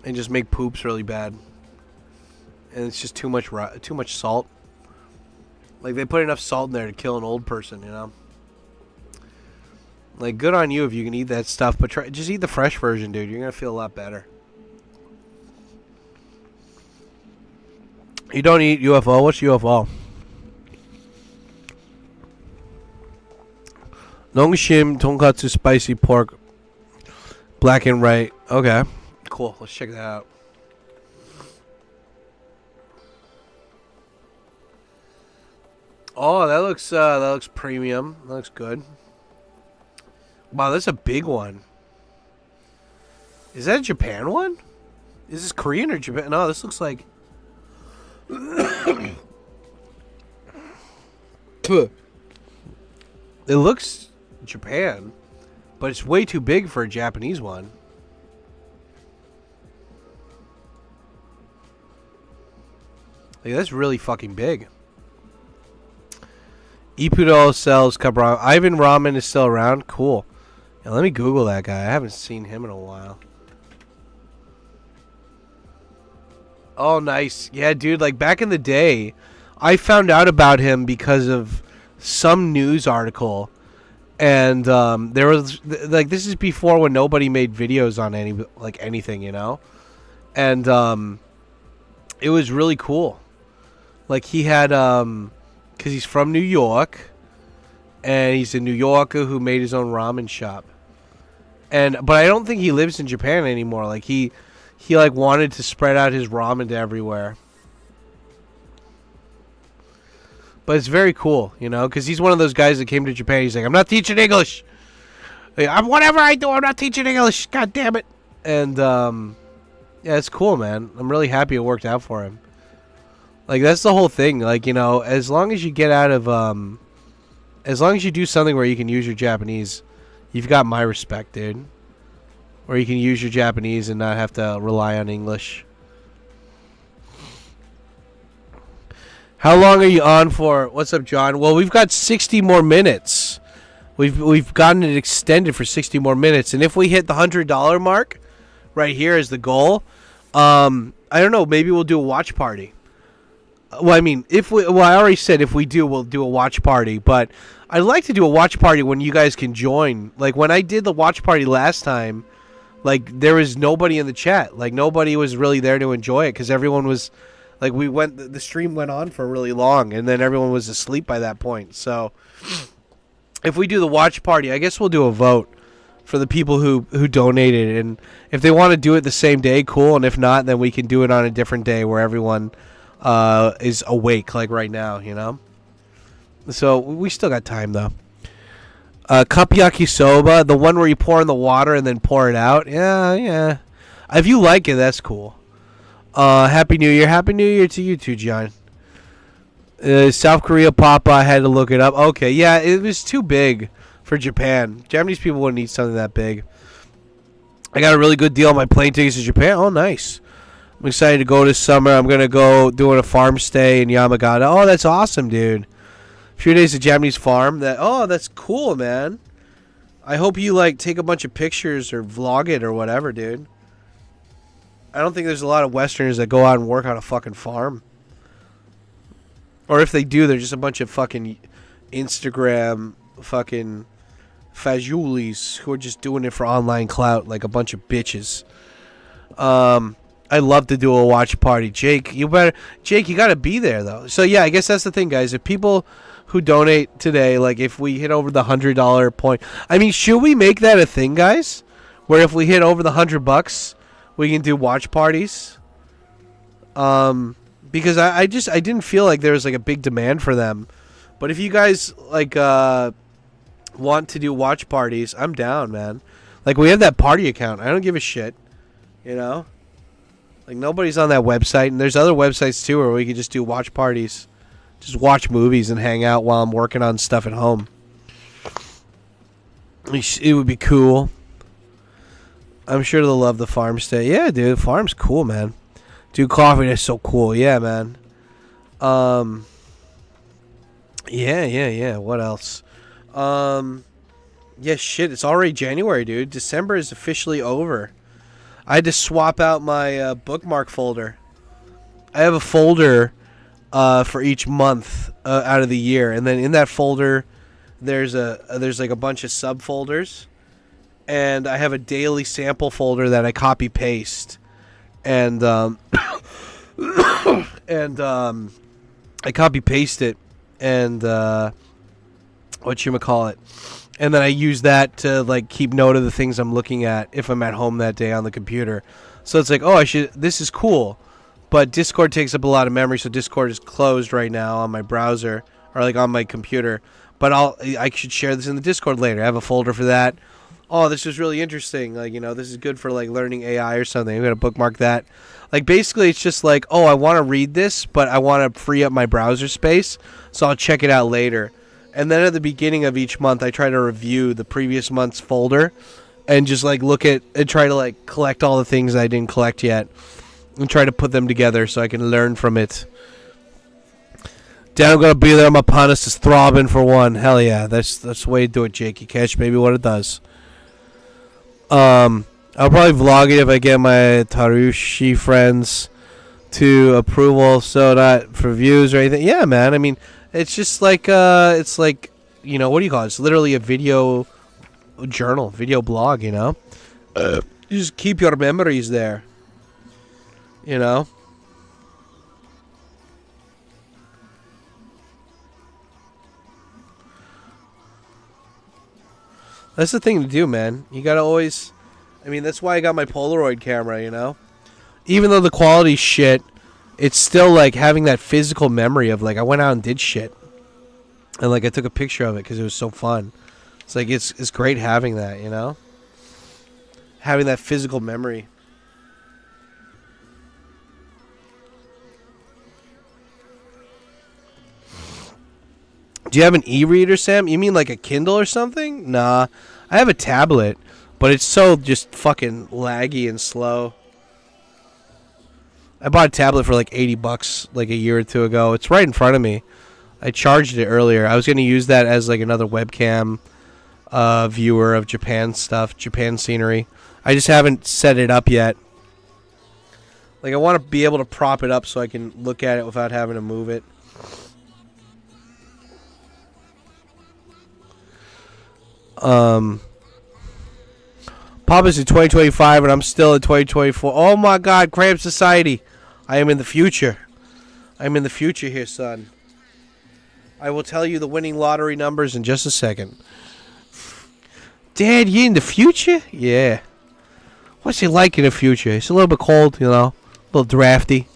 and just make poops really bad. And it's just too much salt. Like they put enough salt in there to kill an old person, you know. Like good on you if you can eat that stuff, but just eat the fresh version, dude. You're gonna feel a lot better. You don't eat UFO? What's UFO? Nongshim tonkatsu spicy pork. Black and white. Okay. cool. Let's check that out. Oh, that looks premium. That looks good. Wow, that's a big one. Is that a Japan one? Is this Korean or Japan? No, this looks like. It looks Japan, but it's way too big for a Japanese one. Like, that's really fucking big. Ippudo sells cup ramen. Ivan Ramen is still around? Cool. Yeah, let me Google that guy. I haven't seen him in a while. Oh, nice. Yeah, dude, like back in the day, I found out about him because of some news article. And there was, like, this is before when nobody made videos on anything, you know? And it was really cool. Like, he had, because he's from New York, and he's a New Yorker who made his own ramen shop. But I don't think he lives in Japan anymore. Like, he like wanted to spread out his ramen to everywhere. But it's very cool, you know, because he's one of those guys that came to Japan. He's like, I'm not teaching English. Like, whatever I do, I'm not teaching English. God damn it. And yeah, it's cool, man. I'm really happy it worked out for him. Like, that's the whole thing. Like, you know, as long as you get out of, as long as you do something where you can use your Japanese, you've got my respect, dude. Where you can use your Japanese and not have to rely on English. How long are you on for? What's up, John? Well, we've got 60 more minutes. We've gotten it extended for 60 more minutes. And if we hit the $100 mark, right here is the goal. I don't know. Maybe we'll do a watch party. Well, I mean, I already said if we do, we'll do a watch party. But I'd like to do a watch party when you guys can join. Like, when I did the watch party last time, like, there was nobody in the chat. Like, nobody was really there to enjoy it because everyone was, like, the stream went on for really long, and then everyone was asleep by that point. So, if we do the watch party, I guess we'll do a vote for the people who donated. And if they want to do it the same day, cool. And if not, then we can do it on a different day where everyone is awake, like right now, you know? So, we still got time, though. Cup yakisoba, the one where you pour in the water and then pour it out. Yeah. If you like it, that's cool. Happy New Year. Happy New Year to you too, John. South Korea Papa, I had to look it up. Okay, yeah, it was too big for Japan. Japanese people wouldn't eat something that big. I got a really good deal on my plane tickets to Japan. Oh, nice. I'm excited to go this summer. I'm going to go doing a farm stay in Yamagata. Oh, that's awesome, dude. A few days at Japanese farm. That's cool, man. I hope you, like, take a bunch of pictures or vlog it or whatever, dude. I don't think there's a lot of Westerners that go out and work on a fucking farm. Or if they do, they're just a bunch of fucking Instagram fucking fajulis who are just doing it for online clout like a bunch of bitches. I'd love to do a watch party. Jake, you gotta be there, though. So, yeah, I guess that's the thing, guys. If people who donate today, like, if we hit over the $100 point, I mean, should we make that a thing, guys? Where if we hit over the $100, we can do watch parties? Because I didn't feel like there was, like, a big demand for them. But if you guys, like, want to do watch parties, I'm down, man. Like, we have that party account. I don't give a shit, you know? Like, nobody's on that website, and there's other websites, too, where we can just do watch parties. Just watch movies and hang out while I'm working on stuff at home. It would be cool. I'm sure they'll love the farm stay. Yeah, dude, the farm's cool, man. Dude, coffee, that's so cool. Yeah, man. Yeah. What else? Yeah, shit, it's already January, dude. December is officially over. I had to swap out my bookmark folder. I have a folder for each month out of the year, and then in that folder, there's like a bunch of subfolders, and I have a daily sample folder that I copy paste, and I copy paste it, and whatchamacallit. And then I use that to like keep note of the things I'm looking at if I'm at home that day on the computer. So it's like, oh, this is cool. But Discord takes up a lot of memory, so Discord is closed right now on my browser or like on my computer. But I should share this in the Discord later. I have a folder for that. Oh, this is really interesting. Like, this is good for like learning AI or something. I'm gonna bookmark that. Like, basically, it's just like, oh, I want to read this, but I want to free up my browser space, so I'll check it out later. And then at the beginning of each month, I try to review the previous month's folder and just like look at and try to like collect all the things I didn't collect yet and try to put them together so I can learn from it. Dad, I'm gonna be there. My panus is throbbing for one. Hell yeah, that's the way to do it, Jake. You catch maybe what it does. I'll probably vlog it if I get my Tarushi friends to approval, so not for views or anything. Yeah, man. I mean, it's just like it's like, what do you call it? It's literally a video journal, video blog. You just keep your memories there. That's the thing to do, man. You gotta always... I mean, that's why I got my Polaroid camera, Even though the quality's shit, it's still, like, having that physical memory of, like, I went out and did shit. And, like, I took a picture of it because it was so fun. It's like, it's great having that, Having that physical memory. Do you have an e-reader, Sam? You mean like a Kindle or something? Nah. I have a tablet, but it's so just fucking laggy and slow. I bought a tablet for like $80 like a year or two ago. It's right in front of me. I charged it earlier. I was going to use that as like another webcam viewer of Japan stuff, Japan scenery. I just haven't set it up yet. Like, I want to be able to prop it up so I can look at it without having to move it. Papa's in 2025 and I'm still in 2024. Oh my God, Crab Society. I am in the future. I'm in the future here, son. I will tell you the winning lottery numbers in just a second. Dad, you in the future? Yeah. What's it like in the future? It's a little bit cold, a little drafty.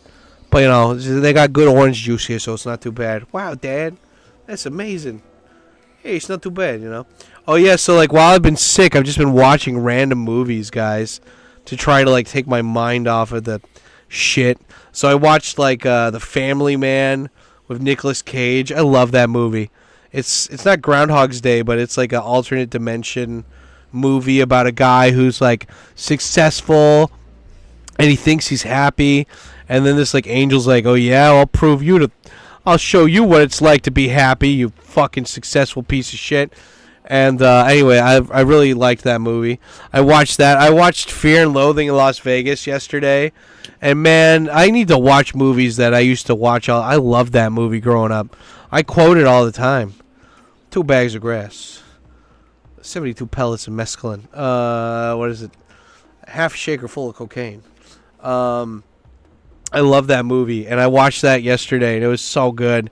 But, they got good orange juice here, so it's not too bad. Wow, Dad. That's amazing. Hey, it's not too bad, Oh, yeah, so, like, while I've been sick, I've just been watching random movies, guys, to try to, like, take my mind off of the shit. So I watched, like, The Family Man with Nicolas Cage. I love that movie. It's not Groundhog's Day, but it's, like, an alternate dimension movie about a guy who's, like, successful, and he thinks he's happy, and then this, like, angel's like, oh, yeah, I'll show you what it's like to be happy, you fucking successful piece of shit. And anyway, I really liked that movie. I watched that. I watched Fear and Loathing in Las Vegas yesterday. And man, I need to watch movies that I used to watch. I loved that movie growing up. I quote it all the time. 2 bags of grass. 72 pellets of mescaline. What is it? Half a shaker full of cocaine. I love that movie. And I watched that yesterday. And it was so good.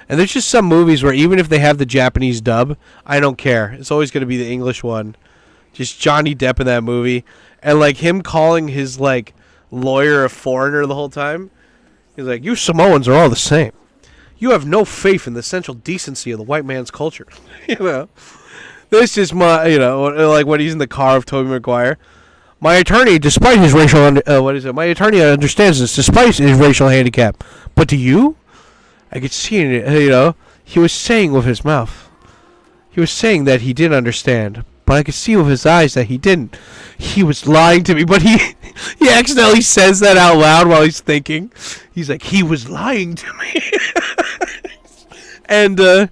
And there's just some movies where even if they have the Japanese dub, I don't care. It's always going to be the English one. Just Johnny Depp in that movie. And, like, him calling his, like, lawyer a foreigner the whole time. He's like, you Samoans are all the same. You have no faith in the central decency of the white man's culture. This is my, like when he's in the car of Tobey Maguire. My attorney, despite his racial, my attorney understands this, despite his racial handicap. But do you? I could see it, he was saying with his mouth. He was saying that he didn't understand, but I could see with his eyes that he didn't. He was lying to me, but he accidentally says that out loud while he's thinking. He's like, he was lying to me. And that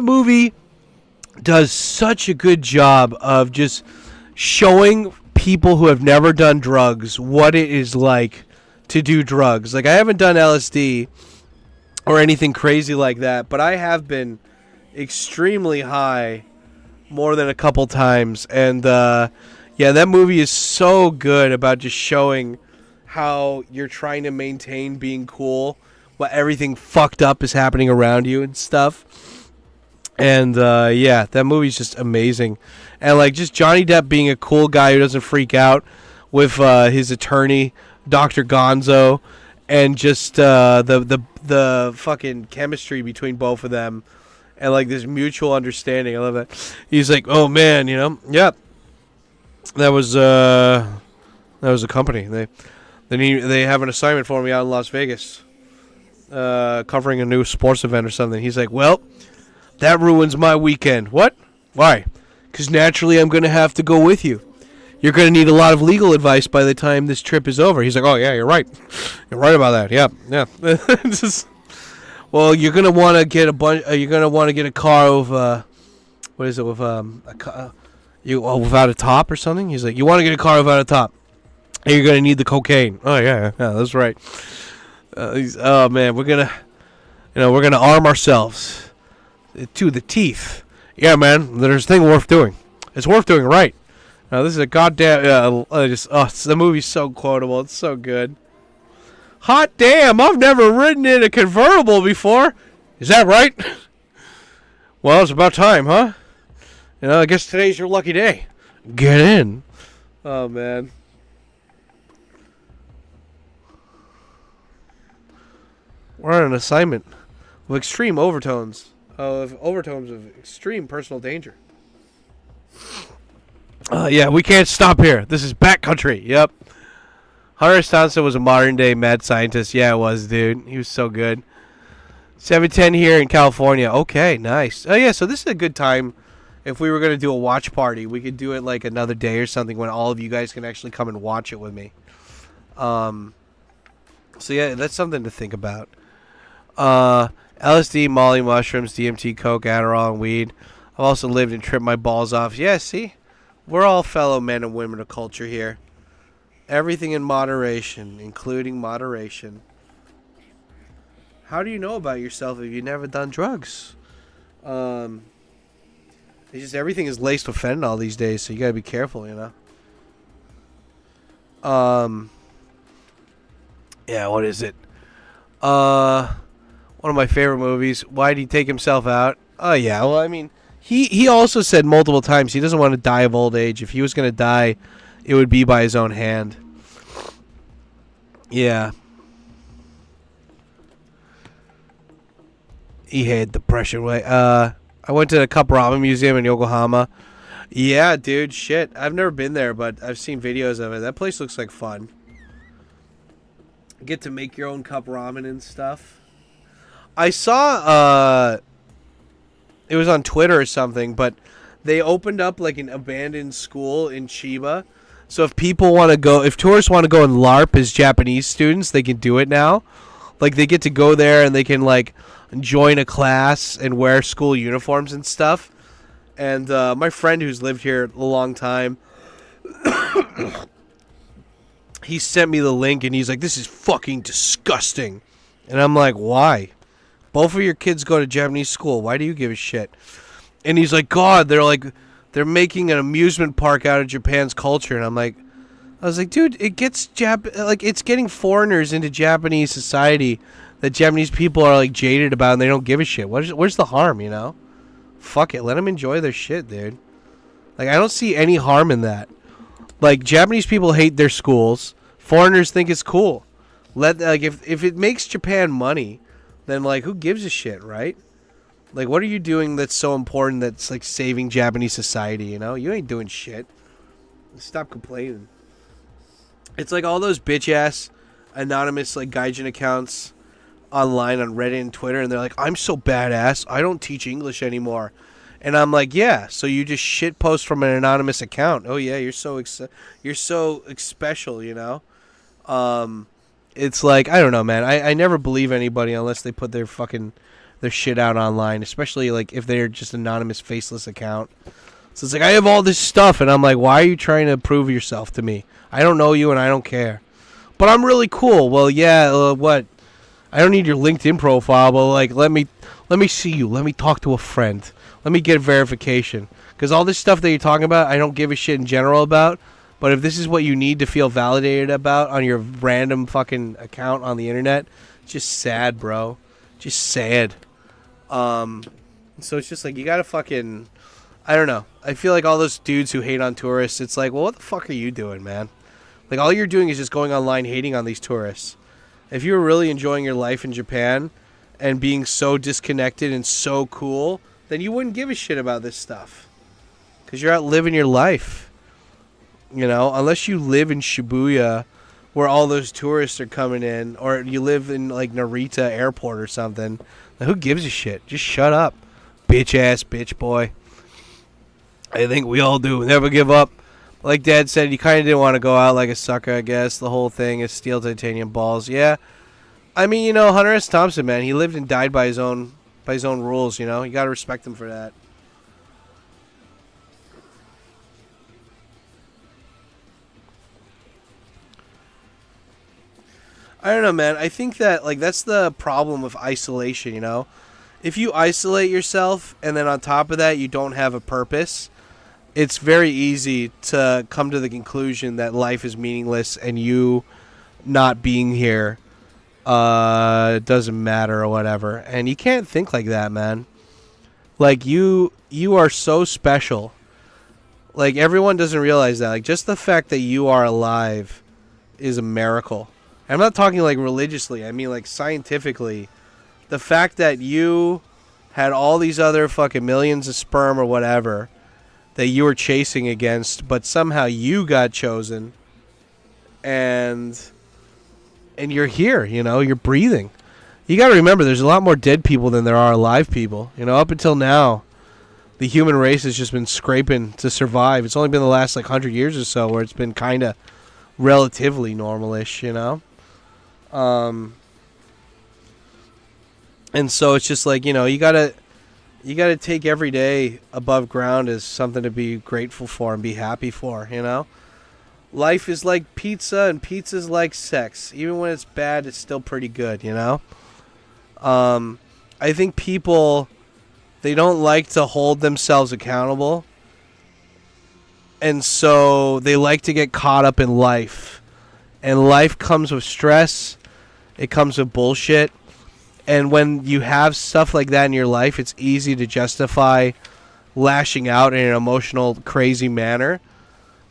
movie does such a good job of just showing people who have never done drugs what it is like to do drugs. Like, I haven't done LSD or anything crazy like that, but I have been extremely high more than a couple times. And yeah, that movie is so good about just showing how you're trying to maintain being cool what everything fucked up is happening around you and stuff. And yeah, that movie's just amazing. And like just Johnny Depp being a cool guy who doesn't freak out with his attorney, Dr. Gonzo, and just the fucking chemistry between both of them, and like this mutual understanding. I love that. He's like, oh man, you know, yep, that was a company. They have an assignment for me out in Las Vegas, covering a new sports event or something. He's like, well, that ruins my weekend. What? Why? Because naturally I'm going to have to go with you. You're going to need a lot of legal advice by the time this trip is over. He's like, oh, yeah, you're right. You're right about that. Yeah. Well, you're going to want to get you're going to want to get a car with, what is it, with, without a top or something? He's like, you want to get a car without a top. And you're going to need the cocaine. Oh, yeah, that's right. Oh, man, we're going to arm ourselves to the teeth. Yeah, man, there's a thing worth doing. It's worth doing right. Now, this is a goddamn... the movie's so quotable. It's so good. Hot damn, I've never ridden in a convertible before. Is that right? Well, it's about time, huh? You know, I guess today's your lucky day. Get in. Oh, man. We're on an assignment with extreme overtones. Of extreme personal danger. Yeah, we can't stop here. This is backcountry. Yep. Hunter Thompson was a modern-day mad scientist. Yeah, it was, dude. He was so good. 710 here in California. Okay, nice. Oh, yeah, so this is a good time. If we were going to do a watch party, we could do it like another day or something when all of you guys can actually come and watch it with me. So, yeah, that's something to think about. LSD, Molly, mushrooms, DMT, coke, Adderall, and weed. I've also lived and tripped my balls off. Yeah, see? We're all fellow men and women of culture here. Everything in moderation, including moderation. How do you know about yourself if you've never done drugs? It's just everything is laced with fentanyl these days, so you gotta be careful, you know? Yeah, what is it? One of my favorite movies. Why did he take himself out? Oh, yeah. Well, I mean, he also said multiple times he doesn't want to die of old age. If he was going to die, it would be by his own hand. Yeah. He had depression. I went to the Cup Ramen Museum in Yokohama. Yeah, dude. Shit. I've never been there, but I've seen videos of it. That place looks like fun. Get to make your own cup ramen and stuff. I saw, it was on Twitter or something, but they opened up like an abandoned school in Chiba. So if people want to go, if tourists want to go and LARP as Japanese students, they can do it now. Like they get to go there and they can like join a class and wear school uniforms and stuff. And my friend who's lived here a long time, he sent me the link and he's like, this is fucking disgusting. And I'm like, why? Both of your kids go to Japanese school. Why do you give a shit? And he's like, God, they're making an amusement park out of Japan's culture. And I was like, dude, it gets it's getting foreigners into Japanese society that Japanese people are like jaded about and they don't give a shit. Where's the harm, you know? Fuck it, let them enjoy their shit, dude. Like I don't see any harm in that. Like Japanese people hate their schools. Foreigners think it's cool. If it makes Japan money, then like who gives a shit, right? Like what are you doing that's so important that's like saving Japanese society, you know? You ain't doing shit. Stop complaining. It's like all those bitch ass anonymous like gaijin accounts online on Reddit and Twitter, and they're like, I'm so badass, I don't teach English anymore. And I'm like, yeah, so you just shit post from an anonymous account. Oh yeah, you're so special, you know? It's like, I don't know, man. I never believe anybody unless they put their shit out online, especially like if they're just anonymous, faceless account. So it's like, I have all this stuff, and I'm like, why are you trying to prove yourself to me? I don't know you, and I don't care. But I'm really cool. Well, yeah, what? I don't need your LinkedIn profile, but like, let me see you. Let me talk to a friend. Let me get verification. Because all this stuff that you're talking about, I don't give a shit in general about. But if this is what you need to feel validated about on your random fucking account on the internet, Just sad, bro. Just sad. So it's just like, you gotta fucking, I don't know. I feel like all those dudes who hate on tourists, it's like, well, what the fuck are you doing, man? Like, all you're doing is just going online hating on these tourists. If you were really enjoying your life in Japan and being so disconnected and so cool, then you wouldn't give a shit about this stuff. Because you're out living your life. You know, unless you live in Shibuya where all those tourists are coming in, or you live in, like, Narita Airport or something, then who gives a shit? Just shut up. Bitch-ass bitch boy. I think we all do. Never give up. Like Dad said, you kind of didn't want to go out like a sucker, I guess. The whole thing is steel titanium balls. Yeah. I mean, you know, Hunter S. Thompson, man, he lived and died by his own rules, you know? You got to respect him for that. I don't know, man. I think that, like, that's the problem with isolation, you know? If you isolate yourself and then on top of that you don't have a purpose, it's very easy to come to the conclusion that life is meaningless and you not being here doesn't matter or whatever. And you can't think like that, man. Like, you are so special. Like, everyone doesn't realize that. Like, just the fact that you are alive is a miracle. I'm not talking like religiously. I mean like scientifically. The fact that you had all these other fucking millions of sperm or whatever that you were chasing against, but somehow you got chosen, and you're here, you know, you're breathing. You got to remember, there's a lot more dead people than there are alive people. You know, up until now, the human race has just been scraping to survive. It's only been the last like 100 years or so where it's been kind of relatively normalish, you know. And so it's just like, you know, you gotta take every day above ground as something to be grateful for and be happy for, you know? Life is like pizza, and pizza's like sex. Even when it's bad, it's still pretty good, you know? I think people, they don't like to hold themselves accountable. And so they like to get caught up in life. And life comes with stress. It comes with bullshit. And when you have stuff like that in your life, it's easy to justify lashing out in an emotional, crazy manner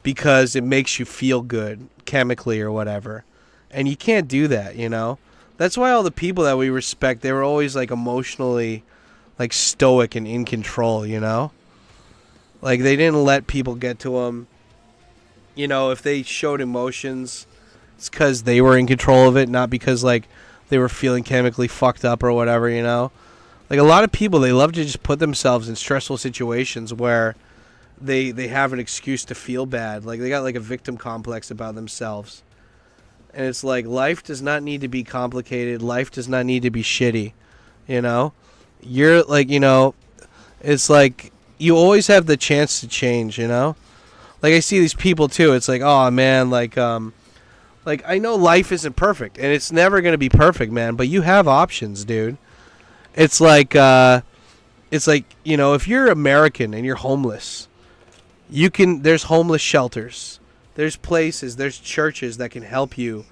because it makes you feel good chemically or whatever. And you can't do that, you know? That's why all the people that we respect, they were always like emotionally like stoic and in control, you know? Like they didn't let people get to them. You know, if they showed emotions, it's because they were in control of it, not because like they were feeling chemically fucked up or whatever, you know? Like a lot of people, they love to just put themselves in stressful situations where they have an excuse to feel bad. Like they got like a victim complex about themselves. And it's like, life does not need to be complicated. Life does not need to be shitty, you know? You're like, you know, it's like you always have the chance to change, you know? Like I see these people too. It's like, oh man, like I know life isn't perfect and it's never going to be perfect, man, but you have options, dude. It's like, you know, if you're American and you're homeless, there's homeless shelters. There's places, there's churches that can help you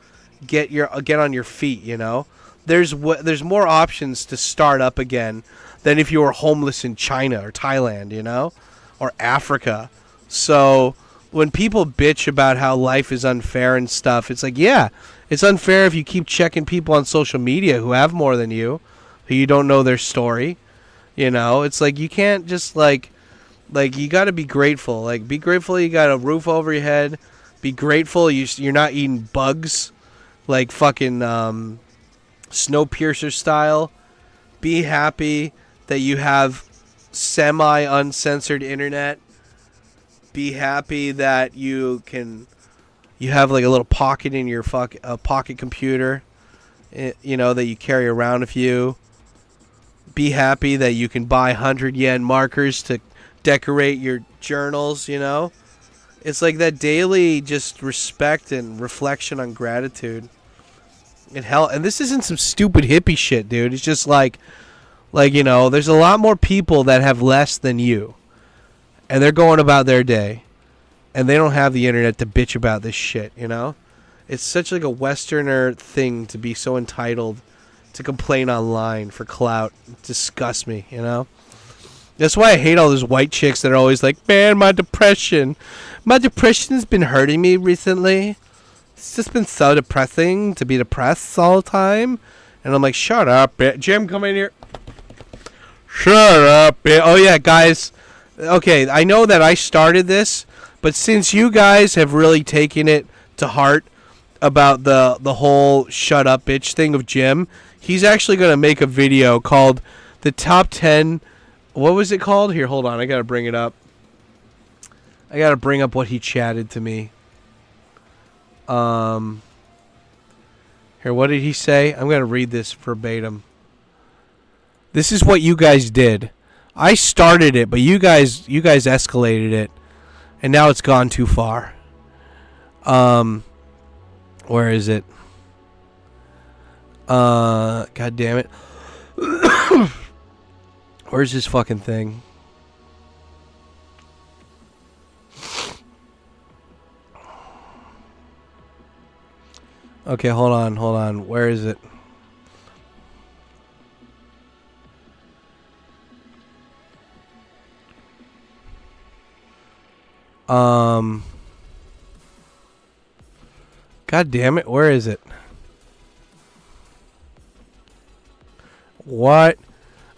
get on your feet, you know? There's more options to start up again than if you were homeless in China or Thailand, you know? Or Africa. So when people bitch about how life is unfair and stuff, it's like, yeah, it's unfair if you keep checking people on social media who have more than you, who you don't know their story, you know? It's like you can't just like you got to be grateful. Like, be grateful you got a roof over your head. Be grateful you're not eating bugs like fucking Snowpiercer style. Be happy that you have semi-uncensored internet. Be happy that you have like a little pocket in your pocket computer, you know, that you carry around with you. Be happy that you can buy 100 yen markers to decorate your journals, you know. It's like that daily just respect and reflection on gratitude. And this isn't some stupid hippie shit, dude. It's just like, you know, there's a lot more people that have less than you. And they're going about their day. And they don't have the internet to bitch about this shit, you know? It's such like a Westerner thing to be so entitled to complain online for clout. It disgusts me, you know? That's why I hate all those white chicks that are always like, man, my depression has been hurting me recently. It's just been so depressing to be depressed all the time. And I'm like, shut up, bitch. Jim, come in here. Shut up, bitch. Oh, yeah, guys. Okay, I know that I started this, but since you guys have really taken it to heart about the whole shut up, bitch thing of Jim, he's actually going to make a video called the top 10... What was it called? Here, hold on. I got to bring it up. I got to bring up what he chatted to me. Here, what did he say? I'm going to read this verbatim. This is what you guys did. I started it, but you guys escalated it, and now it's gone too far. Where is it? God damn it. Where's this fucking thing? Okay, hold on. Where is it? God damn it, where is it? What?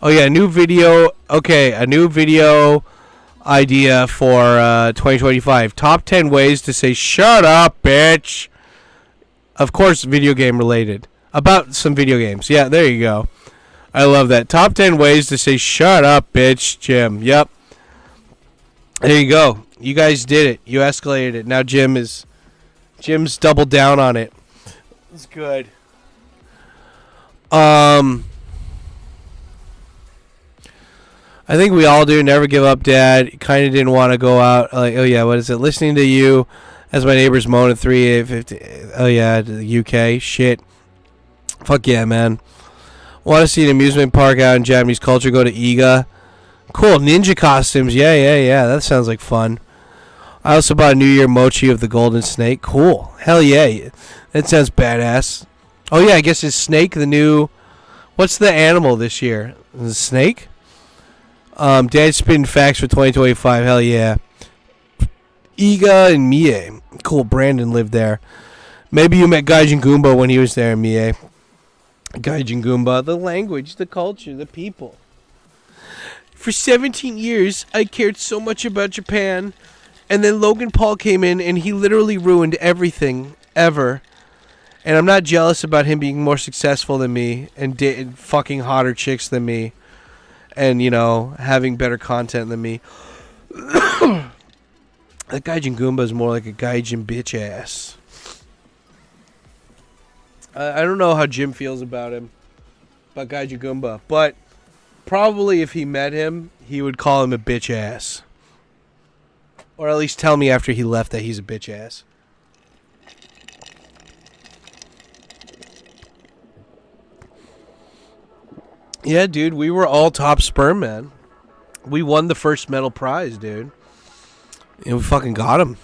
Oh yeah, new video. Okay, a new video idea for 2025. Top 10 ways to say shut up, bitch. Of course, video game related. About some video games. Yeah, there you go. I love that. Top 10 ways to say shut up, bitch, Jim. Yep. There you go. You guys did it. You escalated it. Now Jim's doubled down on it. It's good. I think we all do. Never give up, Dad. Kind of didn't want to go out. Like, oh yeah, what is it? Listening to you as my neighbors moan at 3:50. Oh yeah, the UK. Shit. Fuck yeah, man. Want to see an amusement park out in Japanese culture? Go to Iga. Cool. Ninja costumes. Yeah. That sounds like fun. I also bought a New Year mochi of the golden snake. Cool. Hell yeah. That sounds badass. Oh yeah, I guess it's snake the new... What's the animal this year? Is it snake? Dad spitting facts for 2025. Hell yeah. Iga and Mie. Cool. Brandon lived there. Maybe you met Gaijin Goomba when he was there in Mie. Gaijin Goomba. The language, the culture, the people. For 17 years, I cared so much about Japan. And then Logan Paul came in and he literally ruined everything ever. And I'm not jealous about him being more successful than me and fucking hotter chicks than me. And, you know, having better content than me. That Gaijin Goomba is more like a Gaijin bitch ass. I don't know how Jim feels about him. About Gaijin Goomba. But probably if he met him, he would call him a bitch ass. Or at least tell me after he left that he's a bitch ass. Yeah, dude, we were all top sperm, man. We won the first medal prize, dude. And we fucking got him.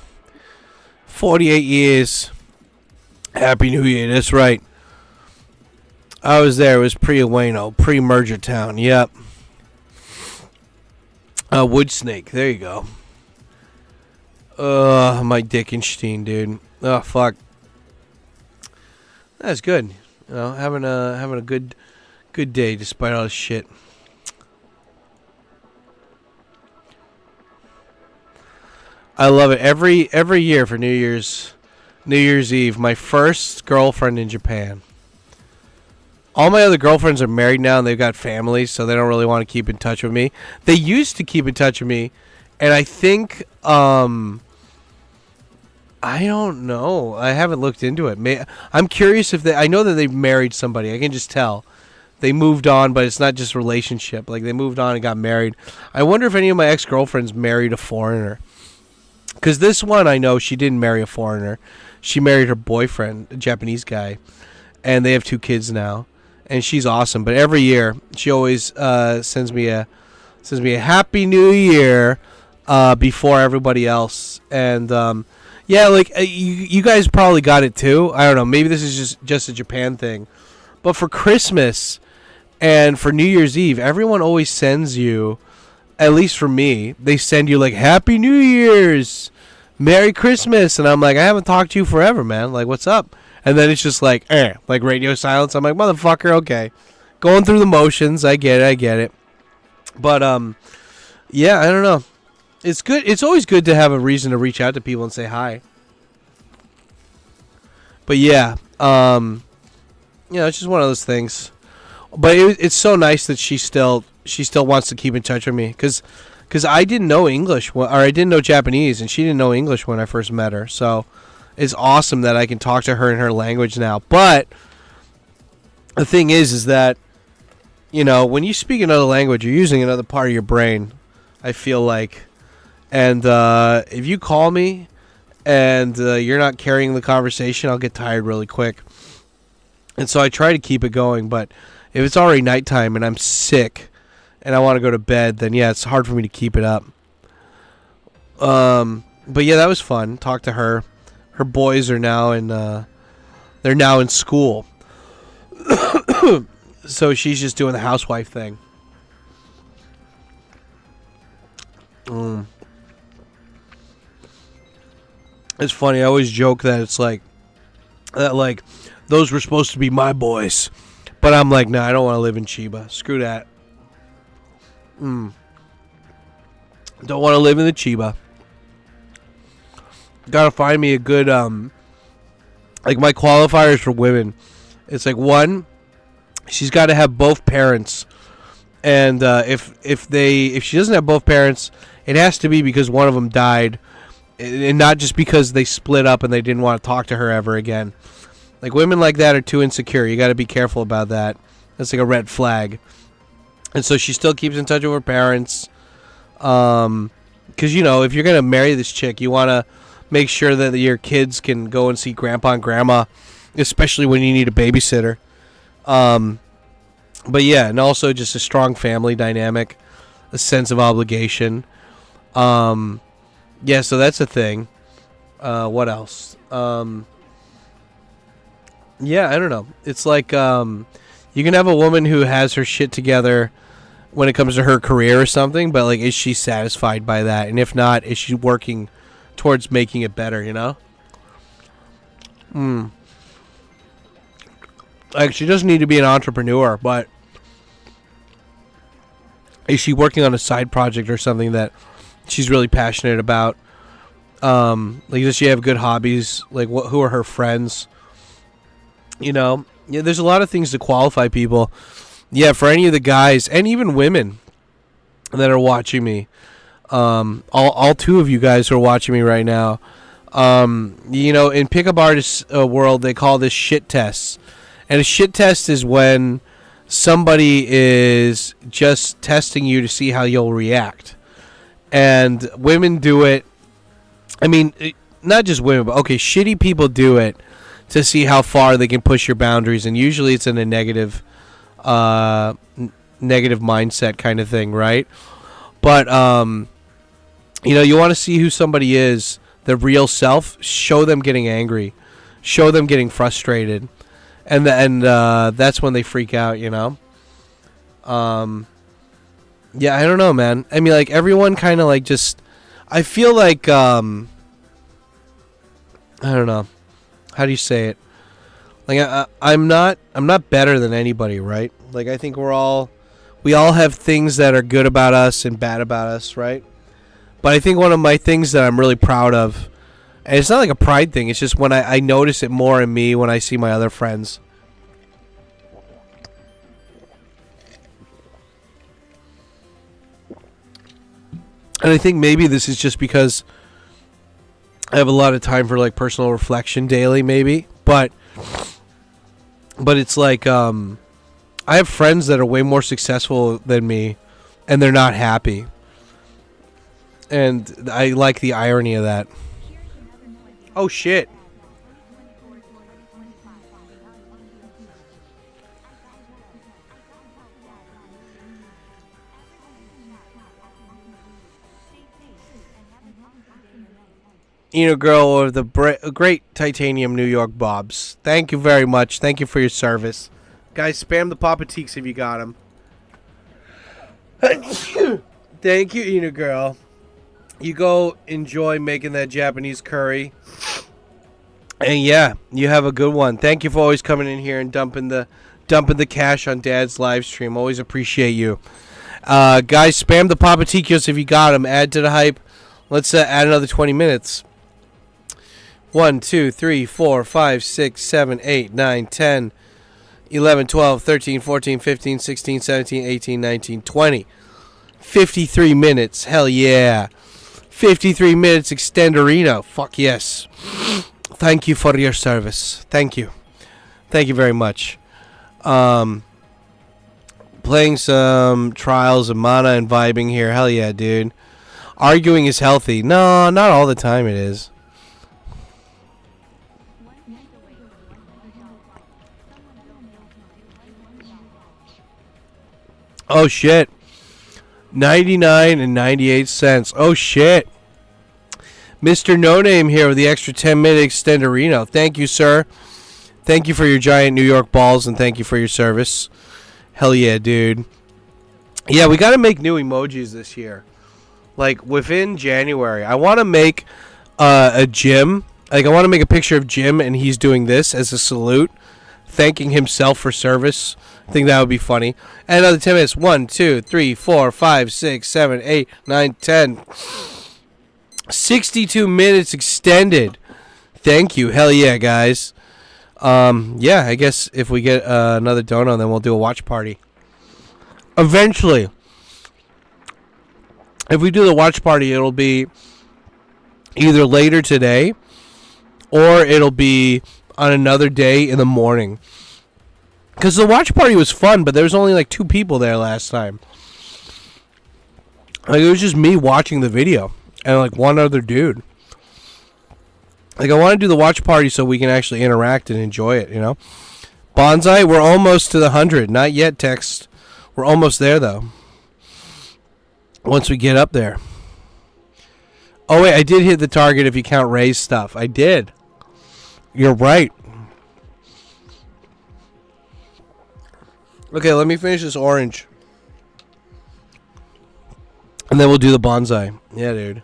48 years. Happy New Year, that's right. I was there. It was pre-Ueno, pre-Merger Town. Yep. Wood Snake. There you go. Mike Dickenstein, dude. Oh, fuck. That's good. You know, having a good day despite all this shit. I love it. Every year for New Year's Eve, my first girlfriend in Japan. All my other girlfriends are married now and they've got families, so they don't really want to keep in touch with me. They used to keep in touch with me, and I think I don't know. I haven't looked into it. I'm curious if I know that they've married somebody. I can just tell. They moved on, but it's not just relationship. Like, they moved on and got married. I wonder if any of my ex-girlfriends married a foreigner. Because this one, I know she didn't marry a foreigner. She married her boyfriend, a Japanese guy. And they have 2 kids now. And she's awesome. But every year, she always sends me a Happy New Year before everybody else. And, yeah, like, you guys probably got it too. I don't know. Maybe this is just a Japan thing. But for Christmas and for New Year's Eve, everyone always sends you, at least for me, they send you like Happy New Year's, Merry Christmas, and I'm like, I haven't talked to you forever, man. Like, what's up? And then it's just like radio silence. I'm like, motherfucker, okay. Going through the motions. I get it. But, yeah, I don't know. It's good. It's always good to have a reason to reach out to people and say hi. But, yeah, it's just one of those things. But it's so nice that she still wants to keep in touch with me. Because I didn't know English, or I didn't know Japanese, and she didn't know English when I first met her. So it's awesome that I can talk to her in her language now. But the thing is that, when you speak another language, you're using another part of your brain, I feel like. And if you call me and you're not carrying the conversation, I'll get tired really quick. And so I try to keep it going. But if it's already nighttime and I'm sick and I want to go to bed, then yeah, it's hard for me to keep it up. But yeah, that was fun. Talk to her. Her boys are now in school. So she's just doing the housewife thing. It's funny. I always joke that it's like those were supposed to be my boys, but I'm like, nah, I don't want to live in Chiba. Screw that. Don't want to live in the Chiba. Gotta find me a good like my qualifiers for women. It's like, one, she's got to have both parents, and if she doesn't have both parents, it has to be because one of them died, and not just because they split up and they didn't want to talk to her ever again. Like, women like that are too insecure. You got to be careful about that. That's like a red flag. And so she still keeps in touch with her parents, because if you're gonna marry this chick, you want to make sure that your kids can go and see grandpa and grandma, especially when you need a babysitter. But yeah, and also just a strong family dynamic, a sense of obligation. Yeah, so that's a thing. What else? Yeah, I don't know. It's like you can have a woman who has her shit together when it comes to her career or something, but like, is she satisfied by that? And if not, is she working towards making it better, Like, she doesn't need to be an entrepreneur, but is she working on a side project or something that she's really passionate about? Like, does she have good hobbies? Like, who are her friends? Yeah, there's a lot of things to qualify people. Yeah, for any of the guys and even women that are watching me, all two of you guys who are watching me right now, in pickup artist world, they call this shit tests. And a shit test is when somebody is just testing you to see how you'll react. And women do it. I mean, not just women, but okay, shitty people do it to see how far they can push your boundaries. And usually it's in a negative mindset kind of thing, right? But, you want to see who somebody is, the real self. Show them getting angry. Show them getting frustrated. And that's when they freak out, Yeah, I don't know, man. I mean, like, everyone kind of, like, just... I feel like, I don't know. How do you say it? Like, I'm not better than anybody, right? Like, I think we all have things that are good about us and bad about us, right? But I think one of my things that I'm really proud of, and it's not like a pride thing, it's just when I notice it more in me when I see my other friends. And I think maybe this is just because I have a lot of time for, like, personal reflection daily, maybe. But it's like, I have friends that are way more successful than me, and they're not happy. And I like the irony of that. Oh, shit. Girl, or the great titanium New York Bobs. Thank you very much. Thank you for your service. Guys, spam the Papa Teeks if you got them. Thank you, Ina girl. You go enjoy making that Japanese curry. And yeah, you have a good one. Thank you for always coming in here and dumping the cash on Dad's live stream. Always appreciate you. Guys, spam the Papa Teeks if you got them. Add to the hype. Let's add another 20 minutes. 1, 2, 3, 4, 5, 6, 7, 8, 9, 10, 11, 12, 13, 14, 15, 16, 17, 18, 19, 20. 53 minutes. Hell yeah. 53 minutes extenderino. Fuck yes. Thank you for your service. Thank you. Thank you very much. Playing some Trials of Mana and vibing here. Hell yeah, dude. Arguing is healthy. No, not all the time it is. Oh shit. 99 and 98 cents. Oh shit. Mr. No Name here with the extra 10-minute extenderino. Thank you, sir. Thank you for your giant New York balls and thank you for your service. Hell yeah, dude. Yeah, we got to make new emojis this year. Like within January. I want to make a Jim. Like I want to make a picture of Jim and he's doing this as a salute, thanking himself for service. I think that would be funny. And another 10 minutes. 1, 2, 3, 4, 5, 6, 7, 8, 9, 10. 62 minutes extended. Thank you. Hell yeah, guys. Yeah, I guess if we get another donut, then we'll do a watch party. Eventually. If we do the watch party, it'll be either later today or it'll be on another day in the morning. Because the watch party was fun, but there was only like 2 people there last time. Like it was just me watching the video and like one other dude. Like I want to do the watch party so we can actually interact and enjoy it, you know? Bonsai, we're almost to the 100. Not yet, text. We're almost there, though. Once we get up there. Oh, wait, I did hit the target if you count Ray's stuff. I did. You're right. Okay, let me finish this orange. And then we'll do the bonsai. Yeah, dude.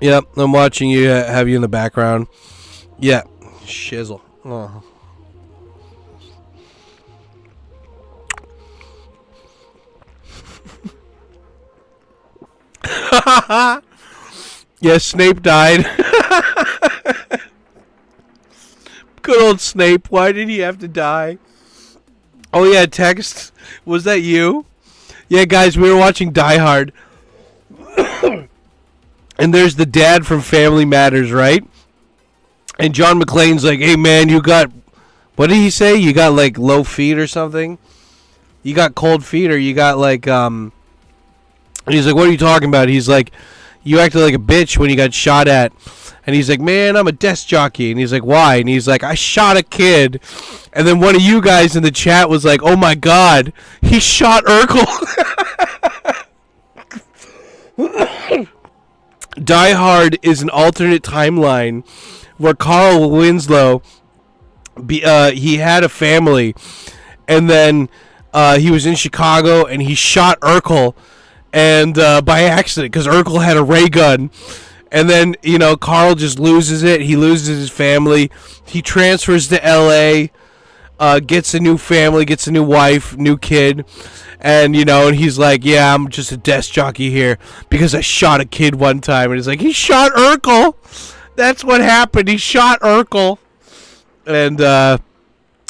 Yep, I'm watching you, have you in the background. Yeah, shizzle. Oh. Yeah, Snape died. Good old Snape. Why did he have to die? Oh, yeah, text. Was that you? Yeah, guys, we were watching Die Hard. And there's the dad from Family Matters, right? And John McClane's like, hey, man, you got... What did he say? You got, like, low feet or something? You got cold feet or you got, like, And he's like, what are you talking about? He's like, you acted like a bitch when you got shot at. And he's like, man, I'm a desk jockey. And he's like, why? And he's like, I shot a kid. And then one of you guys in the chat was like, oh, my God, he shot Urkel. Die Hard is an alternate timeline where Carl Winslow, he had a family, and then he was in Chicago, and he shot Urkel, and by accident, because Urkel had a ray gun. And then, you know, Carl just loses it. He loses his family. He transfers to L.A., gets a new family, gets a new wife, new kid. And, you know, and he's like, yeah, I'm just a desk jockey here because I shot a kid one time. And he's like, he shot Urkel. That's what happened. He shot Urkel. And I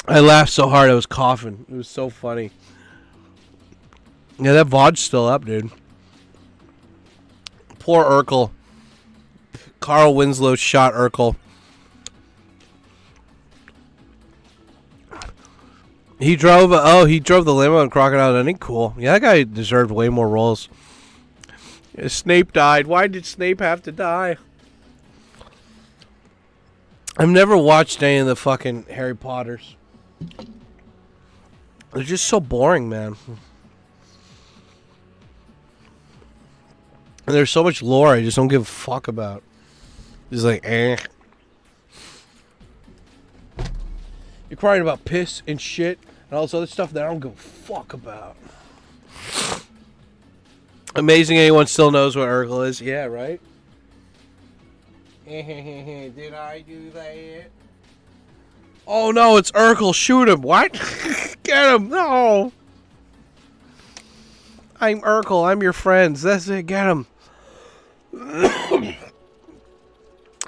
laughed so hard I was coughing. It was so funny. Yeah, that VOD's still up, dude. Poor Urkel. Carl Winslow shot Urkel. He drove the limo in Crocodile Dundee. Cool. Yeah, that guy deserved way more roles. Yeah, Snape died. Why did Snape have to die? I've never watched any of the fucking Harry Potters. They're just so boring, man. And there's so much lore I just don't give a fuck about. He's like, eh. You're crying about piss and shit and all this other stuff that I don't give a fuck about. Amazing anyone still knows what Urkel is. Yeah, right? Did I do that? Oh no, it's Urkel. Shoot him. What? Get him. No. I'm Urkel. I'm your friends. That's it. Get him.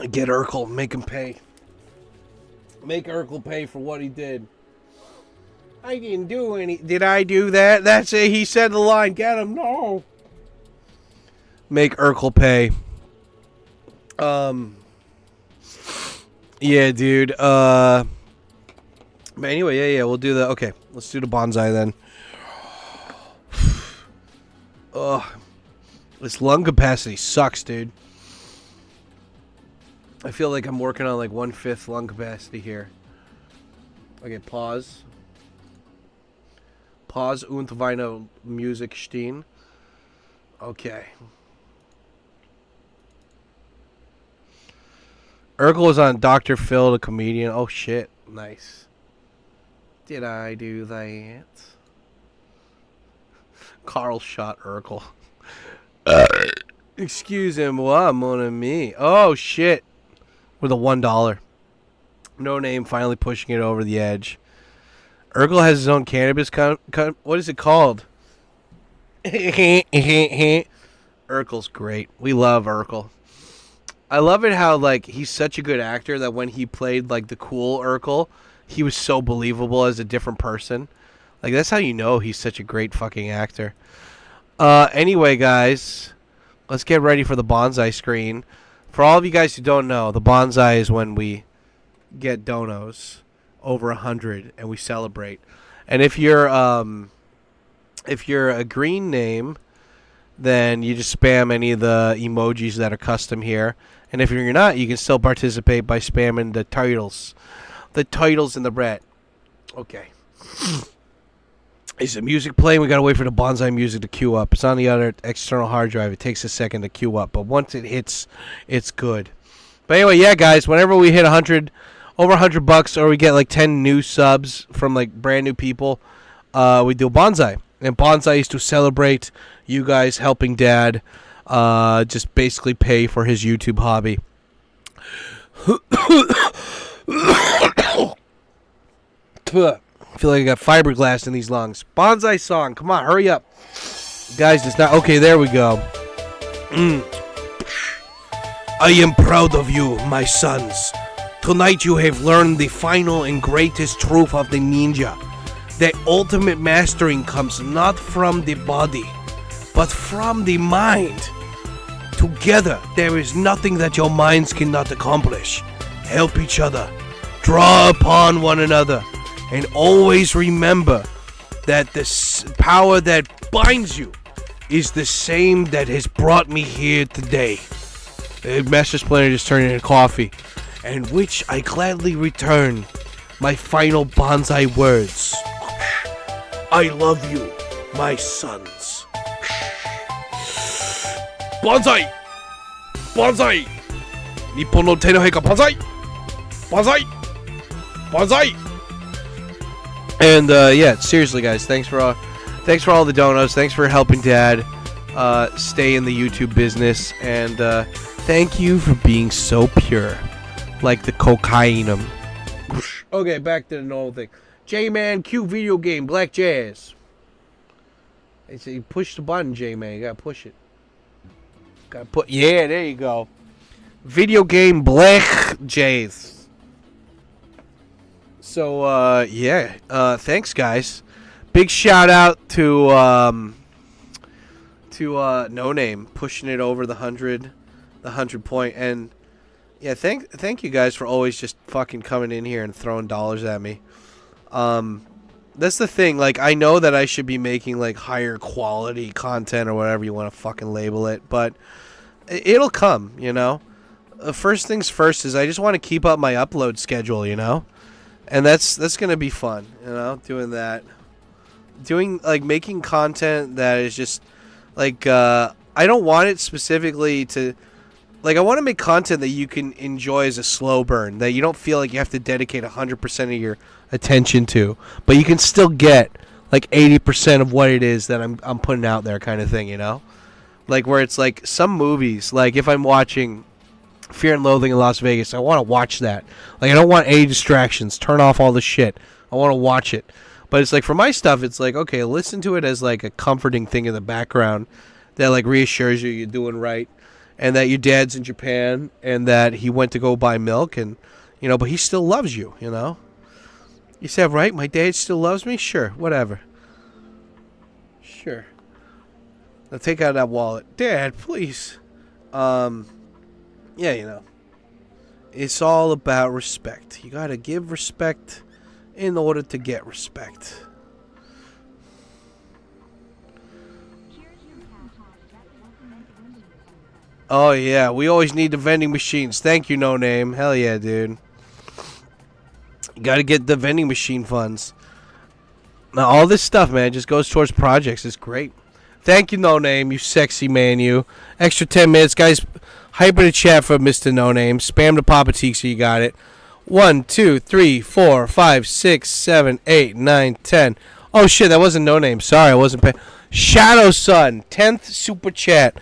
Get Urkel. Make him pay. Make Urkel pay for what he did. I didn't do any. Did I do that? That's it. He said the line. Get him. No. Make Urkel pay. Yeah, dude. But anyway, yeah, we'll do the. Okay, let's do the bonsai then. Ugh. This lung capacity sucks, dude. I feel like I'm working on like 1/5 lung capacity here. Okay, pause. Pause und weine Musik stehen. Okay. Urkel was on Dr. Phil, the comedian. Oh shit, nice. Did I do that? Carl shot Urkel. Excuse him, what, mon ami? Oh shit. With a $1. No Name finally pushing it over the edge. Urkel has his own cannabis what is it called? Urkel's great. We love Urkel. I love it how like he's such a good actor that when he played like the cool Urkel, he was so believable as a different person. Like that's how you know he's such a great fucking actor. Anyway, guys, let's get ready for the bonsai screen. For all of you guys who don't know, the bonsai is when we get donos over 100 and we celebrate. And if you're a green name, then you just spam any of the emojis that are custom here. And if you're not, you can still participate by spamming the titles. The titles in the red. Okay. Is the music playing? We gotta wait for the bonsai music to queue up. It's on the other external hard drive. It takes a second to queue up, but once it hits, it's good. But anyway, yeah, guys. Whenever we hit 100, over $100, or we get like 10 new subs from like brand new people, we do bonsai. And bonsai is to celebrate you guys helping Dad, just basically pay for his YouTube hobby. I feel like I got fiberglass in these lungs. Bonsai song. Come on, hurry up. Guys, it's not... Okay, there we go. I am proud of you, my sons. Tonight you have learned the final and greatest truth of the ninja. The ultimate mastering comes not from the body, but from the mind. Together, there is nothing that your minds cannot accomplish. Help each other. Draw upon one another. And always remember that the power that binds you is the same that has brought me here today. The Master Splinter just turned into coffee. And which I gladly return my final bonsai words. I love you, my sons. Bonsai! Bonsai! Nippon no te no heika bonsai! Bonsai! Bonsai! And yeah, seriously, guys, thanks for all the donos. Thanks for helping Dad stay in the YouTube business, and thank you for being so pure, like the cocainum. Okay, back to the normal thing. J-Man, Q video game, Black Jazz. I say push the button, J-Man. You gotta push it. Gotta put. Yeah, there you go. Video game, Black Jazz. So, yeah, thanks, guys. Big shout out to No Name pushing it over the 100 point, and yeah, thank you guys for always just fucking coming in here and throwing dollars at me. That's the thing. Like, I know that I should be making like higher quality content or whatever you want to fucking label it, but it'll come. You know, first things first is I just want to keep up my upload schedule. You know. And that's gonna be fun, you know, doing that, like making content that is just like I don't want it specifically to like, I want to make content that you can enjoy as a slow burn, that you don't feel like you have to dedicate 100% of your attention to, but you can still get like 80% of what it is that I'm putting out there, kind of thing, you know? Like, where it's like some movies, like if I'm watching Fear and Loathing in Las Vegas, I want to watch that. Like, I don't want any distractions. Turn off all the shit. I want to watch it. But it's like, for my stuff, it's like, okay, listen to it as like a comforting thing in the background that like reassures you you're doing right, and that your dad's in Japan, and that he went to go buy milk, and, you know, but he still loves you, you know? You said, right? My dad still loves me? Sure, whatever. Sure. Now take out that wallet. Dad, please. Yeah, you know. It's all about respect. You gotta give respect in order to get respect. Oh, yeah. We always need the vending machines. Thank you, No Name. Hell yeah, dude. You gotta get the vending machine funds. Now, all this stuff, man, just goes towards projects. It's great. Thank you, No Name, you sexy man, you. Extra 10 minutes. Guys, hype in the chat for Mr. No Name. Spam the Papa Teak so you got it. 1, 2, 3, 4, 5, 6, 7, 8, 9, 10. Oh, shit, that wasn't No Name. Sorry, I wasn't paying. Shadow Sun, 10th super chat.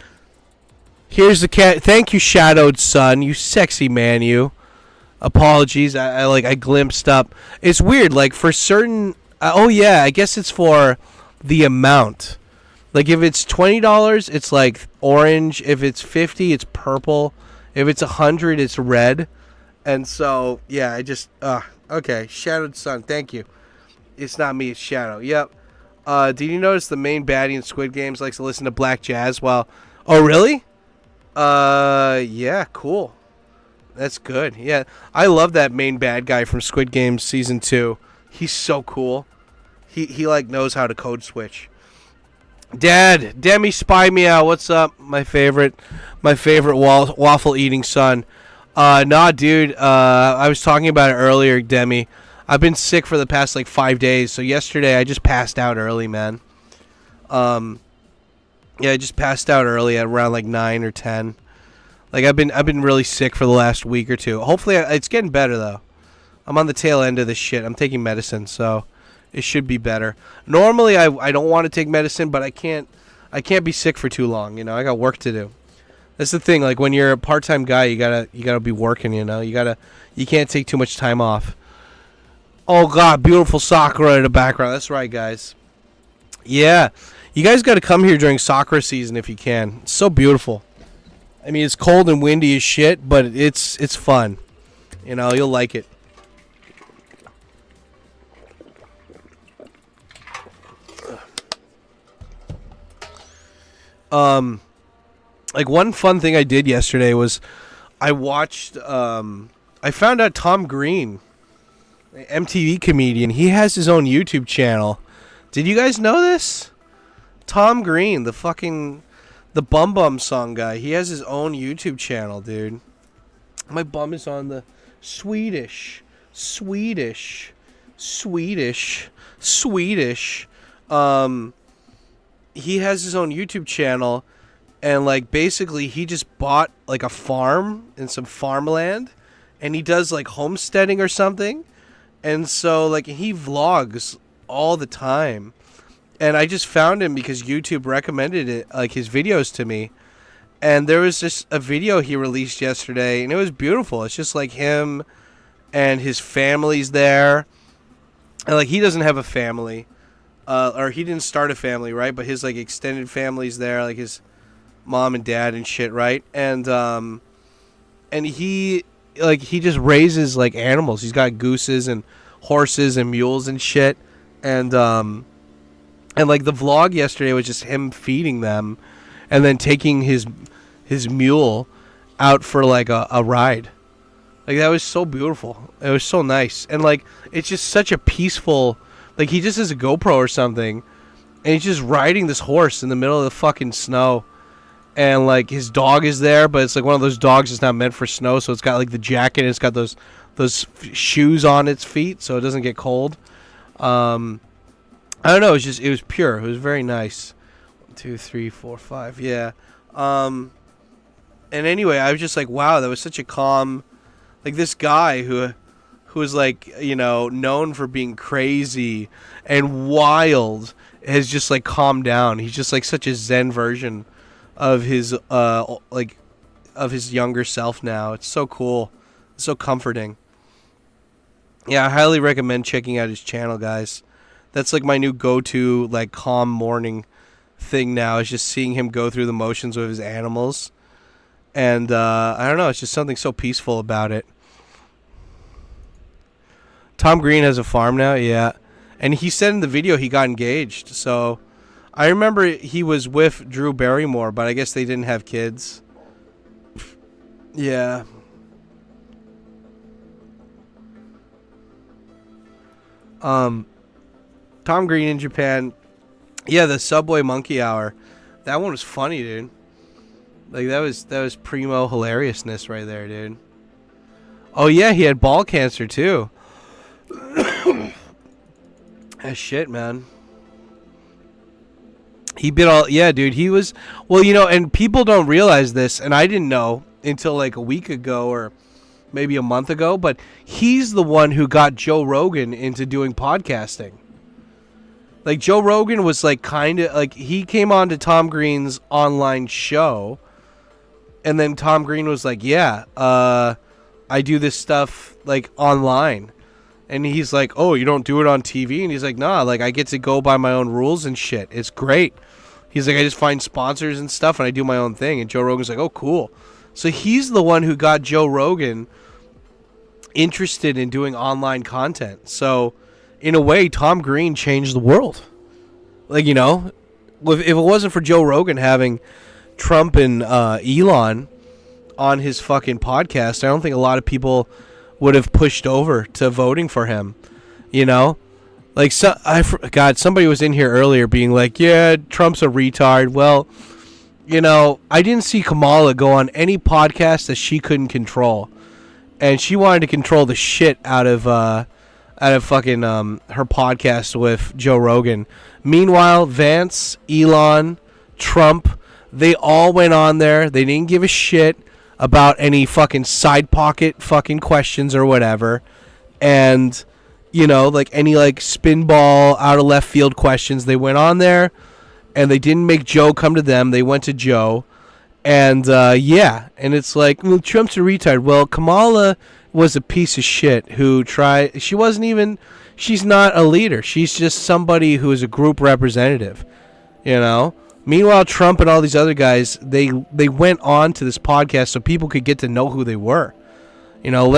Here's the cat. Thank you, Shadowed Sun, you sexy man, you. Apologies, I glimpsed up. It's weird, like, for certain... oh, yeah, I guess it's for the amount. Like, if it's $20, it's, like, orange. If it's $50, it's purple. If it's $100, it's red. And so, yeah, I just... okay, Shadowed Sun, thank you. It's not me, it's Shadow. Yep. Did you notice the main baddie in Squid Games likes to listen to black jazz while... Oh, really? Yeah, cool. That's good. Yeah, I love that main bad guy from Squid Games Season 2. He's so cool. He like knows how to code switch. Dad, Demi, spy me out. What's up? My favorite waffle eating son. Nah, dude. I was talking about it earlier, Demi. I've been sick for the past like 5 days. So yesterday I just passed out early, man. Yeah, I just passed out early at around like 9 or 10. Like I've been really sick for the last week or two. Hopefully it's getting better though. I'm on the tail end of this shit. I'm taking medicine, so it should be better. Normally I don't want to take medicine, but I can't be sick for too long, you know. I got work to do. That's the thing, like when you're a part-time guy, you got to be working, you know. You can't take too much time off. Oh god, beautiful Sakura in the background. That's right, guys. Yeah. You guys got to come here during Sakura season if you can. It's so beautiful. I mean, it's cold and windy as shit, but it's fun. You know, you'll like it. Like one fun thing I did yesterday was I watched I found out Tom Green, MTV comedian, he has his own YouTube channel. Did you guys know this? Tom Green, the Bum Bum song guy, he has his own YouTube channel, dude. My bum is on the Swedish. He has his own YouTube channel, and like basically he just bought like a farm and some farmland, and he does like homesteading or something, and so like he vlogs all the time. And I just found him because YouTube recommended it, like his videos to me. And there was just a video he released yesterday, and it was beautiful. It's just like him and his family's there. And like he doesn't have a family, or he didn't start a family, right? But his like extended family's there, like his mom and dad and shit, right? And he just raises like animals. He's got gooses and horses and mules and shit. And like the vlog yesterday was just him feeding them and then taking his mule out for like a ride. Like that was so beautiful. It was so nice. And like it's just such a peaceful, like he just has a GoPro or something and he's just riding this horse in the middle of the fucking snow. And like his dog is there, but it's like one of those dogs that's not meant for snow, so it's got like the jacket and it's got those shoes on its feet so it doesn't get cold. I don't know. It was pure. It was very nice. 1, 2, 3, 4, 5. Yeah. And anyway, I was just like, wow, that was such a calm, like this guy who was like, you know, known for being crazy and wild has just like calmed down. He's just like such a zen version of his like of his younger self now. It's so cool. It's so comforting. Yeah, I highly recommend checking out his channel, guys. That's like my new go-to like calm morning thing now, is just seeing him go through the motions with his animals. And I don't know, it's just something so peaceful about it. Tom Green has a farm now, yeah. And he said in the video he got engaged. So I remember he was with Drew Barrymore, but I guess they didn't have kids. Yeah. Tom Green in Japan. Yeah, the Subway Monkey Hour. That one was funny, dude. Like that was primo hilariousness right there, dude. Oh yeah, he had ball cancer too. That shit, man. He bit all, yeah, dude. He was, well, you know, and people don't realize this, and I didn't know until like a week ago or maybe a month ago, but he's the one who got Joe Rogan into doing podcasting. Like Joe Rogan was like kind of like, he came on to Tom Green's online show, and then Tom Green was like, yeah, I do this stuff like online. And he's like, oh, you don't do it on TV? And he's like, nah, like I get to go by my own rules and shit. It's great. He's like, I just find sponsors and stuff and I do my own thing. And Joe Rogan's like, oh, cool. So he's the one who got Joe Rogan interested in doing online content. So in a way, Tom Green changed the world. Like, you know, if it wasn't for Joe Rogan having Trump and Elon on his fucking podcast, I don't think a lot of people would have pushed over to voting for him, you know? Like, God, somebody was in here earlier being like, yeah, Trump's a retard. Well, you know, I didn't see Kamala go on any podcast that she couldn't control. And she wanted to control the shit out of fucking her podcast with Joe Rogan. Meanwhile, Vance, Elon, Trump, they all went on there. They didn't give a shit about any fucking side pocket fucking questions or whatever. And, you know, like any like spinball out of left field questions, they went on there and they didn't make Joe come to them. They went to Joe. And, yeah. And it's like, well, Trump's a retard. Well, Kamala was a piece of shit who tried. She's not a leader. She's just somebody who is a group representative, you know? Meanwhile, Trump and all these other guys, they went on to this podcast so people could get to know who they were. You know,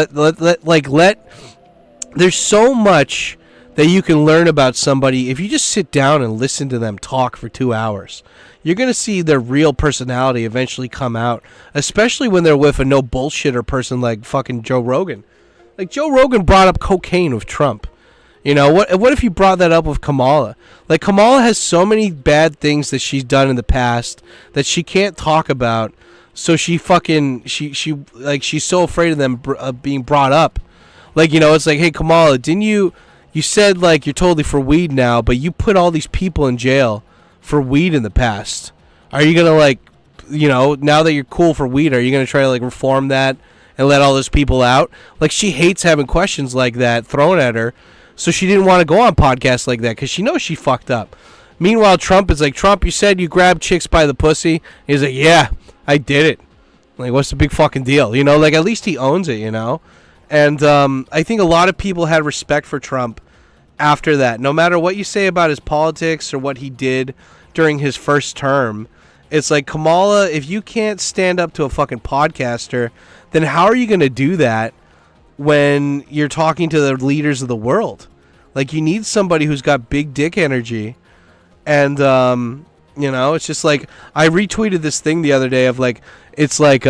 there's so much that you can learn about somebody if you just sit down and listen to them talk for 2 hours. You're going to see their real personality eventually come out, especially when they're with a no bullshitter person like fucking Joe Rogan. Like Joe Rogan brought up cocaine with Trump. You know, what if you brought that up with Kamala? Like, Kamala has so many bad things that she's done in the past that she can't talk about. So she's so afraid of them being brought up. Like, you know, it's like, hey, Kamala, didn't you said, like, you're totally for weed now, but you put all these people in jail for weed in the past. Are you going to, like, you know, now that you're cool for weed, are you going to try to, like, reform that and let all those people out? Like, she hates having questions like that thrown at her. So she didn't want to go on podcasts like that because she knows she fucked up. Meanwhile, Trump is like, Trump, you said you grabbed chicks by the pussy. He's like, yeah, I did it. Like, what's the big fucking deal? You know, like, at least he owns it, you know? And I think a lot of people had respect for Trump after that. No matter what you say about his politics or what he did during his first term, it's like, Kamala, if you can't stand up to a fucking podcaster, then how are you going to do that when you're talking to the leaders of the world? Like, you need somebody who's got big dick energy. And, you know, it's just like, I retweeted this thing the other day of like, it's like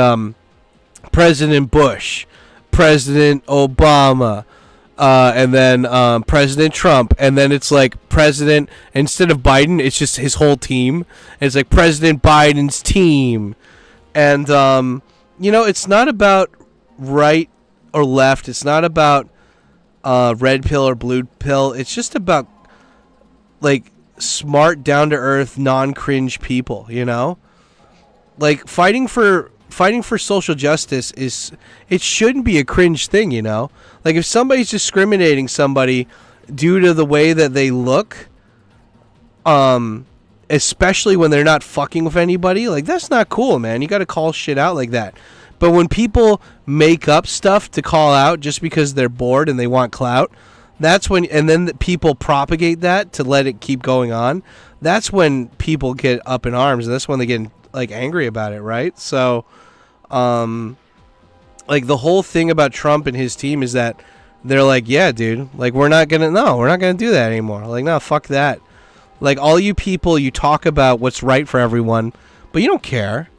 President Bush, President Obama, and then President Trump. And then it's like President, instead of Biden, it's just his whole team. And it's like President Biden's team. And, you know, it's not about right or left. It's not about red pill or blue pill. It's just about like smart, down to earth, non-cringe people, you know? Like fighting for fighting for social justice it shouldn't be a cringe thing, you know? Like, if somebody's discriminating somebody due to the way that they look, especially when they're not fucking with anybody, like, that's not cool, man. You got to call shit out like that. But when people make up stuff to call out just because they're bored and they want clout, that's when, and then people propagate that to let it keep going on. That's when people get up in arms, and that's when they get like angry about it, right? So, like, the whole thing about Trump and his team is that they're like, yeah, dude, like, we're not gonna do that anymore. Like, no, fuck that. Like, all you people, you talk about what's right for everyone, but you don't care,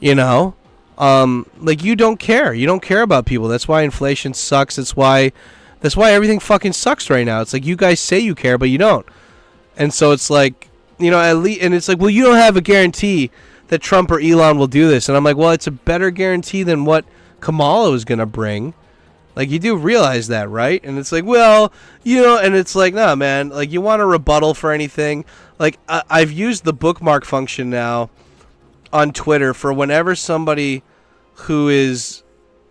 you know? Like, you don't care. You don't care about people. That's why inflation sucks. That's why everything fucking sucks right now. It's like, you guys say you care, but you don't. And so it's like, you know, at least, and it's like, well, you don't have a guarantee that Trump or Elon will do this. And I'm like, well, it's a better guarantee than what Kamala was going to bring. Like, you do realize that, right? And it's like, well, you know, and it's like, nah, man, like, you want a rebuttal for anything? Like, I've used the bookmark function now on Twitter for whenever somebody who is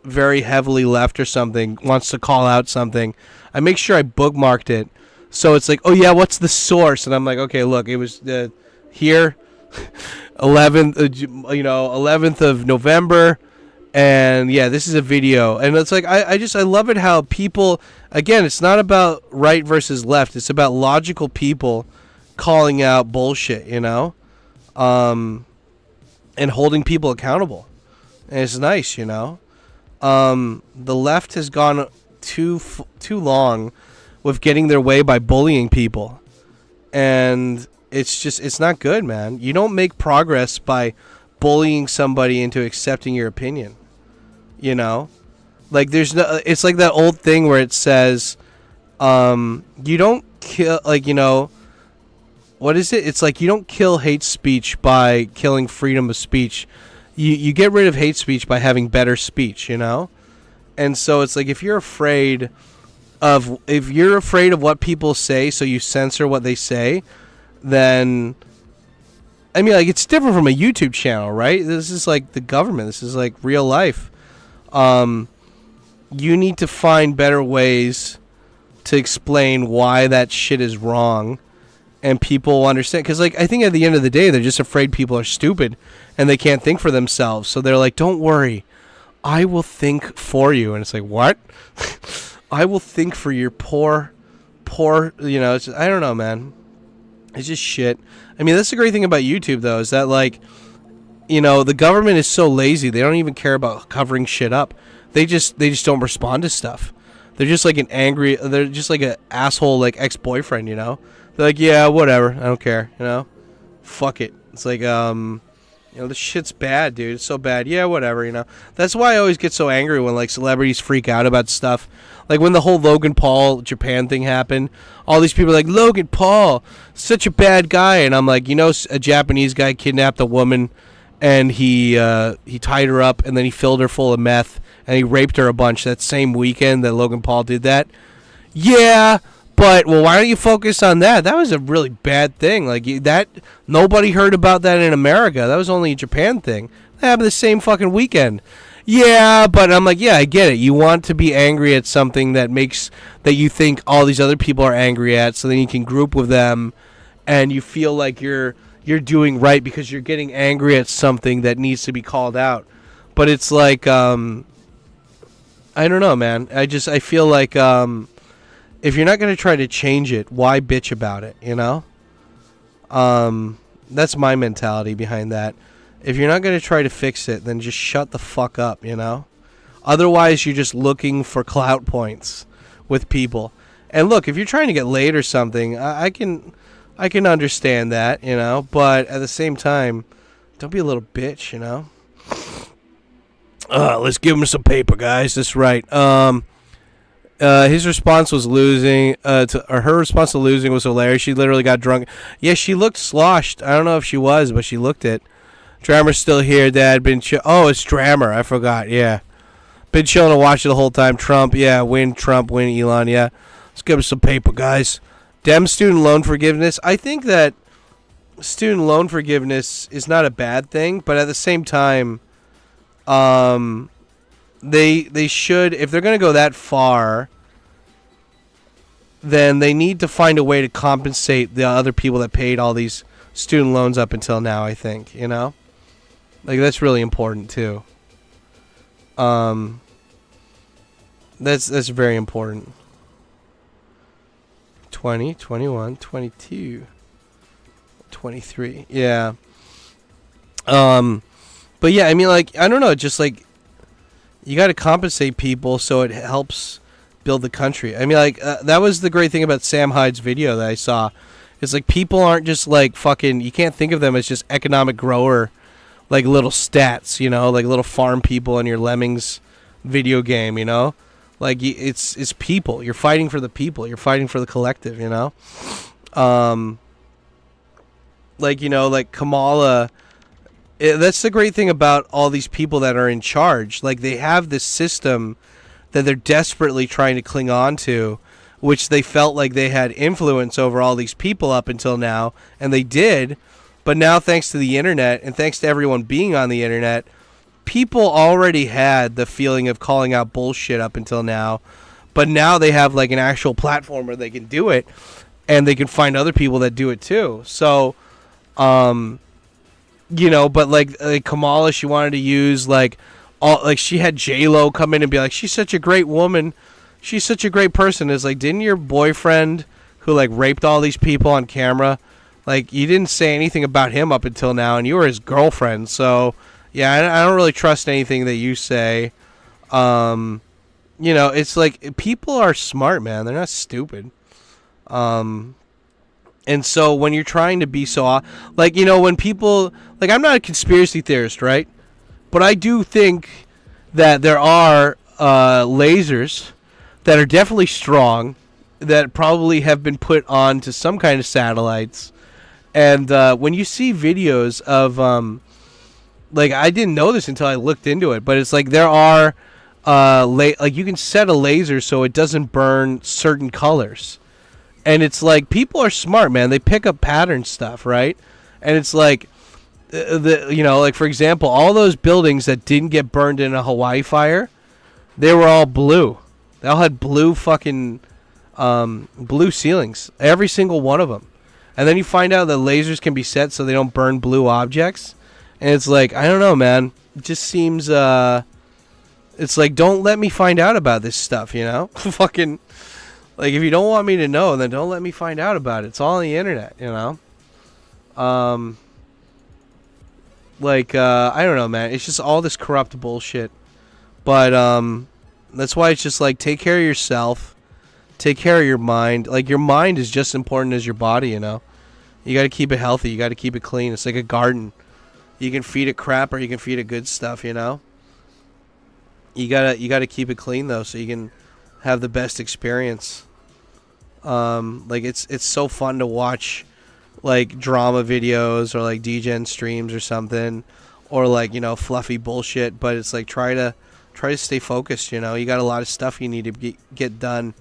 very heavily left or something wants to call out something, I make sure I bookmarked it. So it's like, oh yeah, what's the source? And I'm like, okay, look, it was here, 11th of November, and yeah, this is a video. And it's like, I love it how people, again, it's not about right versus left, it's about logical people calling out bullshit, you know, and holding people accountable. And it's nice, you know. The left has gone too long with getting their way by bullying people, and it's not good, man. You don't make progress by bullying somebody into accepting your opinion, you know. Like, there's no, it's like that old thing where it says, you don't kill, like, you know, what is it? It's like, you don't kill hate speech by killing freedom of speech. You get rid of hate speech by having better speech, you know? And so it's like, if you're afraid of what people say, so you censor what they say, then, I mean, like, it's different from a YouTube channel, right? This is like the government. This is like real life. You need to find better ways to explain why that shit is wrong, and people will understand. Because, like, I think at the end of the day, they're just afraid people are stupid and they can't think for themselves. So they're like, don't worry, I will think for you. And it's like, what? I will think for your poor, you know, it's just, I don't know, man. It's just shit. I mean, that's the great thing about YouTube, though, is that, like, you know, the government is so lazy. They don't even care about covering shit up. They just don't respond to stuff. They're just like they're just like an asshole, like, ex-boyfriend, you know? They're like, yeah, whatever, I don't care, you know? Fuck it. It's like, you know, this shit's bad, dude. It's so bad. Yeah, whatever, you know? That's why I always get so angry when, like, celebrities freak out about stuff. Like, when the whole Logan Paul Japan thing happened, all these people are like, Logan Paul, such a bad guy. And I'm like, you know, a Japanese guy kidnapped a woman, and he tied her up, and then he filled her full of meth, and he raped her a bunch that same weekend that Logan Paul did that. Yeah, but, well, why don't you focus on that? That was a really bad thing. Like, that, nobody heard about that in America. That was only a Japan thing. That happened the same fucking weekend. Yeah, but I'm like, yeah, I get it. You want to be angry at something that you think all these other people are angry at, so then you can group with them, and you feel like you're doing right because you're getting angry at something that needs to be called out. But it's like, I don't know, man. I feel like, if you're not going to try to change it, why bitch about it, you know? That's my mentality behind that. If you're not going to try to fix it, then just shut the fuck up, you know? Otherwise, you're just looking for clout points with people. And look, if you're trying to get laid or something, I can understand that, you know? But at the same time, don't be a little bitch, you know? Let's give him some paper, guys. That's right. His response was losing. Her response to losing was hilarious. She literally got drunk. Yeah, she looked sloshed. I don't know if she was, but she looked it. Drammer's still here, Dad. Oh, it's Drammer. I forgot. Yeah, been chilling to watch it the whole time. Trump. Yeah, win Trump. Win Elon. Yeah, let's give him some paper, guys. Dem student loan forgiveness. I think that student loan forgiveness is not a bad thing, but at the same time, They should, if they're going to go that far, then they need to find a way to compensate the other people that paid all these student loans up until now, I think, you know? Like, that's really important, too. That's very important. 20, 21, 22, 23. Yeah. But yeah, I mean, like, I don't know, just like, you got to compensate people so it helps build the country. I mean, like, that was the great thing about Sam Hyde's video that I saw. It's like, people aren't just like fucking, you can't think of them as just economic grower, like little stats, you know, like little farm people in your Lemmings video game, you know? Like, it's people. You're fighting for the people. You're fighting for the collective, you know? Like, you know, like Kamala, that's the great thing about all these people that are in charge. Like, they have this system that they're desperately trying to cling on to, which they felt like they had influence over all these people up until now, and they did. But now, thanks to the internet, and thanks to everyone being on the internet, people already had the feeling of calling out bullshit up until now. But now they have, like, an actual platform where they can do it, and they can find other people that do it too. So, you know, but like Kamala, she wanted to use like she had J-Lo come in and be like, she's such a great woman, she's such a great person. It's like, didn't your boyfriend who like raped all these people on camera, like, you didn't say anything about him up until now, and you were his girlfriend. So yeah, I don't really trust anything that you say. You know, it's like, people are smart, man. They're not stupid. And so when you're trying to be so, like, you know, when people, like, I'm not a conspiracy theorist, right? But I do think that there are lasers that are definitely strong, that probably have been put onto some kind of satellites. And when you see videos of, like, I didn't know this until I looked into it, but it's like there are, like, you can set a laser so it doesn't burn certain colors. And it's like, people are smart, man. They pick up pattern stuff, right? And it's like, you know, like, for example, all those buildings that didn't get burned in a Hawaii fire, they were all blue. They all had blue fucking, blue ceilings. Every single one of them. And then you find out that lasers can be set so they don't burn blue objects. And it's like, I don't know, man. It just seems, it's like, don't let me find out about this stuff, you know? Fucking... Like, if you don't want me to know, then don't let me find out about it. It's all on the internet, you know? Like, I don't know, man. It's just all this corrupt bullshit. But, that's why it's just like, take care of yourself. Take care of your mind. Like, your mind is just as important as your body, you know? You gotta keep it healthy. You gotta keep it clean. It's like a garden. You can feed it crap or you can feed it good stuff, you know? You gotta keep it clean, though, so you can have the best experience. Like, it's so fun to watch, like, drama videos or like DGen streams or something, or like, you know, fluffy bullshit. But it's like, try to stay focused. You know, you got a lot of stuff you need to get done.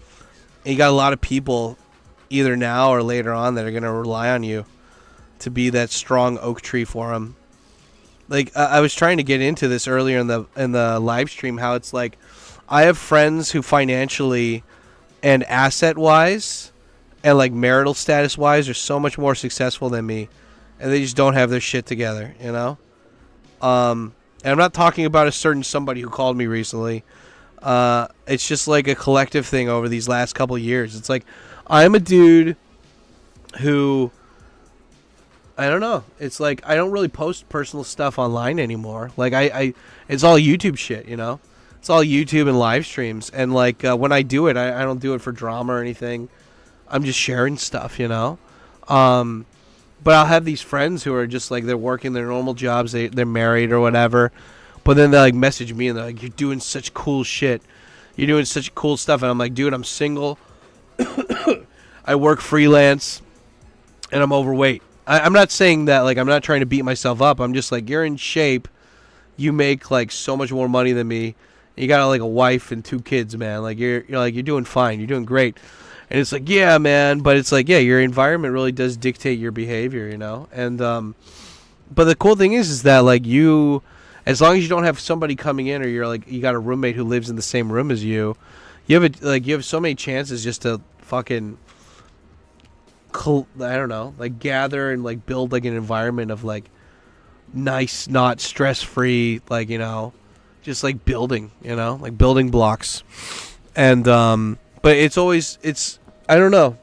And you got a lot of people, either now or later on, that are gonna rely on you to be that strong oak tree for them. Like, I was trying to get into this earlier in the live stream, how it's like, I have friends who financially and asset-wise and, like, marital status-wise are so much more successful than me, and they just don't have their shit together, you know? And I'm not talking about a certain somebody who called me recently. It's just, like, a collective thing over these last couple of years. It's like, I'm a dude who, I don't know. It's like, I don't really post personal stuff online anymore. Like, it's all YouTube shit, you know? It's all YouTube and live streams. And, like, when I do it, I don't do it for drama or anything. I'm just sharing stuff, you know? But I'll have these friends who are just, like, they're working their normal jobs. They're married or whatever. But then they, like, message me and they're like, you're doing such cool shit. You're doing such cool stuff. And I'm like, dude, I'm single. I work freelance. And I'm overweight. I'm not saying that, like, I'm not trying to beat myself up. I'm just like, you're in shape. You make, like, so much more money than me. You got, like, a wife and 2 kids, man. Like, you're doing fine. You're doing great. And it's like, yeah, man. But it's like, yeah, your environment really does dictate your behavior, you know? And, but the cool thing is that, like, you, As long as you don't have somebody coming in, or you're like you got a roommate who lives in the same room as you, you have so many chances just to fucking I don't know, like gather and like build like an environment of like nice, not stress free, like, you know, just like building, you know, like building blocks. And but it's always I don't know.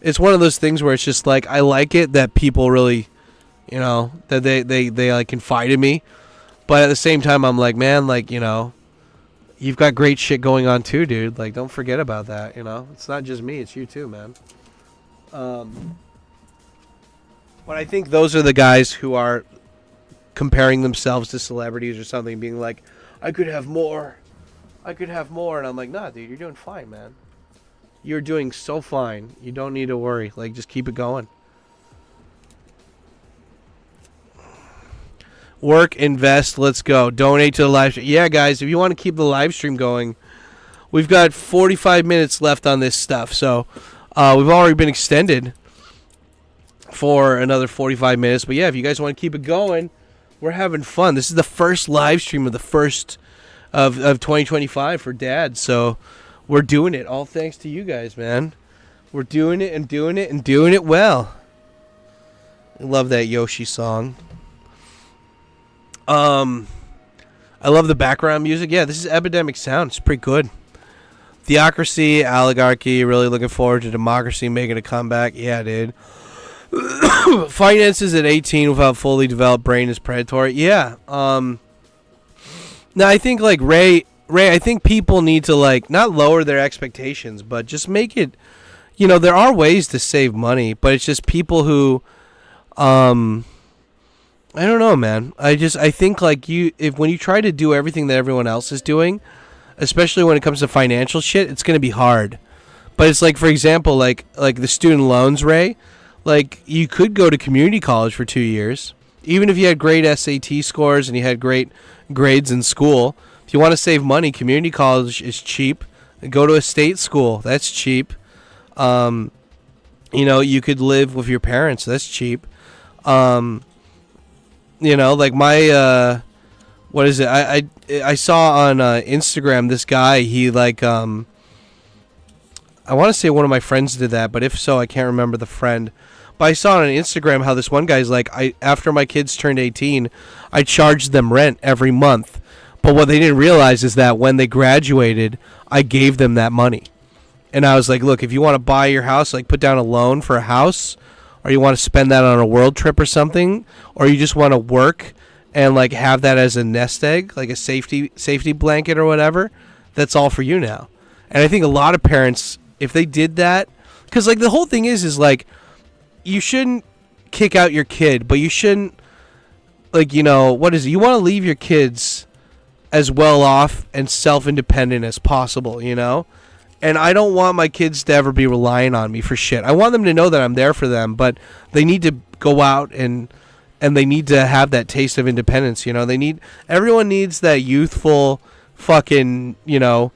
It's one of those things where it's just like I like it that people really, you know, that they like confide in me. But at the same time, I'm like, man, like, you know, you've got great shit going on too, dude. Like, don't forget about that, you know? It's not just me, it's you too, man. But I think those are the guys who are comparing themselves to celebrities or something, being like, I could have more. And I'm like, nah, dude, you're doing fine, man. You're doing so fine. You don't need to worry. Like, just keep it going. Work, invest, let's go. Donate to the live stream. Yeah, guys, if you want to keep the live stream going, we've got 45 minutes left on this stuff. So we've already been extended for another 45 minutes. But yeah, if you guys want to keep it going, we're having fun. This is the first live stream of the first of 2025 for Dad. So we're doing it. All thanks to you guys, man. We're doing it and doing it and doing it well. I love that Yoshi song. I love the background music. Yeah, this is Epidemic Sound. It's pretty good. Theocracy, oligarchy, really looking forward to democracy making a comeback. Yeah, dude. Finances at 18 without fully developed brain is predatory. Yeah. Now I think like Ray, I think people need to like not lower their expectations, but just make it, you know, there are ways to save money, but it's just people who I don't know, man. I think like when you try to do everything that everyone else is doing, especially when it comes to financial shit, it's going to be hard. But it's like, for example, like the student loans, Ray, like you could go to community college for 2 years, even if you had great SAT scores and you had great grades in school. If you want to save money, community college is cheap. Go to a state school. That's cheap. You know, you could live with your parents. That's cheap. You know, like my, what is it? I saw on Instagram this guy, he like, I want to say one of my friends did that, but if so, I can't remember the friend. But I saw on Instagram how this one guy's like, after my kids turned 18, I charged them rent every month. But what they didn't realize is that when they graduated, I gave them that money. And I was like, look, if you want to buy your house, like put down a loan for a house, or you want to spend that on a world trip or something, or you just want to work and like have that as a nest egg, like a safety blanket or whatever, that's all for you now. And I think a lot of parents, if they did that, because like the whole thing is like, you shouldn't kick out your kid, but you shouldn't, like, you know, what is it? You want to leave your kids as well off and self-independent as possible, you know? And I don't want my kids to ever be relying on me for shit. I want them to know that I'm there for them, but they need to go out and they need to have that taste of independence, you know? Everyone needs that youthful fucking, you know,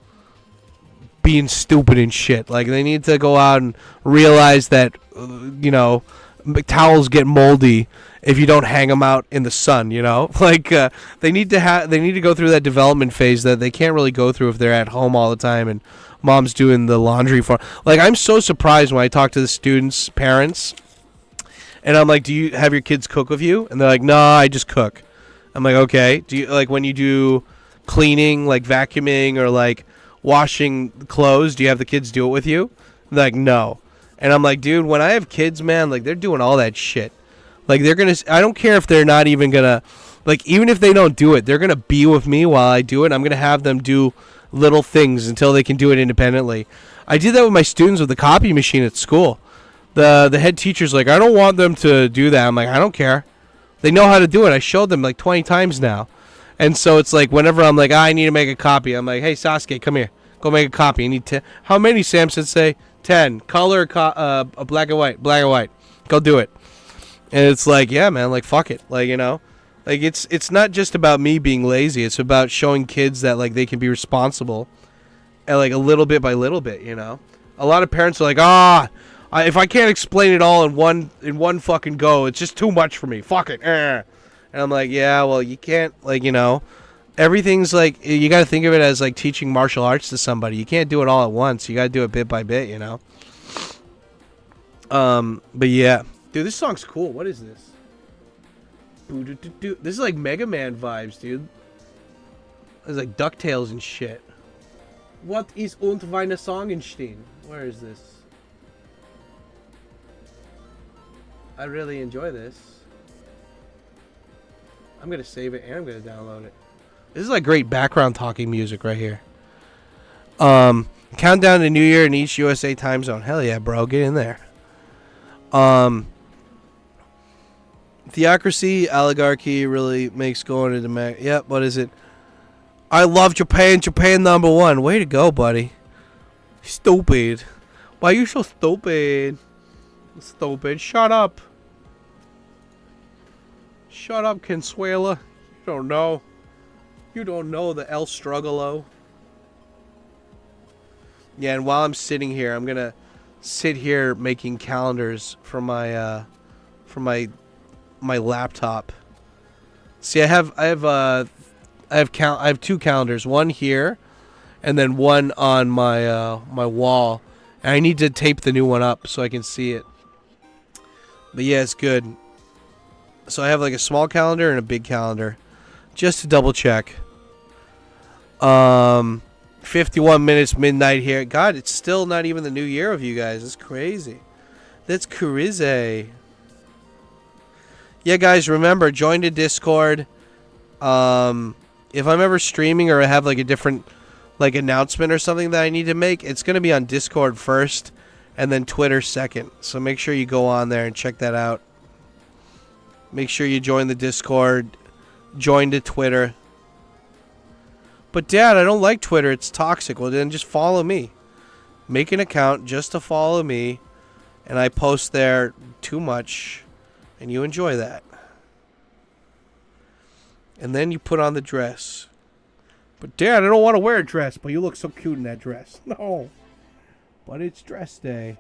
being stupid and shit. Like, they need to go out and realize that, you know, towels get moldy if you don't hang them out in the sun, you know? Like, they need to go through that development phase that they can't really go through if they're at home all the time and mom's doing the laundry for. Like, I'm so surprised when I talk to the students' parents, and I'm like, do you have your kids cook with you? And they're like, no, I just cook. I'm like, okay. Do you, like, when you do cleaning, like vacuuming or like washing clothes, do you have the kids do it with you? They're like, no. And I'm like, dude, when I have kids, man, like, they're doing all that shit. Like, they're gonna, I don't care if they're not even gonna, like, even if they don't do it, they're gonna be with me while I do it. I'm gonna have them do little things until they can do it independently. I did that with my students with the copy machine at school. The head teacher's like, I don't want them to do that. I'm like, I don't care. They know how to do it. I showed them like 20 times now. And so it's like, whenever I'm like, I need to make a copy, I'm like, hey, Sasuke, come here. Go make a copy. You need 10. How many, Samson? Say 10. Color, black and white. Black and white. Go do it. And it's like, yeah, man, like, fuck it. Like, you know, like, it's not just about me being lazy. It's about showing kids that, like, they can be responsible. And, like, a little bit by little bit, you know. A lot of parents are like, if I can't explain it all in one fucking go, it's just too much for me. Fuck it. And And I'm like, yeah, well, you can't, like, you know, everything's like, you got to think of it as like teaching martial arts to somebody. You can't do it all at once. You got to do it bit by bit, you know. But yeah, dude, this song's cool. What is this? This is like Mega Man vibes, dude. It's like DuckTales and shit. What is und weine Songenstein? Where is this? I really enjoy this. I'm gonna save it and I'm gonna download it. This is like great background talking music right here. Countdown to New Year in each USA time zone. Hell yeah, bro, get in there. Theocracy, oligarchy really makes going to the yep, what is it? I love Japan, Japan #1. Way to go, buddy. Stupid. Why are you so stupid? Stupid. Shut up. Shut up, Consuela. You don't know. You don't know the El Struggalo. Yeah, and while I'm sitting here, I'm gonna sit here making calendars for my laptop. See, I have two calendars. One here, and then one on my my wall. And I need to tape the new one up so I can see it. But yeah, it's good. So I have like a small calendar and a big calendar, just to double check. 51 minutes midnight here. God, it's still not even the new year of you guys. That's crazy. That's crazy. Yeah, guys, remember, join the Discord. If I'm ever streaming or I have like a different like announcement or something that I need to make, it's going to be on Discord first and then Twitter second. So make sure you go on there and check that out. Make sure you join the Discord, join the Twitter. But Dad, I don't like Twitter. It's toxic. Well, then just follow me. Make an account just to follow me, and I post there too much, and you enjoy that. And then you put on the dress. But Dad, I don't want to wear a dress, but you look so cute in that dress. No. But it's dress day.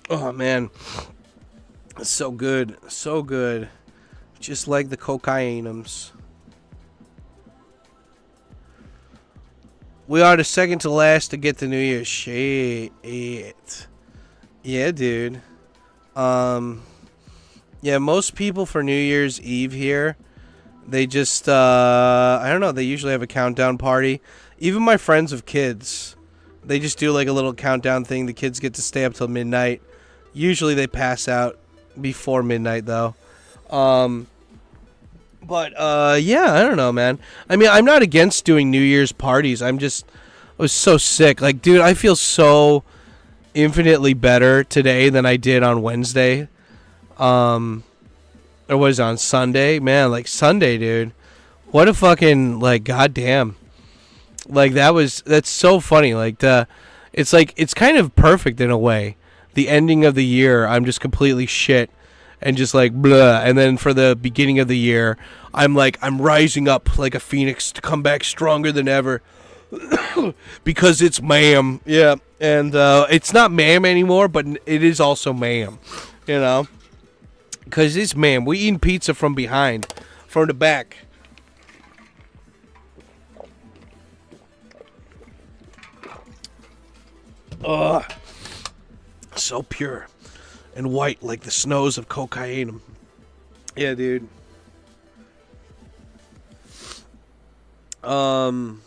Oh, man. It's so good. So good. Just like the cocainums. We are the second to last to get the New Year's. Shit. Yeah, dude. Yeah, most people for New Year's Eve here, they just, I don't know, they usually have a countdown party. Even my friends with kids, they just do like a little countdown thing. The kids get to stay up till midnight. Usually they pass out before midnight, though. Yeah, I don't know, man. I mean, I'm not against doing New Year's parties. I was so sick. Like, dude, I feel so infinitely better today than I did on Wednesday. Or was it on Sunday? Man, like, Sunday, dude. What a fucking, like, goddamn. Like, that's so funny. Like, it's kind of perfect in a way. The ending of the year, I'm just completely shit and just like blah. And then for the beginning of the year, I'm rising up like a phoenix to come back stronger than ever because it's ma'am. Yeah. And it's not ma'am anymore, but it is also ma'am, you know, because it's ma'am. We eating pizza from behind, from the back. Ugh. So pure and white like the snows of cocaine. Yeah, dude. So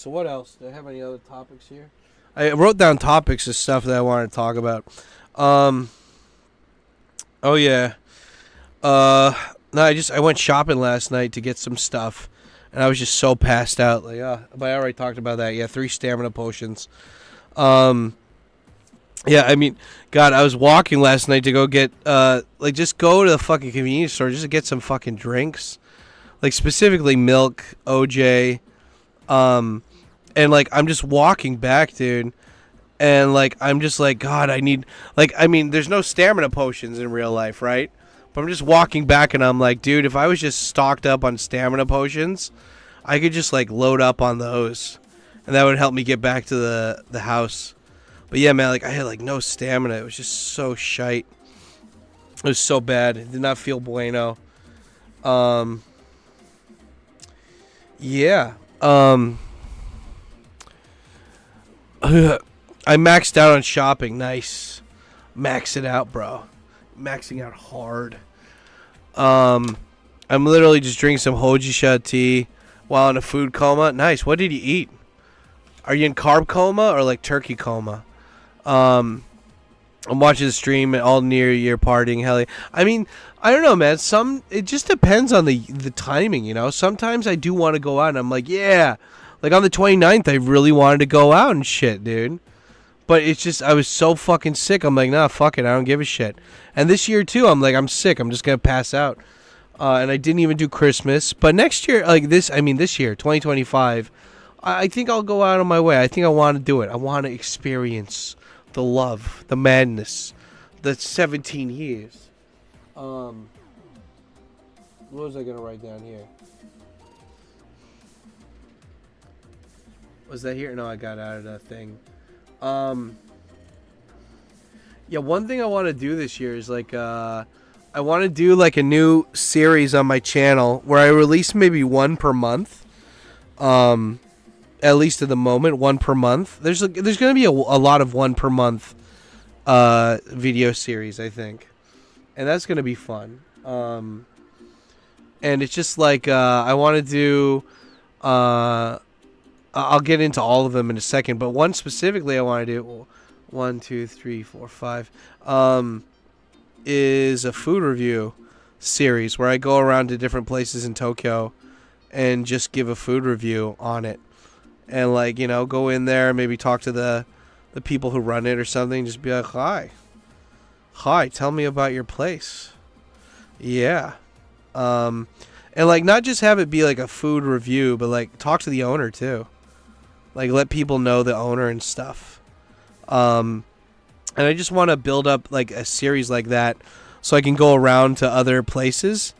what else? Do I have any other topics here? I wrote down topics of stuff that I wanted to talk about. Oh yeah. No, I went shopping last night to get some stuff, and I was just so passed out. Like, but I already talked about that. Yeah, 3 stamina potions. Yeah, I mean, God, I was walking last night to go get, just go to the fucking convenience store just to get some fucking drinks. Like, specifically milk, OJ, and, like, I'm just walking back, dude, And like I'm just like, God, I need, like, I mean, there's no stamina potions in real life, right? But I'm just walking back and I'm like, dude, if I was just stocked up on stamina potions, I could just like load up on those, and that would help me get back to the house. But yeah, man, like I had like no stamina. It was just so shite. It was so bad. It did not feel bueno. Yeah. I maxed out on shopping. Nice. Max it out, bro. Maxing out hard. I'm literally just drinking some hojisha tea while in a food coma. Nice. What did you eat? Are you in carb coma or like turkey coma? I'm watching the stream and all near year partying. Hell yeah. I mean, I don't know, man. It just depends on the timing, you know. Sometimes I do want to go out and I'm like, yeah. Like on the 29th, I really wanted to go out and shit, dude. But it's just, I was so fucking sick. I'm like, nah, fuck it. I don't give a shit. And this year, too, I'm like, I'm sick. I'm just going to pass out. And I didn't even do Christmas. But next year, like this year, 2025, I think I'll go out on my way. I think I want to do it. I want to experience the love, the madness, the 17 years. What was I going to write down here? Was that here? No, I got out of that thing. Yeah, one thing I want to do this year is like I want to do like a new series on my channel where I release maybe one per month. At least at the moment, one per month. There's going to be a lot of one per month video series, I think. And that's going to be fun. And it's just like I want to do I'll get into all of them in a second, but one specifically I want to do, 1, 2, 3, 4, 5, is a food review series where I go around to different places in Tokyo and just give a food review on it. And like, you know, go in there, maybe talk to the people who run it or something, just be like, hi, tell me about your place. Yeah. And like, not just have it be like a food review, but like talk to the owner too. Like, let people know the owner and stuff. And I just want to build up, like, a series like that so I can go around to other places.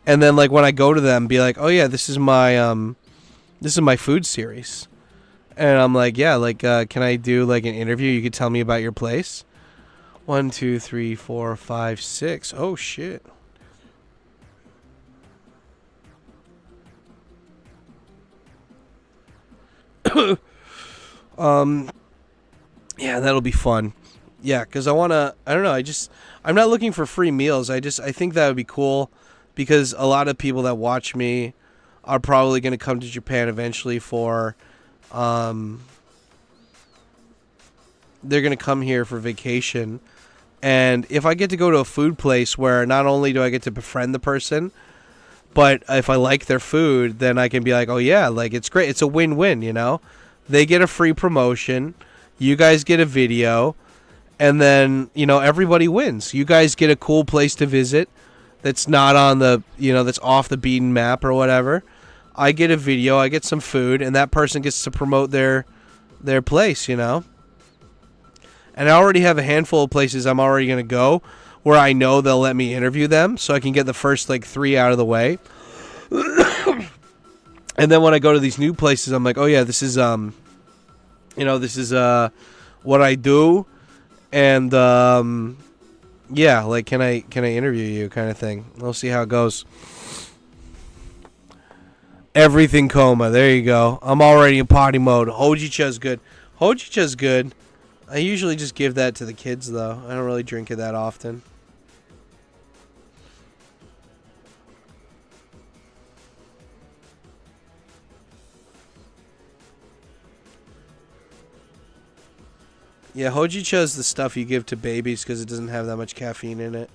And then, like, when I go to them, be like, oh, yeah, this is my food series. And I'm like, yeah, like, can I do, like, an interview? You could tell me about your place. 1, 2, 3, 4, 5, 6. Oh, shit. Yeah, that'll be fun. Yeah, because I don't know, I'm not looking for free meals. I think that would be cool because a lot of people that watch me are probably going to come to Japan eventually for, they're going to come here for vacation. And if I get to go to a food place where not only do I get to befriend the person, but if I like their food, then I can be like, oh yeah, like it's great. It's a win-win, you know? They get a free promotion. You guys get a video. And then, you know, everybody wins. You guys get a cool place to visit that's not on the, you know, that's off the beaten map or whatever. I get a video. I get some food. And that person gets to promote their place, you know? And I already have a handful of places I'm already going to go where I know they'll let me interview them. So I can get the first, like, 3 out of the way. And then when I go to these new places, I'm like, oh yeah, this is, you know, this is what I do, and yeah, like, can I interview you, kind of thing. We'll see how it goes. Everything coma. There you go. I'm already in party mode. Hojicha's good. Hojicha's good. I usually just give that to the kids though. I don't really drink it that often. Yeah, hojicha is the stuff you give to babies because it doesn't have that much caffeine in it.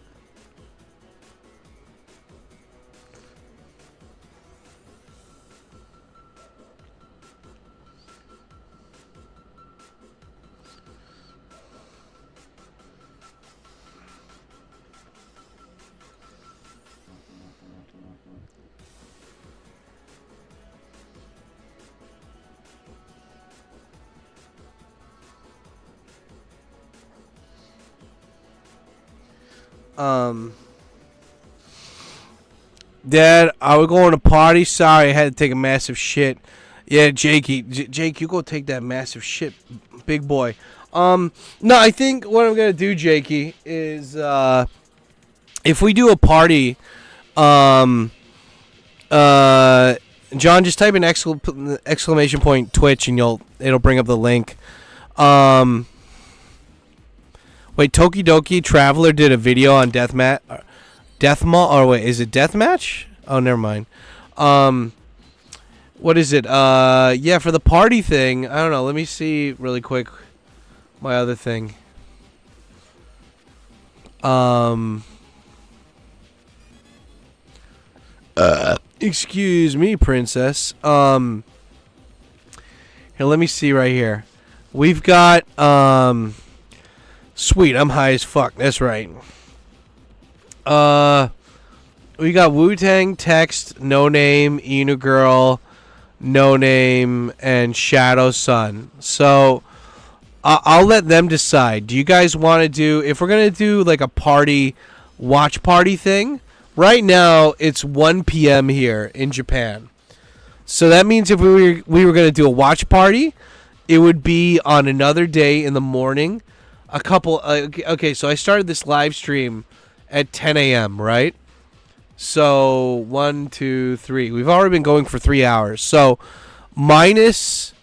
Dad, are we going to party? Sorry, I had to take a massive shit. Yeah, Jakey, Jake, you go take that massive shit, big boy. No, I think what I'm gonna do, Jakey, is if we do a party, John, just type in exclamation point Twitch and it'll bring up the link. Wait, Tokidoki Traveler did a video on Deathmatch, or wait, is it Deathmatch? Oh, never mind. What is it? Yeah, for the party thing, I don't know. Let me see really quick my other thing. Excuse me, princess. Here, let me see right here. We've got, sweet, I'm high as fuck. That's right. We got Wu-Tang, Text, No Name, Inu Girl, No Name, and Shadow Sun. So, I'll let them decide. Do you guys want to do, if we're going to do like a party, watch party thing? Right now, it's 1 p.m. here in Japan. So that means if we were going to do a watch party, it would be on another day in the morning. Okay, so I started this live stream at 10 a.m., right? So 1, 2, 3. We've already been going for 3 hours. So minus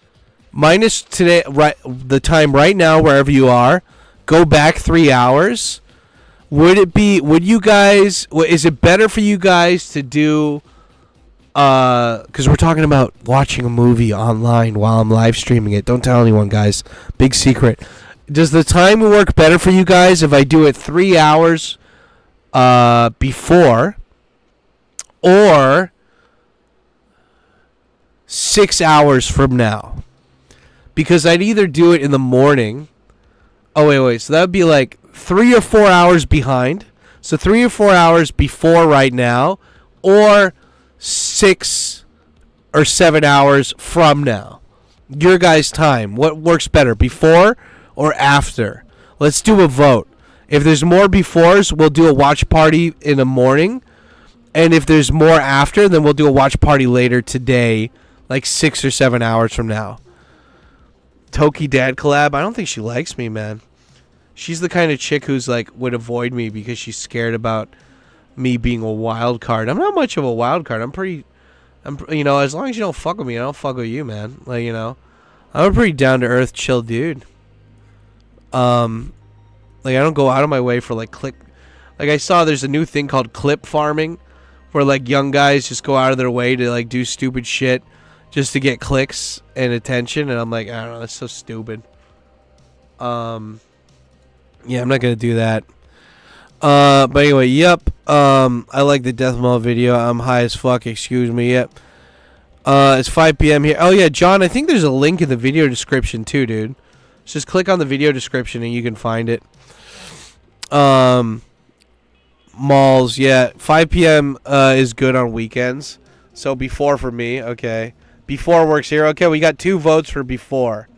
today, right, the time right now, wherever you are, go back 3 hours. Would you guys, is it better for you guys to do, because we're talking about watching a movie online while I'm live streaming it. Don't tell anyone, guys. Big secret. Does the time work better for you guys if I do it 3 hours before, or 6 hours from now? Because I'd either do it in the morning. Oh, wait. So that would be like 3 or 4 hours behind. So 3 or 4 hours before right now, or 6 or 7 hours from now. Your guys' time. What works better, before or after? Let's do a vote. If there's more befores, we'll do a watch party in the morning. And if there's more after, then we'll do a watch party later today, like 6 or 7 hours from now. Toki Dad collab? I don't think she likes me, man. She's the kind of chick who's like would avoid me because she's scared about me being a wild card. I'm not much of a wild card. I'm as long as you don't fuck with me, I don't fuck with you, man. Like, I'm a pretty down to earth, chill dude. Like, I don't go out of my way for like click. Like, I saw there's a new thing called clip farming, where like young guys just go out of their way to like do stupid shit just to get clicks and attention, and I'm like, I don't know, that's so stupid. Yeah, I'm not gonna do that. But anyway, yep. I like the Death Mall video. I'm high as fuck. Excuse me. Yep. It's 5 p.m. here. Oh yeah, John. I think there's a link in the video description too, dude. Just click on the video description and you can find it. Malls. Yeah, 5 p.m. Is good on weekends. So before for me. Okay. Before works here. Okay, we got 2 votes for before.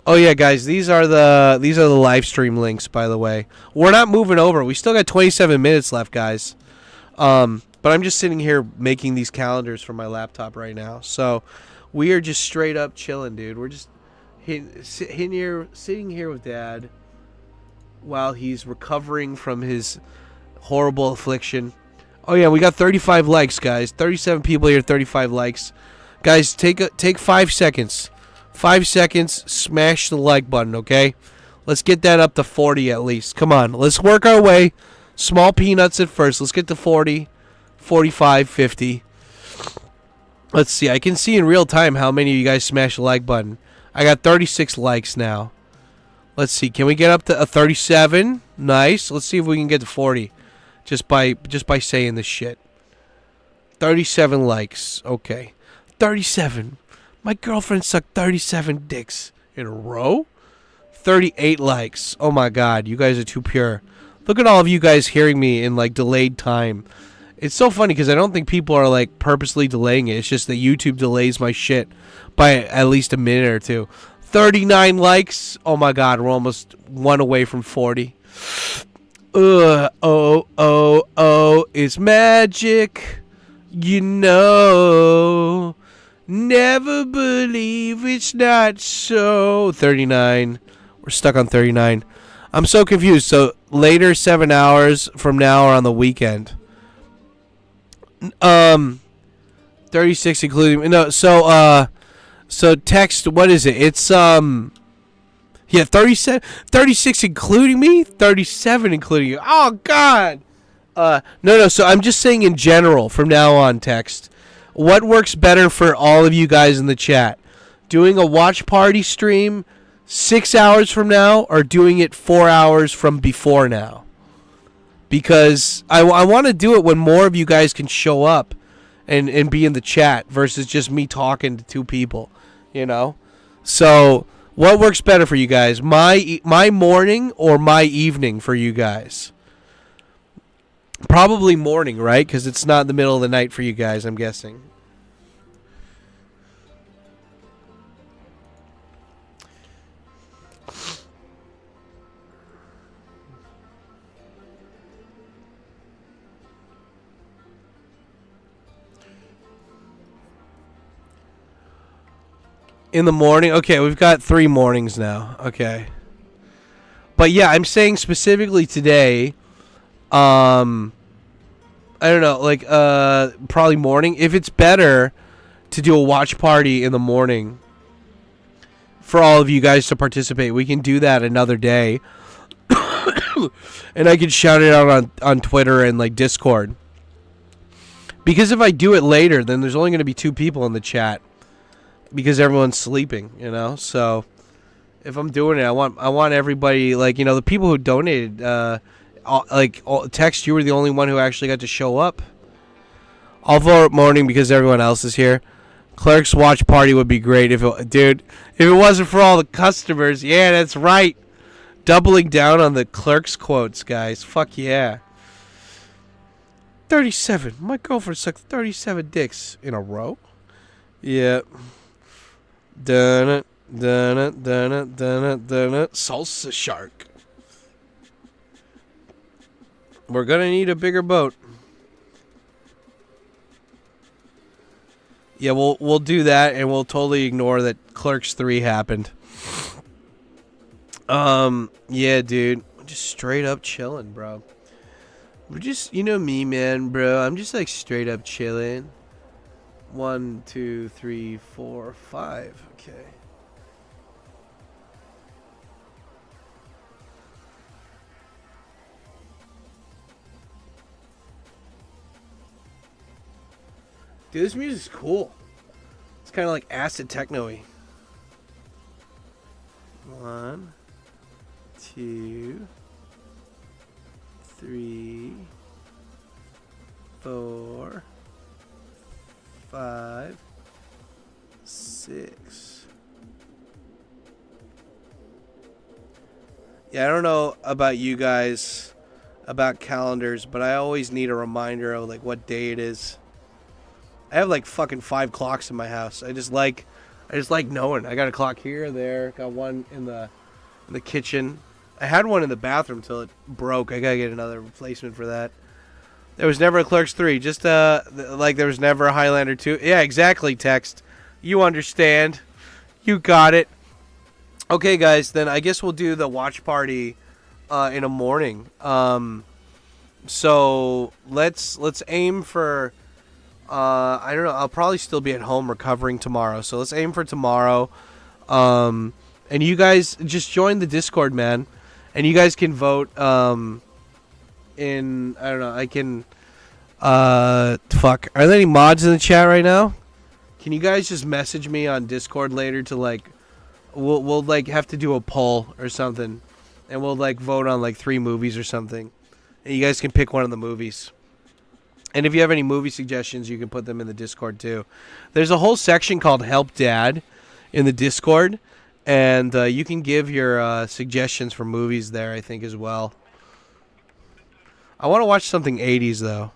Oh yeah, guys, these are the live stream links, by the way. We're not moving over. We still got 27 minutes left, guys. But I'm just sitting here making these calendars for my laptop right now. So we are just straight up chilling, dude. We're just sitting here with Dad while he's recovering from his horrible affliction. Oh yeah, we got 35 likes, guys. 37 people here, 35 likes. Guys, take 5 seconds. 5 seconds, smash the like button, okay? Let's get that up to 40 at least. Come on, let's work our way. Small peanuts at first. Let's get to 40, 45, 50. Let's see. I can see in real time how many of you guys smash the like button. I got 36 likes now. Let's see. Can we get up to a 37? Nice. Let's see if we can get to 40 just by saying this shit. 37 likes. Okay. 37. My girlfriend sucked 37 dicks in a row. 38 likes. Oh my god, you guys are too pure. Look at all of you guys hearing me in like delayed time. It's so funny because I don't think people are like purposely delaying it. It's just that YouTube delays my shit by at least a minute or two. 39 likes. Oh my God, we're almost one away from 40. It's magic. You know. Never believe it's not so. 39. We're stuck on 39. I'm so confused. So later, 7 hours from now, or on the weekend. 36 including no. So text. What is it? It's 36 including me. 37 including you. Oh God. No. So I'm just saying in general from now on. Text. What works better for all of you guys in the chat? Doing a watch party stream 6 hours from now, or doing it 4 hours from before now? Because I want to do it when more of you guys can show up and be in the chat versus just me talking to two people, you know? So what works better for you guys? My morning or my evening for you guys? Probably morning, right? Because it's not the middle of the night for you guys, I'm guessing. In the morning? Okay, we've got 3 mornings now. Okay. But yeah, I'm saying specifically today, I don't know, like, probably morning. If it's better to do a watch party in the morning for all of you guys to participate, we can do that another day. And I can shout it out on Twitter and, like, Discord. Because if I do it later, then there's only going to be 2 people in the chat. Because everyone's sleeping, you know? So, if I'm doing it, I want everybody, like, you know, the people who donated, text, you were the only one who actually got to show up. I'll vote morning because everyone else is here. Clerk's watch party would be great if it wasn't for all the customers. Yeah, that's right. Doubling down on the Clerk's quotes, guys. Fuck yeah. 37. My girlfriend sucked 37 dicks in a row. Yeah. Dun it. Salsa shark. We're gonna need a bigger boat. Yeah, we'll do that, and we'll totally ignore that Clerks 3 happened. Yeah, dude, just straight up chilling, bro. We're just, you know me, man, bro. I'm just like straight up chilling. 1, 2, 3, 4, 5. Okay. Dude, this music's cool. It's kind of like acid techno-y. 1, 2, 3, 4, 5, 6. Yeah, I don't know about you guys, about calendars, but I always need a reminder of like what day it is. I have like fucking 5 clocks in my house. I just like knowing. I got a clock here, there. Got one in the kitchen. I had one in the bathroom till it broke. I gotta get another replacement for that. There was never a Clerks 3. Just like there was never a Highlander 2. Yeah, exactly. Text. You understand. You got it. Okay, guys. Then I guess we'll do the watch party in the morning. So let's aim for. I don't know. I'll probably still be at home recovering tomorrow. So let's aim for tomorrow. And you guys just join the Discord, man. And you guys can vote. In I don't know. I can. Fuck. Are there any mods in the chat right now? Can you guys just message me on Discord later to like. We'll like have to do a poll or something, and we'll like vote on like 3 movies or something, and you guys can pick one of the movies. And if you have any movie suggestions, you can put them in the Discord too. There's a whole section called Help Dad in the Discord, and you can give your suggestions for movies there, I think, as well. I want to watch something 80s, though.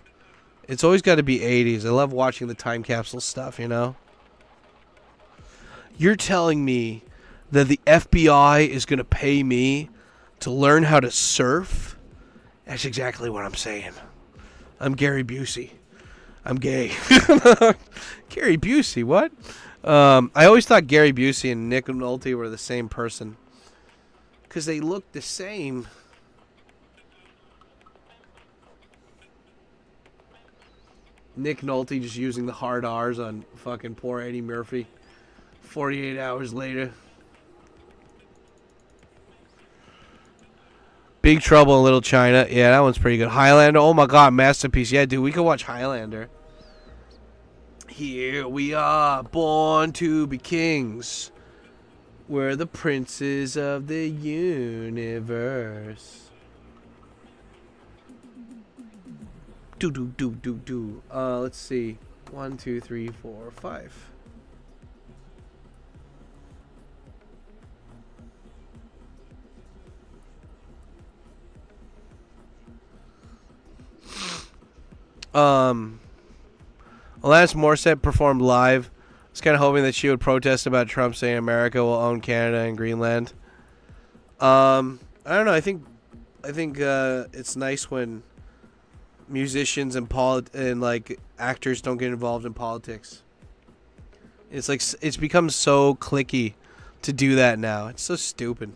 It's always got to be 80s. I love watching the time capsule stuff, you know? You're telling me that the FBI is going to pay me to learn how to surf, that's exactly what I'm saying. I'm Gary Busey. I'm gay. Gary Busey, what? I always thought Gary Busey and Nick Nolte were the same person. Because they look the same. Nick Nolte just using the hard R's on fucking poor Eddie Murphy. 48 hours later. Big Trouble in Little China. Yeah, that one's pretty good. Highlander. Oh my god, masterpiece. Yeah, dude, we could watch Highlander. Here we are, born to be kings. We're the princes of the universe. Do. Let's see. 1, 2, 3, 4, 5. Alanis Morissette performed live. I was kind of hoping that she would protest about Trump saying America will own Canada and Greenland. I don't know. I think it's nice when musicians and like actors don't get involved in politics. It's like it's become so cliquey to do that now. It's so stupid.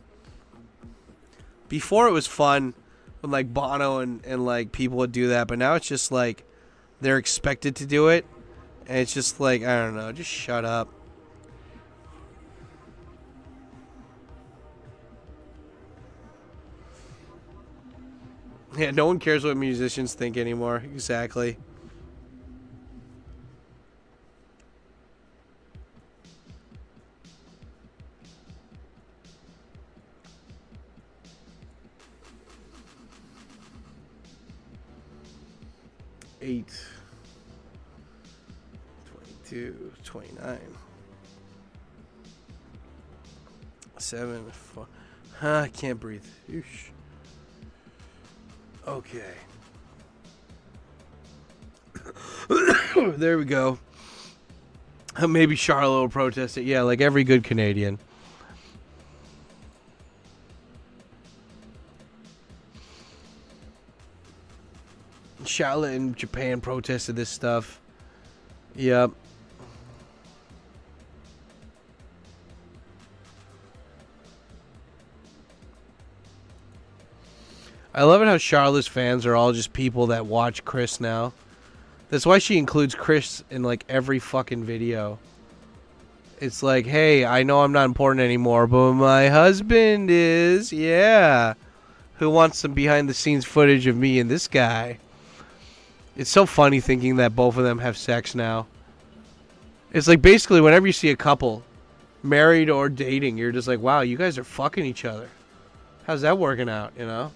Before it was fun when like Bono and like people would do that, but now it's just like they're expected to do it, and it's just like, I don't know, just shut up. Yeah, no one cares what musicians think anymore. Exactly. Eight. 22, 29. 7, 4. I can't breathe. Oosh. Okay. There we go. Maybe Charlotte will protest it. Yeah, like every good Canadian. Charlotte in Japan protested this stuff. Yep. I love it how Charlotte's fans are all just people that watch Chris now. That's why she includes Chris in like every fucking video. It's like, hey, I know I'm not important anymore, but my husband is. Yeah. Who wants some behind the scenes footage of me and this guy? It's so funny thinking that both of them have sex now. It's like basically whenever you see a couple, married or dating, you're just like, wow, you guys are fucking each other. How's that working out, you know?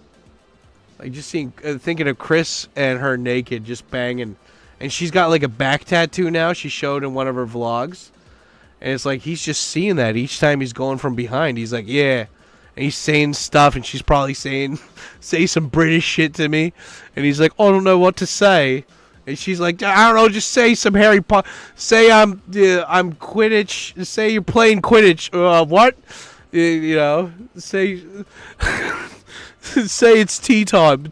Like just thinking of Chris and her naked, just banging. And she's got like a back tattoo now she showed in one of her vlogs. And it's like he's just seeing that each time he's going from behind. He's like, yeah. And he's saying stuff, and she's probably say some British shit to me. And he's like, oh, I don't know what to say. And she's like, I don't know, just say some Harry Potter. Say I'm Quidditch. Say you're playing Quidditch. What? You know, say say it's tea time.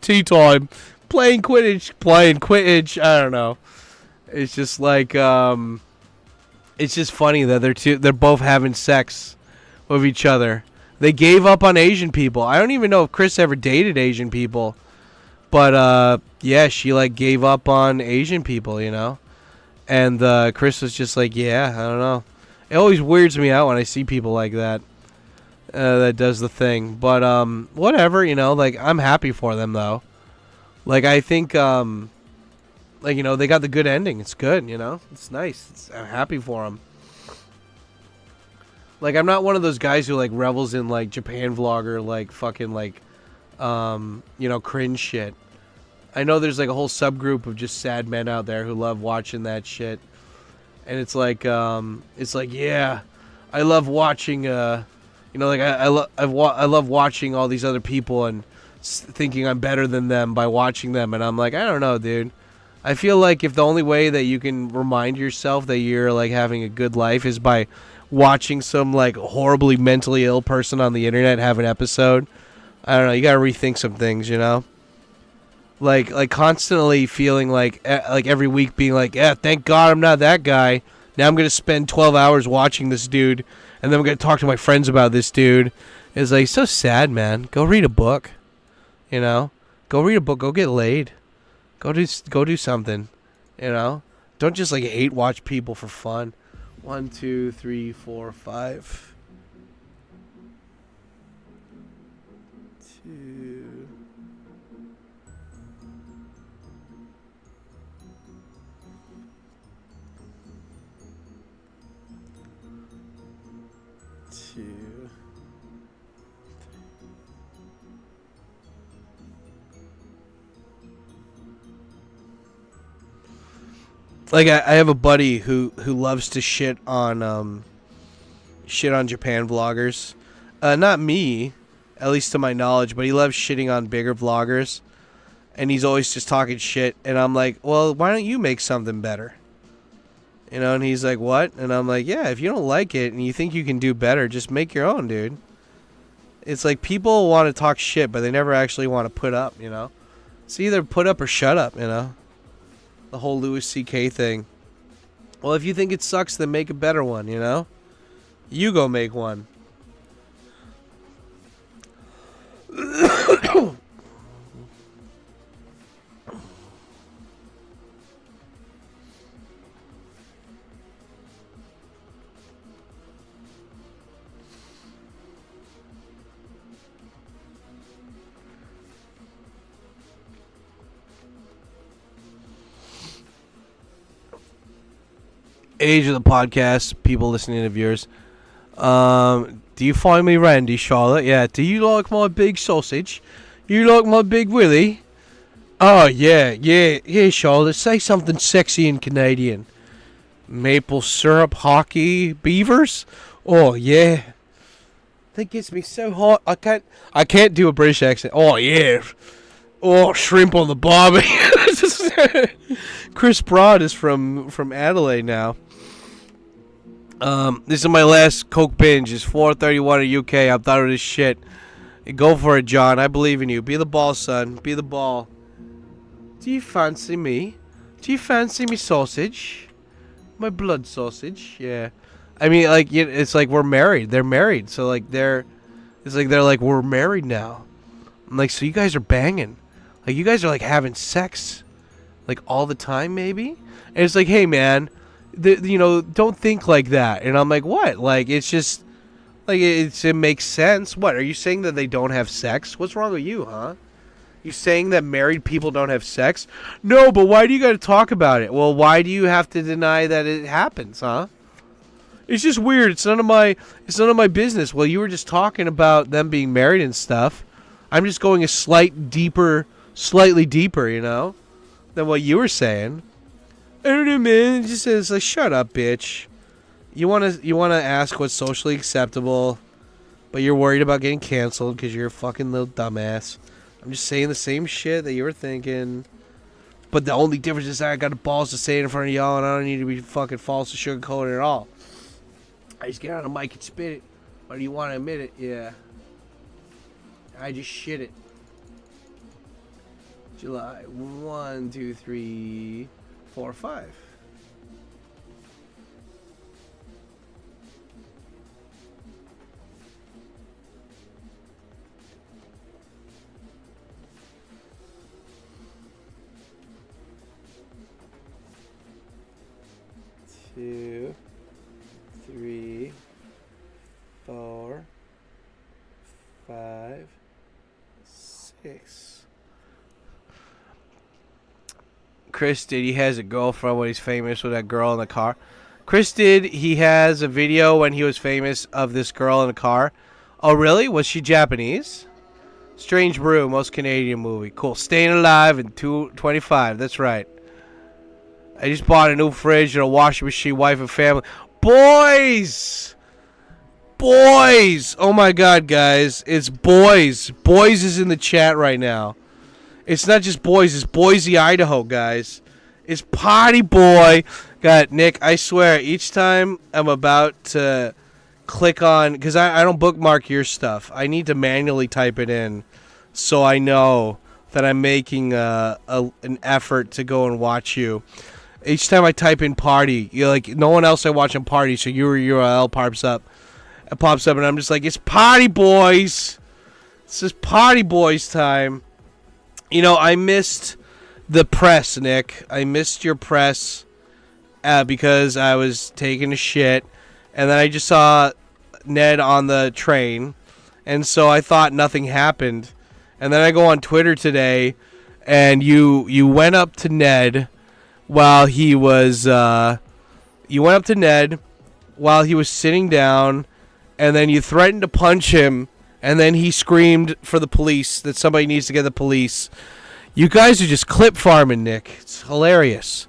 Playing Quidditch. I don't know. It's just like it's just funny that they're both having sex with each other. They gave up on Asian people. I don't even know if Chris ever dated Asian people. But, yeah, she, like, gave up on Asian people, you know? And Chris was just like, yeah, I don't know. It always weirds me out when I see people like that. That does the thing. But, whatever, you know? Like, I'm happy for them, though. Like, I think, like, you know, they got the good ending. It's good, you know? It's nice. I'm happy for them. Like, I'm not one of those guys who, like, revels in, like, Japan vlogger, like, fucking, like, you know, cringe shit. I know there's, like, a whole subgroup of just sad men out there who love watching that shit. And it's like, yeah, I love watching, you know, like, I love watching all these other people and thinking I'm better than them by watching them. And I'm like, I don't know, dude. I feel like if the only way that you can remind yourself that you're, like, having a good life is by watching some like horribly mentally ill person on the internet have an episode. I don't know. You gotta rethink some things, you know. Like constantly feeling like every week being like, yeah, thank God I'm not that guy. Now I'm gonna spend 12 hours watching this dude, and then I'm gonna talk to my friends about this dude. It's like so sad, man. Go read a book, you know. Go read a book. Go get laid. Go do something, you know. Don't just like hate watch people for fun. 1, 2, 3, 4, 5. 2. Like I have a buddy who loves to shit on Japan vloggers. Not me, at least to my knowledge, but he loves shitting on bigger vloggers, and he's always just talking shit. And I'm like, well, why don't you make something better? You know, and he's like, what? And I'm like, yeah, if you don't like it and you think you can do better, just make your own, dude. It's like people want to talk shit, but they never actually want to put up, you know? It's either put up or shut up, you know? The whole Louis C.K. thing. Well, if you think it sucks, then make a better one, you know? You go make one. Age of the podcast, people listening to viewers. Do you find me Randy, Charlotte? Yeah. Do you like my big sausage? You like my big willy? Oh, yeah, Charlotte. Say something sexy and Canadian. Maple syrup, hockey, beavers? Oh, yeah. That gets me so hot. I can't do a British accent. Oh, yeah. Oh, shrimp on the barbie. Chris Broad is from Adelaide now. This is my last Coke binge. It's 4:31 in UK. I'm done with this shit. Go for it, John. I believe in you. Be the ball, son. Be the ball. Do you fancy me? Do you fancy me sausage? My blood sausage? Yeah. I mean, like, it's like we're married. They're married. So, like, they're like, we're married now. I'm like, so you guys are banging. Like, you guys are, like, having sex. Like, all the time, maybe? And it's like, hey, man, you know, don't think like that. And I'm like, what? Like, it's just, like, it makes sense. What, are you saying that they don't have sex? What's wrong with you, huh? You saying that married people don't have sex? No, but why do you got to talk about it? Well, why do you have to deny that it happens, huh? It's just weird. It's none of my business. Well, you were just talking about them being married and stuff. I'm just going slightly deeper, you know, than what you were saying. I don't know, man. It just says like, shut up, bitch. You wanna ask what's socially acceptable, but you're worried about getting canceled because you're a fucking little dumbass. I'm just saying the same shit that you were thinking, but the only difference is that I got the balls to say it in front of y'all, and I don't need to be fucking false or sugarcoated at all. I just get on the mic and spit it. Whether you want to admit it, yeah. I just shit it. July 1, 2, 3, 4, 5. Two, 3, 4, 5, 6. Chris did. He has a girlfriend when he's famous with that girl in the car. Chris did. He has a video when he was famous of this girl in the car. Oh, really? Was she Japanese? Strange Brew, most Canadian movie. Cool. Staying Alive in 225. That's right. I just bought a new fridge and a washing machine, wife and family. Boys! Boys! Oh my god, guys. It's boys. Boys is in the chat right now. It's not just boys. It's Boise, Idaho, guys. It's Potty Boy. God, Nick, I swear, each time I'm about to click on, because I don't bookmark your stuff. I need to manually type it in so I know that I'm making an effort to go and watch you. Each time I type in party, you're like, no one else I watch on party, so your URL pops up. It pops up, and I'm just like, it's party boys. It's just party boys time. You know, I missed the press, Nick. I missed your press because I was taking a shit, and then I just saw Ned on the train, and so I thought nothing happened. And then I go on Twitter today, and you went up to Ned while he was sitting down, and then you threatened to punch him, and then he screamed for the police that somebody needs to get the police. You guys are just clip farming, Nick. It's hilarious.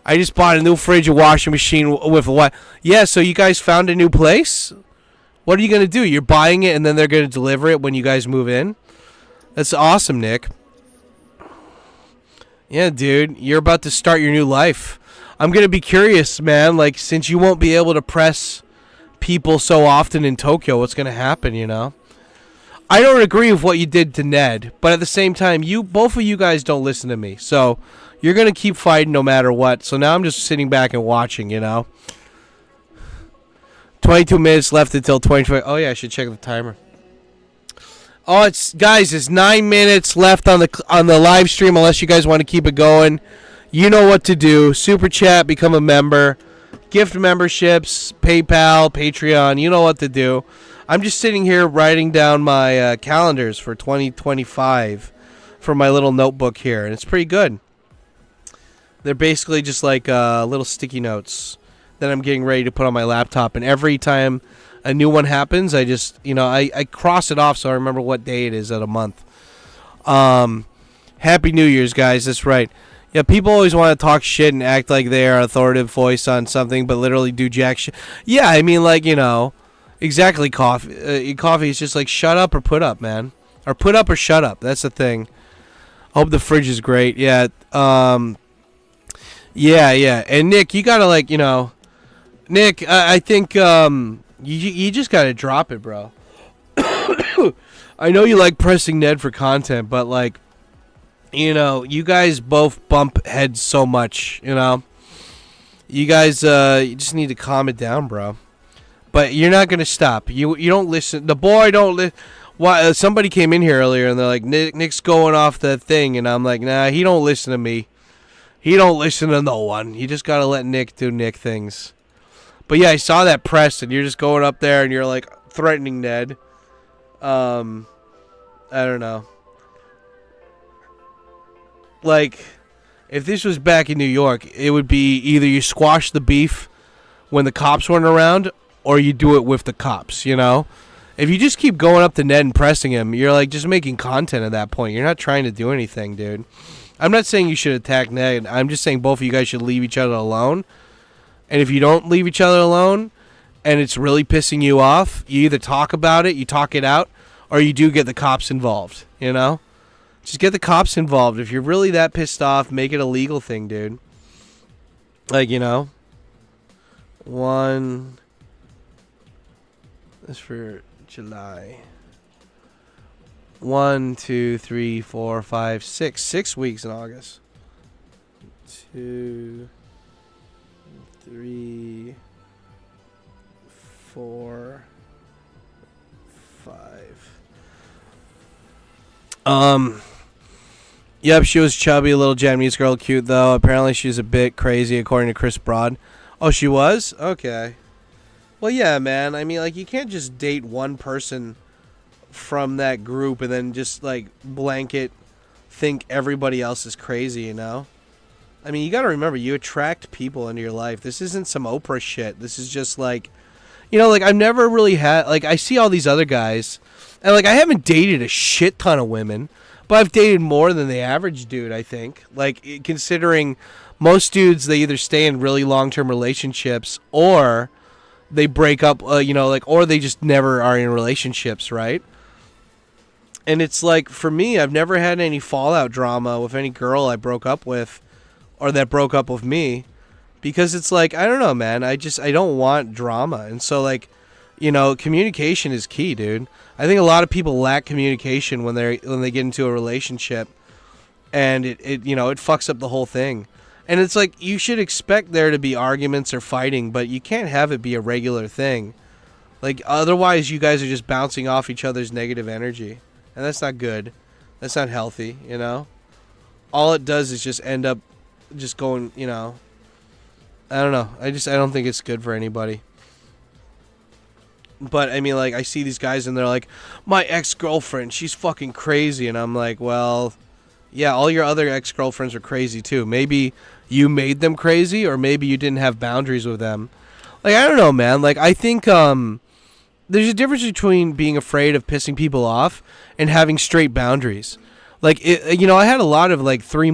I just bought a new fridge and washing machine with what? Yeah, so you guys found a new place? What are you going to do? You're buying it and then they're going to deliver it when you guys move in? That's awesome, Nick. Yeah, dude, you're about to start your new life. I'm going to be curious, man, like, since you won't be able to press people so often in Tokyo, what's going to happen, you know? I don't agree with what you did to Ned, but at the same time, both of you guys don't listen to me, so you're going to keep fighting no matter what. So now I'm just sitting back and watching, you know? 22 minutes left until 2020. Oh, yeah, I should check the timer. Oh, it's 9 minutes left on the live stream, unless you guys want to keep it going. You know what to do. Super chat, become a member, gift memberships, PayPal, Patreon. You know what to do. I'm just sitting here writing down my calendars for 2025 for my little notebook here, and it's pretty good. They're basically just like little sticky notes that I'm getting ready to put on my laptop, and every time a new one happens, I just, I cross it off so I remember what day it is of a month. Happy New Year's, guys. That's right. Yeah, people always want to talk shit and act like they are authoritative voice on something, but literally do jack shit. Yeah, I mean, like, exactly, coffee. Coffee is just like, shut up or put up, man. Or put up or shut up. That's the thing. Hope the fridge is great. Yeah. Yeah. And Nick, you gotta, like, Nick, I think you just gotta drop it, bro. I know you like pressing Ned for content, but, like, you guys both bump heads so much, You guys, you just need to calm it down, bro. But you're not gonna stop. You don't listen. The boy don't listen. Why? Somebody came in here earlier and they're like, Nick's going off the thing, and I'm like, nah, he don't listen to me. He don't listen to no one. You just gotta let Nick do Nick things. But yeah, I saw that press, and you're just going up there and you're like threatening Ned. I don't know. Like, if this was back in New York, it would be either you squash the beef when the cops weren't around, or you do it with the cops, If you just keep going up to Ned and pressing him, you're, like, just making content at that point. You're not trying to do anything, dude. I'm not saying you should attack Ned. I'm just saying both of you guys should leave each other alone. And if you don't leave each other alone, and it's really pissing you off, you either talk about it, you talk it out, or you do get the cops involved, Just get the cops involved. If you're really that pissed off, make it a legal thing, dude. Like, one... That's for July. 1, 2, 3, 4, 5, 6. 6 weeks in August. 2, 3, 4, 5. Yep, she was chubby, a little Japanese girl, cute though. Apparently she's a bit crazy according to Chris Broad. Oh, she was? Okay. Well, yeah, man. I mean, like, you can't just date one person from that group and then just, like, blanket think everybody else is crazy, I mean, you got to remember, you attract people into your life. This isn't some Oprah shit. This is just, like, like, I've never really had, like, I see all these other guys, and, like, I haven't dated a shit ton of women, but I've dated more than the average dude, I think. Like, considering most dudes, they either stay in really long-term relationships or they break up, or they just never are in relationships, right? And it's like, for me, I've never had any fallout drama with any girl I broke up with or that broke up with me. because it's like, I don't know, man. I don't want drama. And so, like, you know, communication is key, dude. I think a lot of people lack communication when they get into a relationship, and it fucks up the whole thing. And it's like, you should expect there to be arguments or fighting, but you can't have it be a regular thing. Like, otherwise you guys are just bouncing off each other's negative energy, and that's not good. That's not healthy, you know? All it does is just end up just going, you know, I don't know. I don't think it's good for anybody. But, I mean, like, I see these guys and they're like, my ex-girlfriend, she's fucking crazy. And I'm like, well, yeah, all your other ex-girlfriends are crazy too. Maybe you made them crazy, or maybe you didn't have boundaries with them. Like, I don't know, man. Like, I think there's a difference between being afraid of pissing people off and having straight boundaries. Like, you know, I had a lot of, like, 2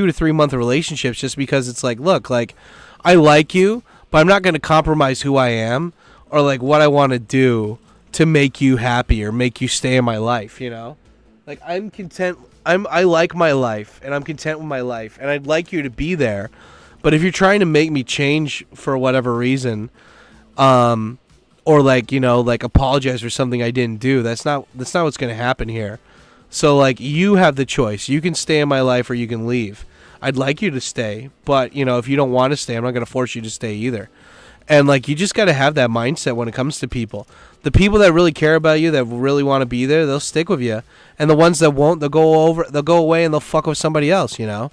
to 3 month relationships just because it's like, look, like, I like you, but I'm not going to compromise who I am or, like, what I want to do to make you happy or make you stay in my life, you know? Like, I'm content. I like my life, and I'm content with my life, and I'd like you to be there. But if you're trying to make me change for whatever reason, or, like, you know, like, apologize for something I didn't do, that's not what's going to happen here. So, like, you have the choice. You can stay in my life or you can leave. I'd like you to stay, but, you know, if you don't want to stay, I'm not going to force you to stay either. And, like, you just got to have that mindset when it comes to people. The people that really care about you, that really want to be there, they'll stick with you. And the ones that won't, they'll go away and they'll fuck with somebody else, you know?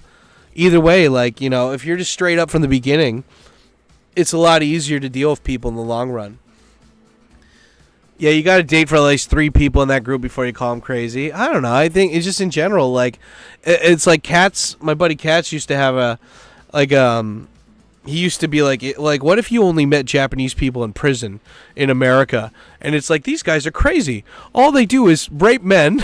Either way, like, you know, if you're just straight up from the beginning, it's a lot easier to deal with people in the long run. Yeah, you got to date for at least 3 people in that group before you call them crazy. I don't know. I think it's just in general, like, it's like Katz. My buddy Katz used to have he used to be like, what if you only met Japanese people in prison in America? And it's like, these guys are crazy. All they do is rape men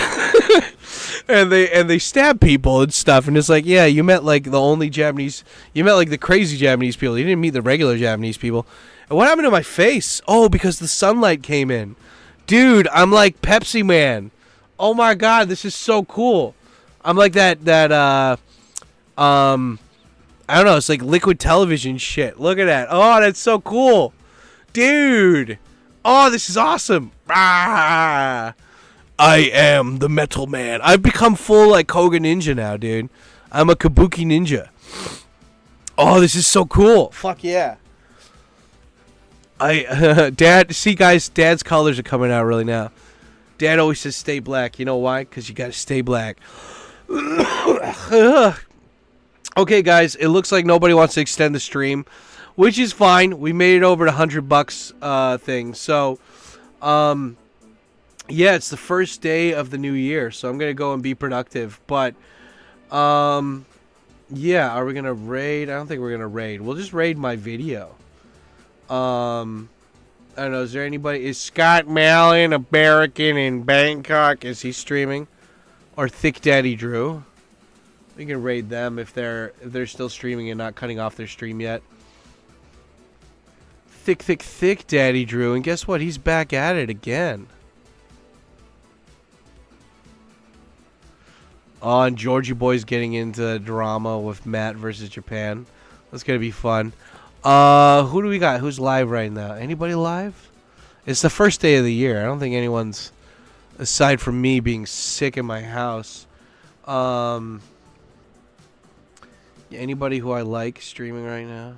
and they stab people and stuff. And it's like, yeah, you met like the crazy Japanese people. You didn't meet the regular Japanese people. And what happened to my face? Oh, because the sunlight came in. Dude, I'm like Pepsi Man. Oh my God, this is so cool. I'm like that I don't know, it's like liquid television shit. Look at that. Oh, that's so cool. Dude. Oh, this is awesome. Ah, I am the Metal Man. I've become full like Koga Ninja now, dude. I'm a Kabuki Ninja. Oh, this is so cool. Fuck yeah. Dad, see guys, Dad's colors are coming out really now. Dad always says stay black. You know why? Because you got to stay black. Okay, guys, it looks like nobody wants to extend the stream, which is fine. We made it over to $100 thing. So, yeah, it's the first day of the new year, so I'm going to go and be productive. But, yeah, are we going to raid? I don't think we're going to raid. We'll just raid my video. I don't know, is there anybody? Is Scott Malin, American in Bangkok, is he streaming? Or Thick Daddy Drew? We can raid them if they're still streaming and not cutting off their stream yet. Thick Daddy Drew, and guess what? He's back at it again. Oh, and Georgie Boy's getting into drama with Matt versus Japan. That's gonna be fun. Who do we got? Who's live right now? Anybody live? It's the first day of the year. I don't think anyone's, aside from me being sick in my house. Anybody who I like streaming right now?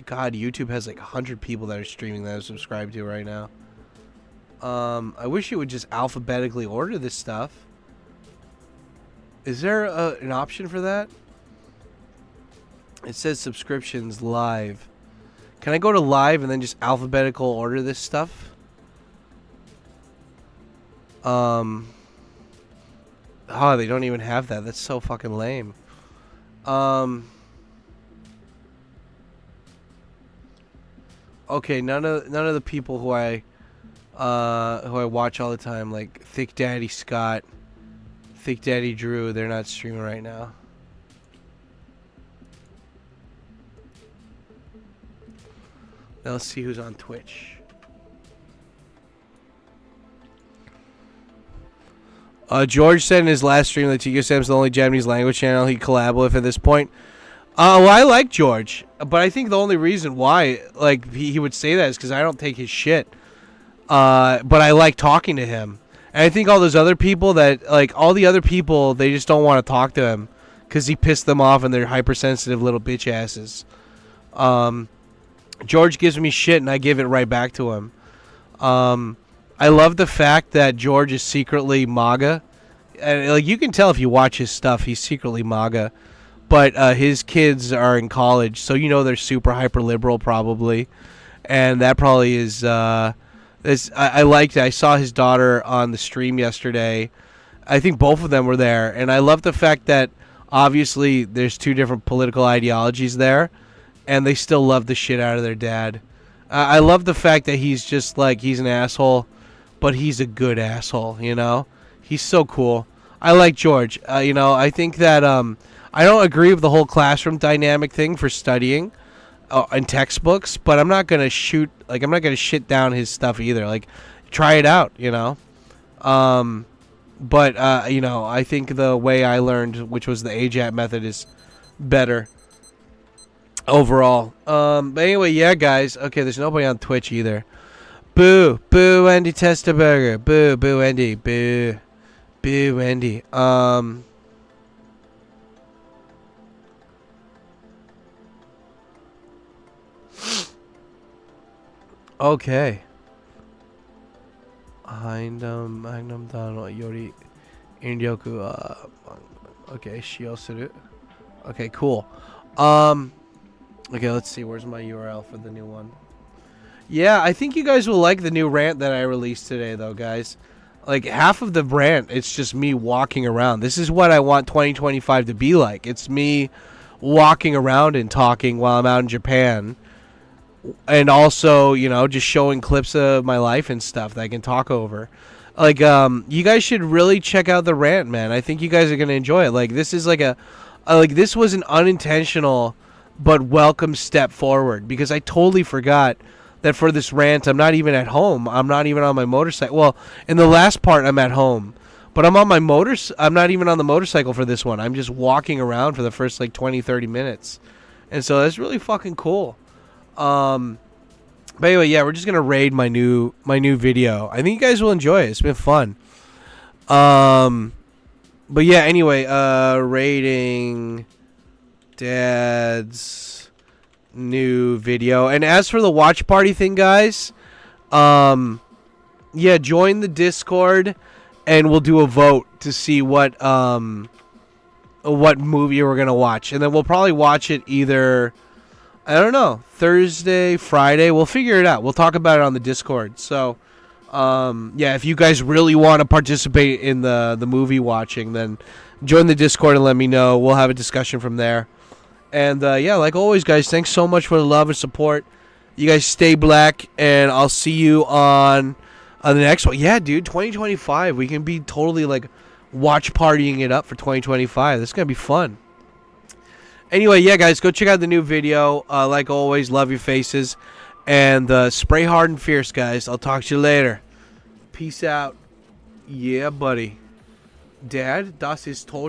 God, YouTube has like 100 people that are streaming that I'm subscribed to right now. I wish it would just alphabetically order this stuff. Is there an option for that? It says subscriptions live. Can I go to live and then just alphabetical order this stuff? Oh, they don't even have that. That's so fucking lame. Okay, none of the people who I watch all the time, like Thick Daddy Scott, Thick Daddy Drew, they're not streaming right now. Now let's see who's on Twitch. George said in his last stream that Tkyosam is the only Japanese language channel he collab with at this point. Well, I like George, but I think the only reason why like he would say that is because I don't take his shit. But I like talking to him. And I think all those other people that, like, all the other people, they just don't want to talk to him because he pissed them off and they're hypersensitive little bitch asses. George gives me shit and I give it right back to him. I love the fact that George is secretly MAGA. And, like, you can tell if you watch his stuff, he's secretly MAGA. But his kids are in college, so you know they're super hyper liberal probably. And that probably is... I liked it. I saw his daughter on the stream yesterday. I think both of them were there. And I love the fact that obviously there's two different political ideologies there. And they still love the shit out of their dad. I love the fact that he's just like, he's an asshole. But he's a good asshole, you know? He's so cool. I like George. You know, I think that I don't agree with the whole classroom dynamic thing for studying. In textbooks, but I'm not gonna shit down his stuff either. Like, try it out, you know. But you know, I think the way I learned, which was the AJAT method, is better overall. But anyway, yeah, guys. Okay, there's nobody on Twitch either. Boo, boo, Andy Testaburger. Boo, boo, Andy. Boo, boo, Andy. Okay. Magnum Dano Yori Indyoku okay, Shio Suru. Okay, cool. Okay, let's see, where's my URL for the new one? Yeah, I think you guys will like the new rant that I released today though, guys. Like half of the rant, it's just me walking around. This is what I want 2025 to be like. It's me walking around and talking while I'm out in Japan. And also, you know, just showing clips of my life and stuff that I can talk over. Like, you guys should really check out the rant, man. I think you guys are going to enjoy it. Like, this is like this was an unintentional but welcome step forward. Because I totally forgot that for this rant, I'm not even at home. I'm not even on my motorcycle. Well, in the last part, I'm at home. But I'm on my I'm not even on the motorcycle for this one. I'm just walking around for the first, like, 20, 30 minutes. And so that's really fucking cool. But anyway, yeah, we're just gonna raid my new video. I think you guys will enjoy it. It's been fun. But yeah, anyway, raiding Dad's new video. And as for the watch party thing, guys, yeah, join the Discord and we'll do a vote to see what movie we're gonna watch, and then we'll probably watch it either, I don't know, Thursday, Friday. We'll figure it out. We'll talk about it on the Discord. So, yeah, if you guys really want to participate in the movie watching, then join the Discord and let me know. We'll have a discussion from there. And, yeah, like always, guys, thanks so much for the love and support. You guys stay black, and I'll see you on the next one. Yeah, dude, 2025. We can be totally, like, watch partying it up for 2025. This is going to be fun. Anyway, yeah, guys, go check out the new video. Like always, love your faces. And spray hard and fierce, guys. I'll talk to you later. Peace out. Yeah, buddy. Dad, das ist tot.